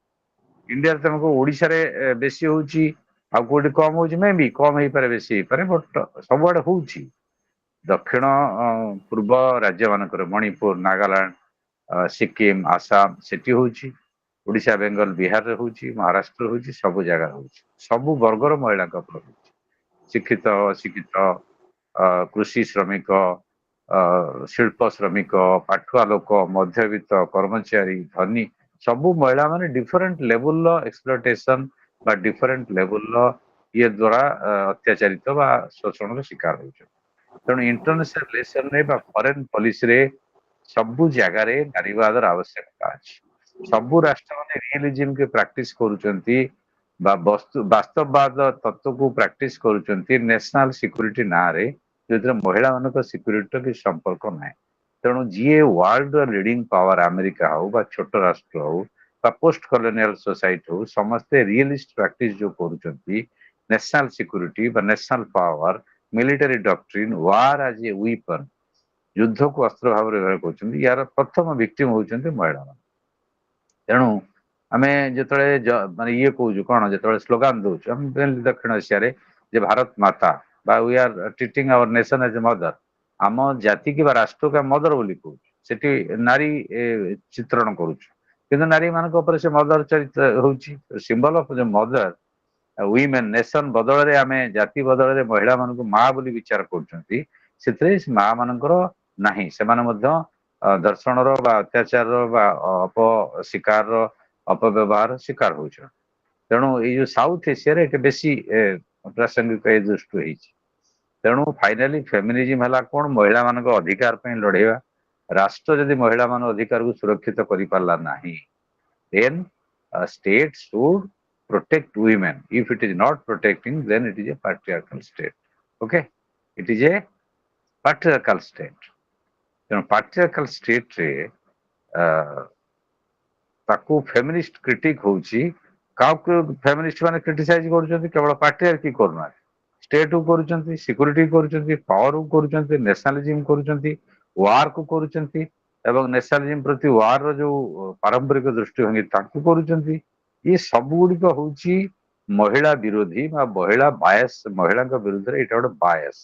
इंडिया रे तुमको ओडिसा रे बेसी होउची आ कोडी कम होउची मे भी कम हेई पारे बेसी हेई पारे बट सबआडे होउची दक्षिण पूर्व राज्य मानकर मणिपुर नागालैंड सिक्किम आसाम सेठी होउची ओडिशा बेंगल बिहार रे होउची महाराष्ट्र होउची सब जगह होउची सब वर्गर महिला का ऊपर होउची शिक्षित अशिक्षित कृषि श्रमिक शिल्प श्रमिक पाठुआ लोक मध्यवित्त कर्मचारी धनी सबू महिला माने डिफरेंट लेवल एक्सप्लॉयटेशन बा डिफरेंट लेवल ये द्वारा अत्याचारित बा शोषण शिकार होउछ तेणु इंटरनेशनल रिलेशन रे बा फॉरेन पॉलिसी रे सबू जगह रे नारीवादर आवश्यकता अछि सबू राष्ट्र माने रियलिज्म के प्रैक्टिस करूचंती बा वास्तववाद तत्व को प्रैक्टिस करूचंती नेशनल सिक्योरिटी ना रे जो महिला मानक सिक्योरिटी के संपर्क ना तेणु जी वर्ल्ड लीडिंग पावर अमेरिका हो बा छोट राष्ट्र हो बा पोस्ट कॉलोनियल सोसाइटी हो समस्ते रियलिस्ट प्रैक्टिस जो करूचंती नेशनल सिक्योरिटी बा national power military doctrine war as a weapon युद्ध को अस्त्र भाव व्यवहार कर यार प्रथम विक्टिम होउचंती महिला तेणु आमे जतळे माने ये कहूँ कौन जो स्लोगान दौर दक्षिण एशिया रे जे भारत माता बा we are treating our nation as a mother आम जाति कि राष्ट्र का मदर बोली कहूँ सेठी नारी चित्रण करुଛୁ किंतु नारी मान से मदर चरित्र होची symbol of the mother women nation बदल रे आमे जाति बदल रे महिला मान को माँ बोली विचार करछंती सेतरे माँ मानकर नाही सेमाने मध्य दर्शन रो बा अत्याचार रो बा अप शिकार रो अपव्यवहार शिकार होछ तेणु ये जो साउथ एशिया रे बेसी प्रासंगिक ए दृष्टि होईची तेणु फाइनाली फेमिनिज्म हला कोन महिला मान अधिकार पे लड़ेवा राष्ट्र यदि महिला मान अधिकार को सुरक्षित करि पारला नाही then a state should protect women. If it is not protecting, then it is a patriarchal state. Okay? It is a patriarchal state. ତେଣୁ patriarchal state ରେ ତାକୁ ଫେମିନିଷ୍ଟ କ୍ରିଟିକ ହଉଛି କାହାକୁ ଫେମିନିଷ୍ଟ ମାନେ କ୍ରିଟିସାଇଜ କରୁଛନ୍ତି କେବଳ ପାଟ୍ରିଆର୍କି କରୁନାହାନ୍ତି ଷ୍ଟେଟ କୁ କରୁଛନ୍ତି ସିକ୍ୟୁରିଟି କରୁଛନ୍ତି ପାୱାର କୁ କରୁଛନ୍ତି ନ୍ୟାସନାଲିଜିମ କରୁଛନ୍ତି ୱାର କୁ କରୁଛନ୍ତି ଏବଂ ନ୍ୟାସନାଲିଜିମ ପ୍ରତି ୱାର ର ଯୋଉ ପାରମ୍ପରିକ ଦୃଷ୍ଟିଭଙ୍ଗୀ ତାକୁ କରୁଛନ୍ତି ଏ ସବୁ ଗୁଡିକ ହଉଛି ମହିଳା ବିରୋଧୀ ବା ମହିଳା ବାୟସ ମହିଳାଙ୍କ ବିରୁଦ୍ଧରେ ଏଇଟା ଗୋଟେ ବାୟସ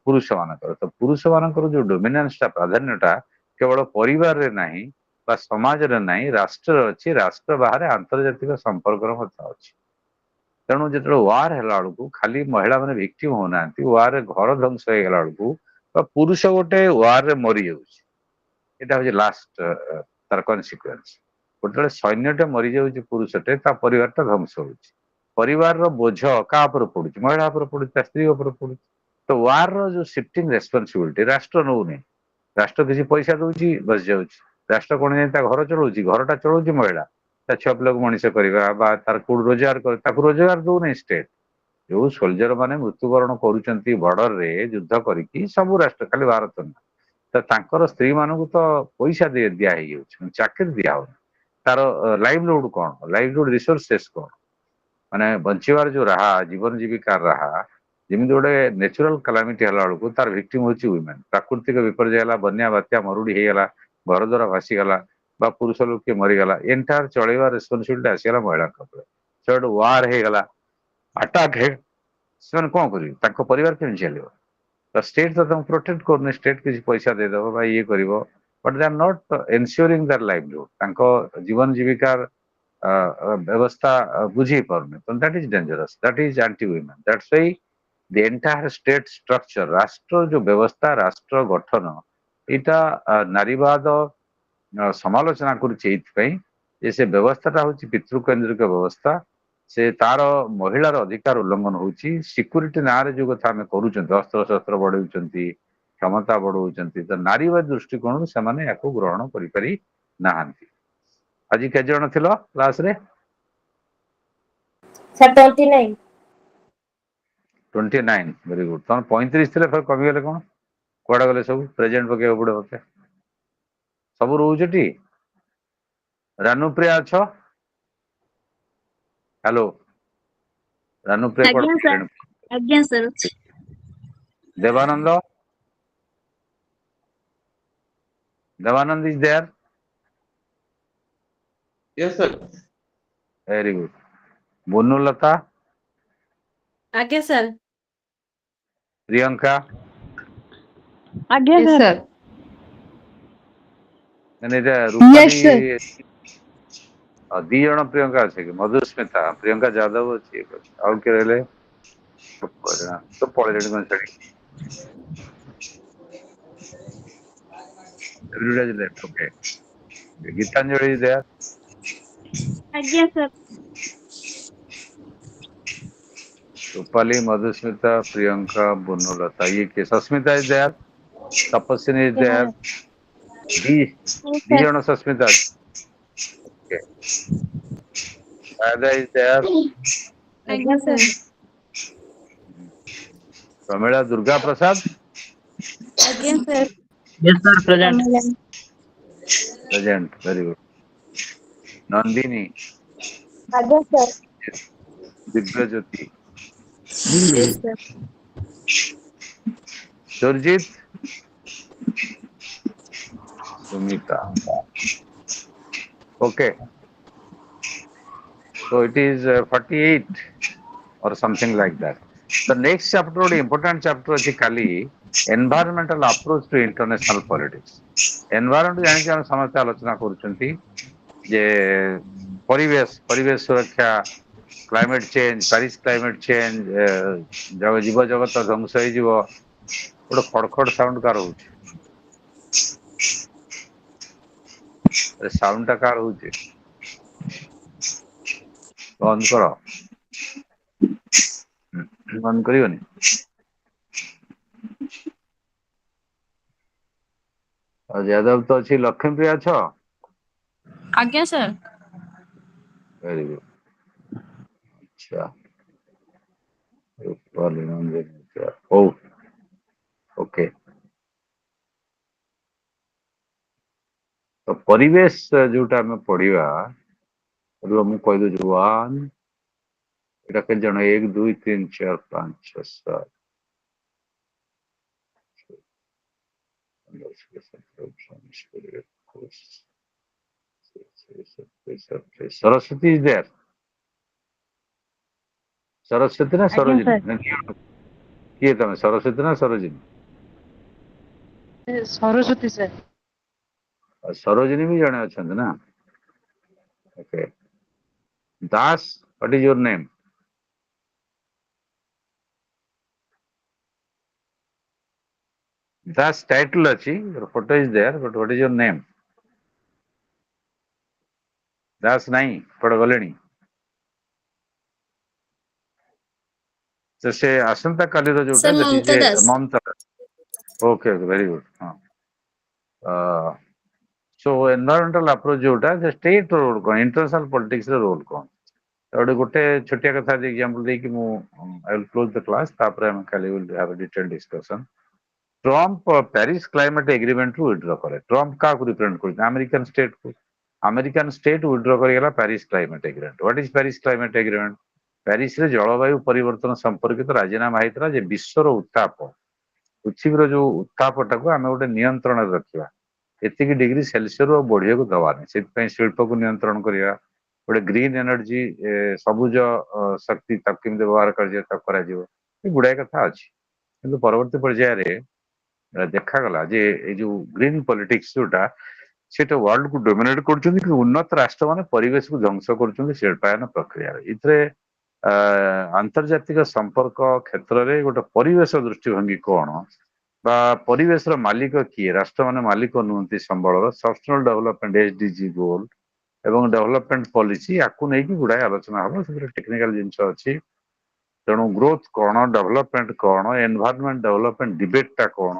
ପୁରୁଷ ମାନଙ୍କର ତ ପୁରୁଷ ମାନଙ୍କର ଯୋଉ ଡୋମିନାନ୍ସ ଟା ପ୍ରାଧାନ୍ୟଟା କେବଳ ପରିବାରରେ ନାହିଁ ବା ସମାଜରେ ନାହିଁ ରାଷ୍ଟ୍ରରେ ଅଛି ରାଷ୍ଟ୍ର ବାହାରେ ଆନ୍ତର୍ଜାତିକ ସମ୍ପର୍କର ମଧ୍ୟ ଅଛି ତେଣୁ ଯେତେବେଳେ ୱାର ହେଲା ବେଳକୁ ଖାଲି ମହିଳା ମାନେ ଭିକ୍ଟିମ ହଉନାହାନ୍ତି ୱାରରେ ଘର ଧ୍ୱଂସ ହେଇଗଲା ବେଳକୁ ବା ପୁରୁଷ ଗୋଟେ ୱାରରେ ମରିଯାଉଛି ଏଇଟା ହଉଛି ଲାଷ୍ଟ ତାର କନସିକ୍ୱେନ୍ସ ଯେତେବେଳେ ସୈନ୍ୟଟେ ମରିଯାଉଛି ପୁରୁଷଟେ ତା ପରିବାରଟା ଧ୍ୱଂସ ହଉଛି ପରିବାରର ବୋଝ କାହା ଉପରେ ପଡୁଛି ମହିଳା ଉପରେ ପଡୁଛି ତା ସ୍ତ୍ରୀ ଉପରେ ପଡୁଛି ତ ୱାରର ଯୋଉ ସିଫ୍ଟିଂ ରେସ୍ପନ୍ସିବିଲିଟି ରାଷ୍ଟ୍ର ନଉନି ରାଷ୍ଟ୍ର କିଛି ପଇସା ଦଉଛି ବସି ଯାଉଛି ରାଷ୍ଟ୍ର କଣ ଯାଇ ତା ଘର ଚଳଉଛି ଘରଟା ଚଳଉଛି ମହିଳା ତା ଛୁଆ ପିଲାକୁ ମଣିଷ କରିବା ବା ତାର କୋଉଠି ରୋଜଗାର କରି ତାକୁ ରୋଜଗାର ଦଉନାହିଁ ଷ୍ଟେଟ ଯୋଉ ସୋଲଜର ମାନେ ମୃତ୍ୟୁବରଣ କରୁଛନ୍ତି ବର୍ଡରରେ ଯୁଦ୍ଧ କରିକି ସବୁ ରାଷ୍ଟ୍ର ଖାଲି ଭାରତ ନୁହେଁ ତ ତାଙ୍କର ସ୍ତ୍ରୀ ମାନଙ୍କୁ ତ ପଇସା ଦିଆ ହେଇଯାଉଛି ଚାକିରି ଦିଆ ହଉନି ତାର ଲାଇଭଲିହୁଡ କଣ ଲାଇଭଲିହୁଡ ରିସୋର୍ସେସ୍ କଣ ମାନେ ବଞ୍ଚିବାର ଯୋଉ ରାହା ଜୀବନ ଜୀବିକାର ରାହା ଯେମିତି ଗୋଟେ ନେଚୁରାଲ କାଲାମିଟି ହେଲା ବେଳକୁ ତାର ଭିକ୍ଟିମ ହଉଛି ୱିମେନ୍ ପ୍ରାକୃତିକ ବିପର୍ଯ୍ୟୟ ହେଲା ବନ୍ୟା ବାତ୍ୟା ମରୁଡି ହେଇଗଲା ଘର ଦ୍ୱାରା ଭାସିଗଲା ବା ପୁରୁଷ ଲୋକ କିଏ ମରିଗଲା ଏଣ୍ଟାର ଚଳେଇବା ରେସ୍ପନ୍ସିବିଲିଟି ଆସିଗଲା ମହିଳାଙ୍କ ଉପରେ ସେଠୁ ୱାର ହେଇଗଲା ଆଟାକ ହେ ସେମାନେ କଣ କରିବେ ତାଙ୍କ ପରିବାର କେମିତି ଚାଲିବ ତ ଷ୍ଟେଟ ତ ତାଙ୍କୁ ପ୍ରୋଟେକ୍ଟ କରୁନି ଷ୍ଟେଟ କିଛି ପଇସା ଦେଇଦବ ବା ଇଏ କରିବ but De are not ଏନସିଓରିଂ Dar livelihood ତାଙ୍କ ଜୀବନ ଜୀବିକାର ବ୍ୟବସ୍ଥା ବୁଝେଇ ପାରୁନି ତ that is dangerous that is anti women that's why the entire state structure ରାଷ୍ଟ୍ର ଯୋଉ ବ୍ୟବସ୍ଥା ରାଷ୍ଟ୍ର ଗଠନ ଏଇଟା ନାରୀବାଦ ସମାଲୋଚନା କରୁଛି ଏଇଥିପାଇଁ ଯେ ସେ ବ୍ୟବସ୍ଥାଟା ହଉଛି ପିତୃକେନ୍ଦ୍ରିକ ବ୍ୟବସ୍ଥା ସେ ତାର ମହିଳାର ଅଧିକାର ଉଲ୍ଲଂଘନ ହଉଛି ସିକ୍ୟୁରିଟି ନାଁରେ ଯୋଉ କଥା ଆମେ କରୁଛନ୍ତି ଅସ୍ତ୍ରଶସ୍ତ୍ର ବଢାଉଛନ୍ତି କ୍ଷମତା ବଢାଉଛନ୍ତି ତ ନାରୀବାଦୀ ଦୃଷ୍ଟିକୋଣରୁ ସେମାନେ ୟାକୁ ଗ୍ରହଣ କରିପାରି ନାହାନ୍ତି ଆଜି କେତେ ଜଣ ଥିଲ କ୍ଲାସରେ Sir, 29. 29 ଭେରି ଗୁଡ ତମେ 35 ଥିଲେ ଫେର କମିଗଲେ କଣ କୁଆଡେ ଗଲେ ସବୁ ପ୍ରେଜେଣ୍ଟ ପକେଇବାକୁ ପଡେ ମତେ ସବୁ ରହୁଛଟି ରାନୁପ୍ରିୟା ଅଛ ହ୍ୟାଲୋ ରାନୁପ୍ରିୟା କୁଆଡେ ଆଜ୍ଞା ସାର୍ ପଳେଇଲେଣି? ଆଜ୍ଞା ସାର୍ ଅଛି Devananda is there Yes, sir. Very good Banulata ଆଜ୍ଞା ସାର୍ ପ୍ରିୟଙ୍କା Yes, sir. ଏଇଟା Yes, ରୂପାଲି sir. ଦି ଜଣ ପ୍ରିୟଙ୍କା ଅଛି କି ମଧୁସ୍ମିତା ପ୍ରିୟଙ୍କା ଯାଦବ ଅଛି ଆଉ କିଏ ରହିଲେ ତ ପଳେଇଲେଣି କଣ ଛାଡି everybody is left okay Gitanjali is there ଆଜ୍ଞା ସାର୍ ରୂପାଲି ମଧୁସ୍ମିତା ପ୍ରିୟଙ୍କା ବନୁଲତା ଇଏ କିଏ Sasmita is there Tapaswini is there ଦି ଜଣ ସସ୍ମିତା ଅଛି okay Radha is there ଆଜ୍ଞା ସାର୍ ପ୍ରମିଳା ଦୁର୍ଗା ପ୍ରସାଦ ଆଜ୍ଞା sir Yes, sir, present. Present very good Nandini ଆଜ୍ଞା sir Dibyajyoti yes sir Surajit Sumita okay so it is 48 or something like that The next chapter ଗୋଟେ important chapter ଅଛି କାଲି environmental approach to international politics. Environment ଜାଣିକି ଆମେ ସମସ୍ତେ ଆଲୋଚନା କରୁଛନ୍ତି ଯେ ପରିବେଶ ସୁରକ୍ଷା, climate change, Paris climate change, ଜୀବ ଜଗତ ଧ୍ୱଂସ ହେଇଯିବ। ଗୋଟେ ଖଡଖଡ ସାଉଣ୍ଡ କାର ହଉଛି? ସାଉଣ୍ଡ ଟା କାର ହଉଛି? ବନ୍ଦ କର। ବନ୍ଦ କରିବନି? ଆଉ ଯାଦବ ତ ଅଛି। ଲକ୍ଷ୍ମୀପ୍ରିୟା ଅଛ? ଆଜ୍ଞା ସାର୍। Very good. ଆଚ୍ଛା, ରୂପାଲି ନନ୍ଦିନୀ, ହଉ, ଓକେ। ତ ପରିବେଶ ଯୋଉଟା ଆମେ ପଢିବା, ମୁଁ କହିଦଉଛି 1, ଏଇଟା କେତେ ଜଣ? 1 2 3 4 5 6 7 ସରସ୍ୱତୀ is there? ସରସ୍ୱତୀ ନା ଆଜ୍ଞା ସରୋଜିନୀ? ସାର୍। କିଏ ତମେ, ସରସ୍ୱତୀ ନା ସରୋଜିନୀ? Saraswati sir. ଆଉ ସରୋଜିନୀ ବି ଜଣେ ଅଛନ୍ତି ନା? Okay. Das, what is your name? Das title ଅଛି, your photo is there, but what is your name? Das ନାହିଁ, କୁଆଡେ ଗଲେଣି? ତ ସେ ଆସନ୍ତା କାଲିର ଯୋଉଟା, sir that is Mamata a Das. Mamata Das. Okay okay, very good. ହଁ, ସୋ ଏନଭାୟରମେଣ୍ଟାଲ ଆପ୍ରୋଚ ଯୋଉଟା, ଯେ ଷ୍ଟେଟ ର ରୋଲ କଣ, ଇଣ୍ଟରନ୍ୟାସନାଲ ପଲିଟିକ୍ସ ର ରୋଲ କଣ? ଗୋଟେ ଛୋଟିଆ କଥା ଏକ୍ସାମ୍ପଲ ଦେଇକି ମୁଁ I will close the class, ତାପରେ ଆମେ କାଲି will have a detail discussion. Trump Paris climate agreement ରୁ ୱିଡ୍ର କଲେ। ଟ୍ରମ୍ପ କାହାକୁ ରିପ୍ରେଜେଣ୍ଟ କରୁଛନ୍ତି? ଆମେରିକାନ ଷ୍ଟେଟ କୁ। ଆମେରିକାନ ଷ୍ଟେଟ ୱିଡ୍ର କରିଗଲା Paris climate agreement. What is Paris climate agreement? ପ୍ୟାରିସରେ ଜଳବାୟୁ ପରିବର୍ତ୍ତନ ସମ୍ପର୍କିତ ରାଜିନାମା ହେଇଥିଲା ଯେ ବିଶ୍ୱର ଉତ୍ତାପ, ପୃଥିବୀର ଯୋଉ ଉତ୍ତାପଟାକୁ ଆମେ ଗୋଟେ ନିୟନ୍ତ୍ରଣରେ ରଖିବା, ଏତିକି ଡିଗ୍ରୀ ସେଲସିୟସ ବଢିବାକୁ ଦବାନି। ସେଥିପାଇଁ ଶିଳ୍ପକୁ ନିୟନ୍ତ୍ରଣ କରିବା, ଗୋଟେ ଗ୍ରୀନ ଏନର୍ଜି, ସବୁଜ ଶକ୍ତି ତାକୁ କେମିତି ବ୍ୟବହାର କରାଯିବ ତାକୁ କରାଯିବ, ଏ ଗୁଡାଏ କଥା ଅଛି। କିନ୍ତୁ ପରବର୍ତ୍ତୀ ପର୍ଯ୍ୟାୟରେ ଦେଖାଗଲା ଯେ ଏଇ ଯୋଉ ଗ୍ରୀନ ପଲିଟିକ୍ସ ଯୋଉଟା, ସେଟା ୱାର୍ଲଡକୁ ଡୋମିନେଟ କରୁଛନ୍ତି, କିନ୍ତୁ ଉନ୍ନତ ରାଷ୍ଟ୍ରମାନେ ପରିବେଶକୁ ଧ୍ୱଂସ କରୁଛନ୍ତି ଶିଳ୍ପାୟନ ପ୍ରକ୍ରିୟାରେ। ଏଥିରେ ଆନ୍ତର୍ଜାତିକ ସମ୍ପର୍କ କ୍ଷେତ୍ରରେ ଗୋଟେ ପରିବେଶ ଦୃଷ୍ଟିଭଙ୍ଗୀ କଣ, ବା ପରିବେଶର ମାଲିକ କିଏ? ରାଷ୍ଟ୍ରମାନେ ମାଲିକ ନୁହନ୍ତି ସମ୍ବଳର। ସଷ୍ଟେନେବଲ ଡେଭଲପମେଣ୍ଟ SDG ଗୋଲ ଏବଂ ଡେଭଲପମେଣ୍ଟ ପଲିସି, ୟାକୁ ନେଇକି ଗୁଡାଏ ଆଲୋଚନା ହବ। ସେଥିରେ ଟେକ୍ନିକାଲ ଜିନିଷ ଅଛି। ତେଣୁ ଗ୍ରୋଥ କଣ, ଡେଭଲପମେଣ୍ଟ କଣ, ଏନଭାୟରମେଣ୍ଟ ଡେଭଲପମେଣ୍ଟ ଡିବେଟଟା କଣ,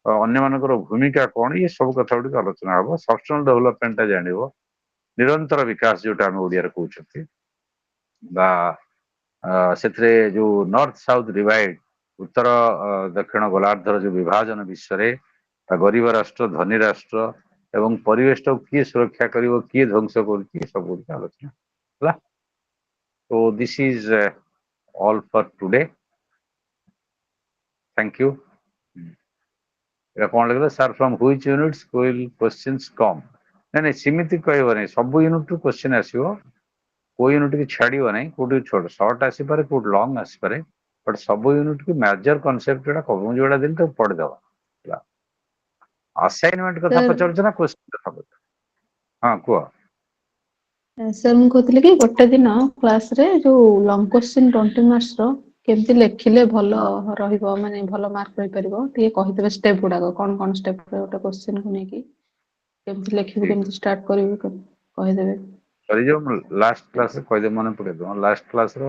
ଅନ୍ୟମାନଙ୍କର ଭୂମିକା କଣ, ଇଏ ସବୁ କଥା ଗୁଡିକ ଆଲୋଚନା ହବ। ସଷ୍ଟେନେବଲ ଡେଭଲପମେଣ୍ଟଟା ଜାଣିବ, ନିରନ୍ତର ବିକାଶ ଯୋଉଟା ଆମେ ଓଡିଆରେ କହୁଛନ୍ତି, ବା ସେଥିରେ ଯୋଉ ନର୍ଥ ସାଉଥ ଡିଭାଇଡ, ଉତ୍ତର ଦକ୍ଷିଣ ଗୋଲାର୍ଦ୍ଧର ଯୋଉ ବିଭାଜନ ବିଶ୍ୱରେ, ଗରିବ ରାଷ୍ଟ୍ର, ଧନୀ ରାଷ୍ଟ୍ର, ଏବଂ ପରିବେଶଟାକୁ କିଏ ସୁରକ୍ଷା କରିବ, କିଏ ଧ୍ୱଂସ କରୁଛି, ଏ ସବୁ ଗୁଡିକ ଆଲୋଚନା ହେଲା। So this is all for today. Thank you. ଏଇଟା କଣ ଲେଖିଲେ? Sir from which units will questions come? ନାଇଁ ନାଇଁ, ସେମିତି କହିବନି। ସବୁ ୟୁନିଟ୍ରୁ କ୍ୱେଶ୍ଚିନ୍ ଆସିବ, କୋଉ ୟୁନିଟ୍ କି ଛାଡିବ ନାହିଁ। କୋଉଠି ସର୍ଟ ଆସିପାରେ, କୋଉଠି ଲଙ୍ଗ ଆସିପାରେ, ବଟ୍ ସବୁ ୟୁନିଟ୍ କି ମେଜର କନସେପ୍ଟ ଯୋଉଟା ମୁଁ ଯୋଉଟା ଦେଲି ତାକୁ ପଢିଦବା ହେଲା। ଆସାଇନମେଣ୍ଟ କଥା Sir, ପଚାରୁଛ ନା କ୍ୱେଶ୍ଚିନ୍ କଥା ପଚାରୁଛ? ହଁ କୁହ। ସାର୍ ମୁଁ କହୁଥିଲି କି ଗୋଟେ ଦିନ କ୍ଲାସରେ ଯୋଉ ଲଙ୍ଗ କ୍ୱେଶ୍ଚିନ୍ 20 ମାର୍କସ ର କେମିତି ଲେଖିଲେ ଭଲ ରହିବ, ମାନେ ଭଲ ମାର୍କ ରହିପାରିବ, ଟିକେ କହିଦେବେ ଷ୍ଟେପ୍ ଗୁଡାକ, କଣ କଣ ଷ୍ଟେପ୍ ଗୋଟେ କ୍ୱେଶ୍ଚିନ୍ କୁ ନେଇକି କେମିତି ଲେଖିବୁ, ଠିକ କେମିତି ଷ୍ଟାର୍ଟ କରିବୁ, କହିଦେବେ। ସରିଯାଉ, ମୁଁ ଲାଷ୍ଟ କ୍ଲାସରେ କହିଦେବି, ମନେ ପକେଇଦେବ। ଲାଷ୍ଟ କ୍ଲାସର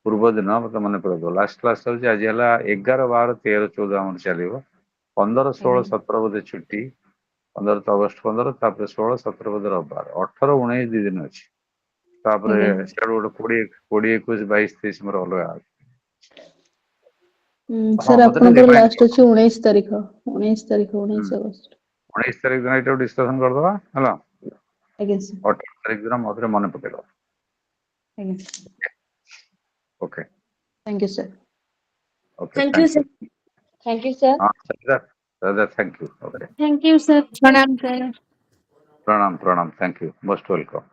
ପୂର୍ବ ଦିନ ମତେ ମନେ ପକେଇଦେବ। ଲାଷ୍ଟ କ୍ଲାସ ହଉଛି ଆଜି ହେଲା 11 12 13 14 ଆମର ଚାଲିବ। 15 16 ଆଜ୍ଞା 17 ବୋଧେ ଛୁଟି, 15 ତ ଅଗଷ୍ଟ 15, ତାପରେ 16 17 ବୋଧେ ରବିବାର, 18 19 2 ଦିନ ଅଛି। ତାପରେ ଆଜ୍ଞା। ସିଆଡୁ ଗୋଟେ 20 20 21 22 23 ମୋର ଅଲଗା। ହଁ ସାର୍ ମତେ ଟିକେ ଆପଣଙ୍କର ରିମାଇଣ୍ଡ ଲାଷ୍ଟ ଅଛି 19 ତାରିଖ, 19 ତାରିଖ, 19 ଅଗଷ୍ଟ। 19 ତାରିଖ ଦିନ ଏଇଟାକୁ ଡିସ୍କସନ କରିଦବା ହେଲା। ଆଜ୍ଞା ସାର୍। 18 ତାରିଖ ଦିନ ମତେ ମନେ ପକେଇଦବା। ଆଜ୍ଞା। Okay thank you sir. Okay, Thank you, thank you. sir. Thank you, sir. ହଁ Raja, thank you. Okay, Thank you, sir. Pranam, sir. ପ୍ରଣାମ ପ୍ରଣାମ, ଥ୍ୟାଙ୍କ ୟୁ, ମୋଷ୍ଟ ୱେଲକମ୍।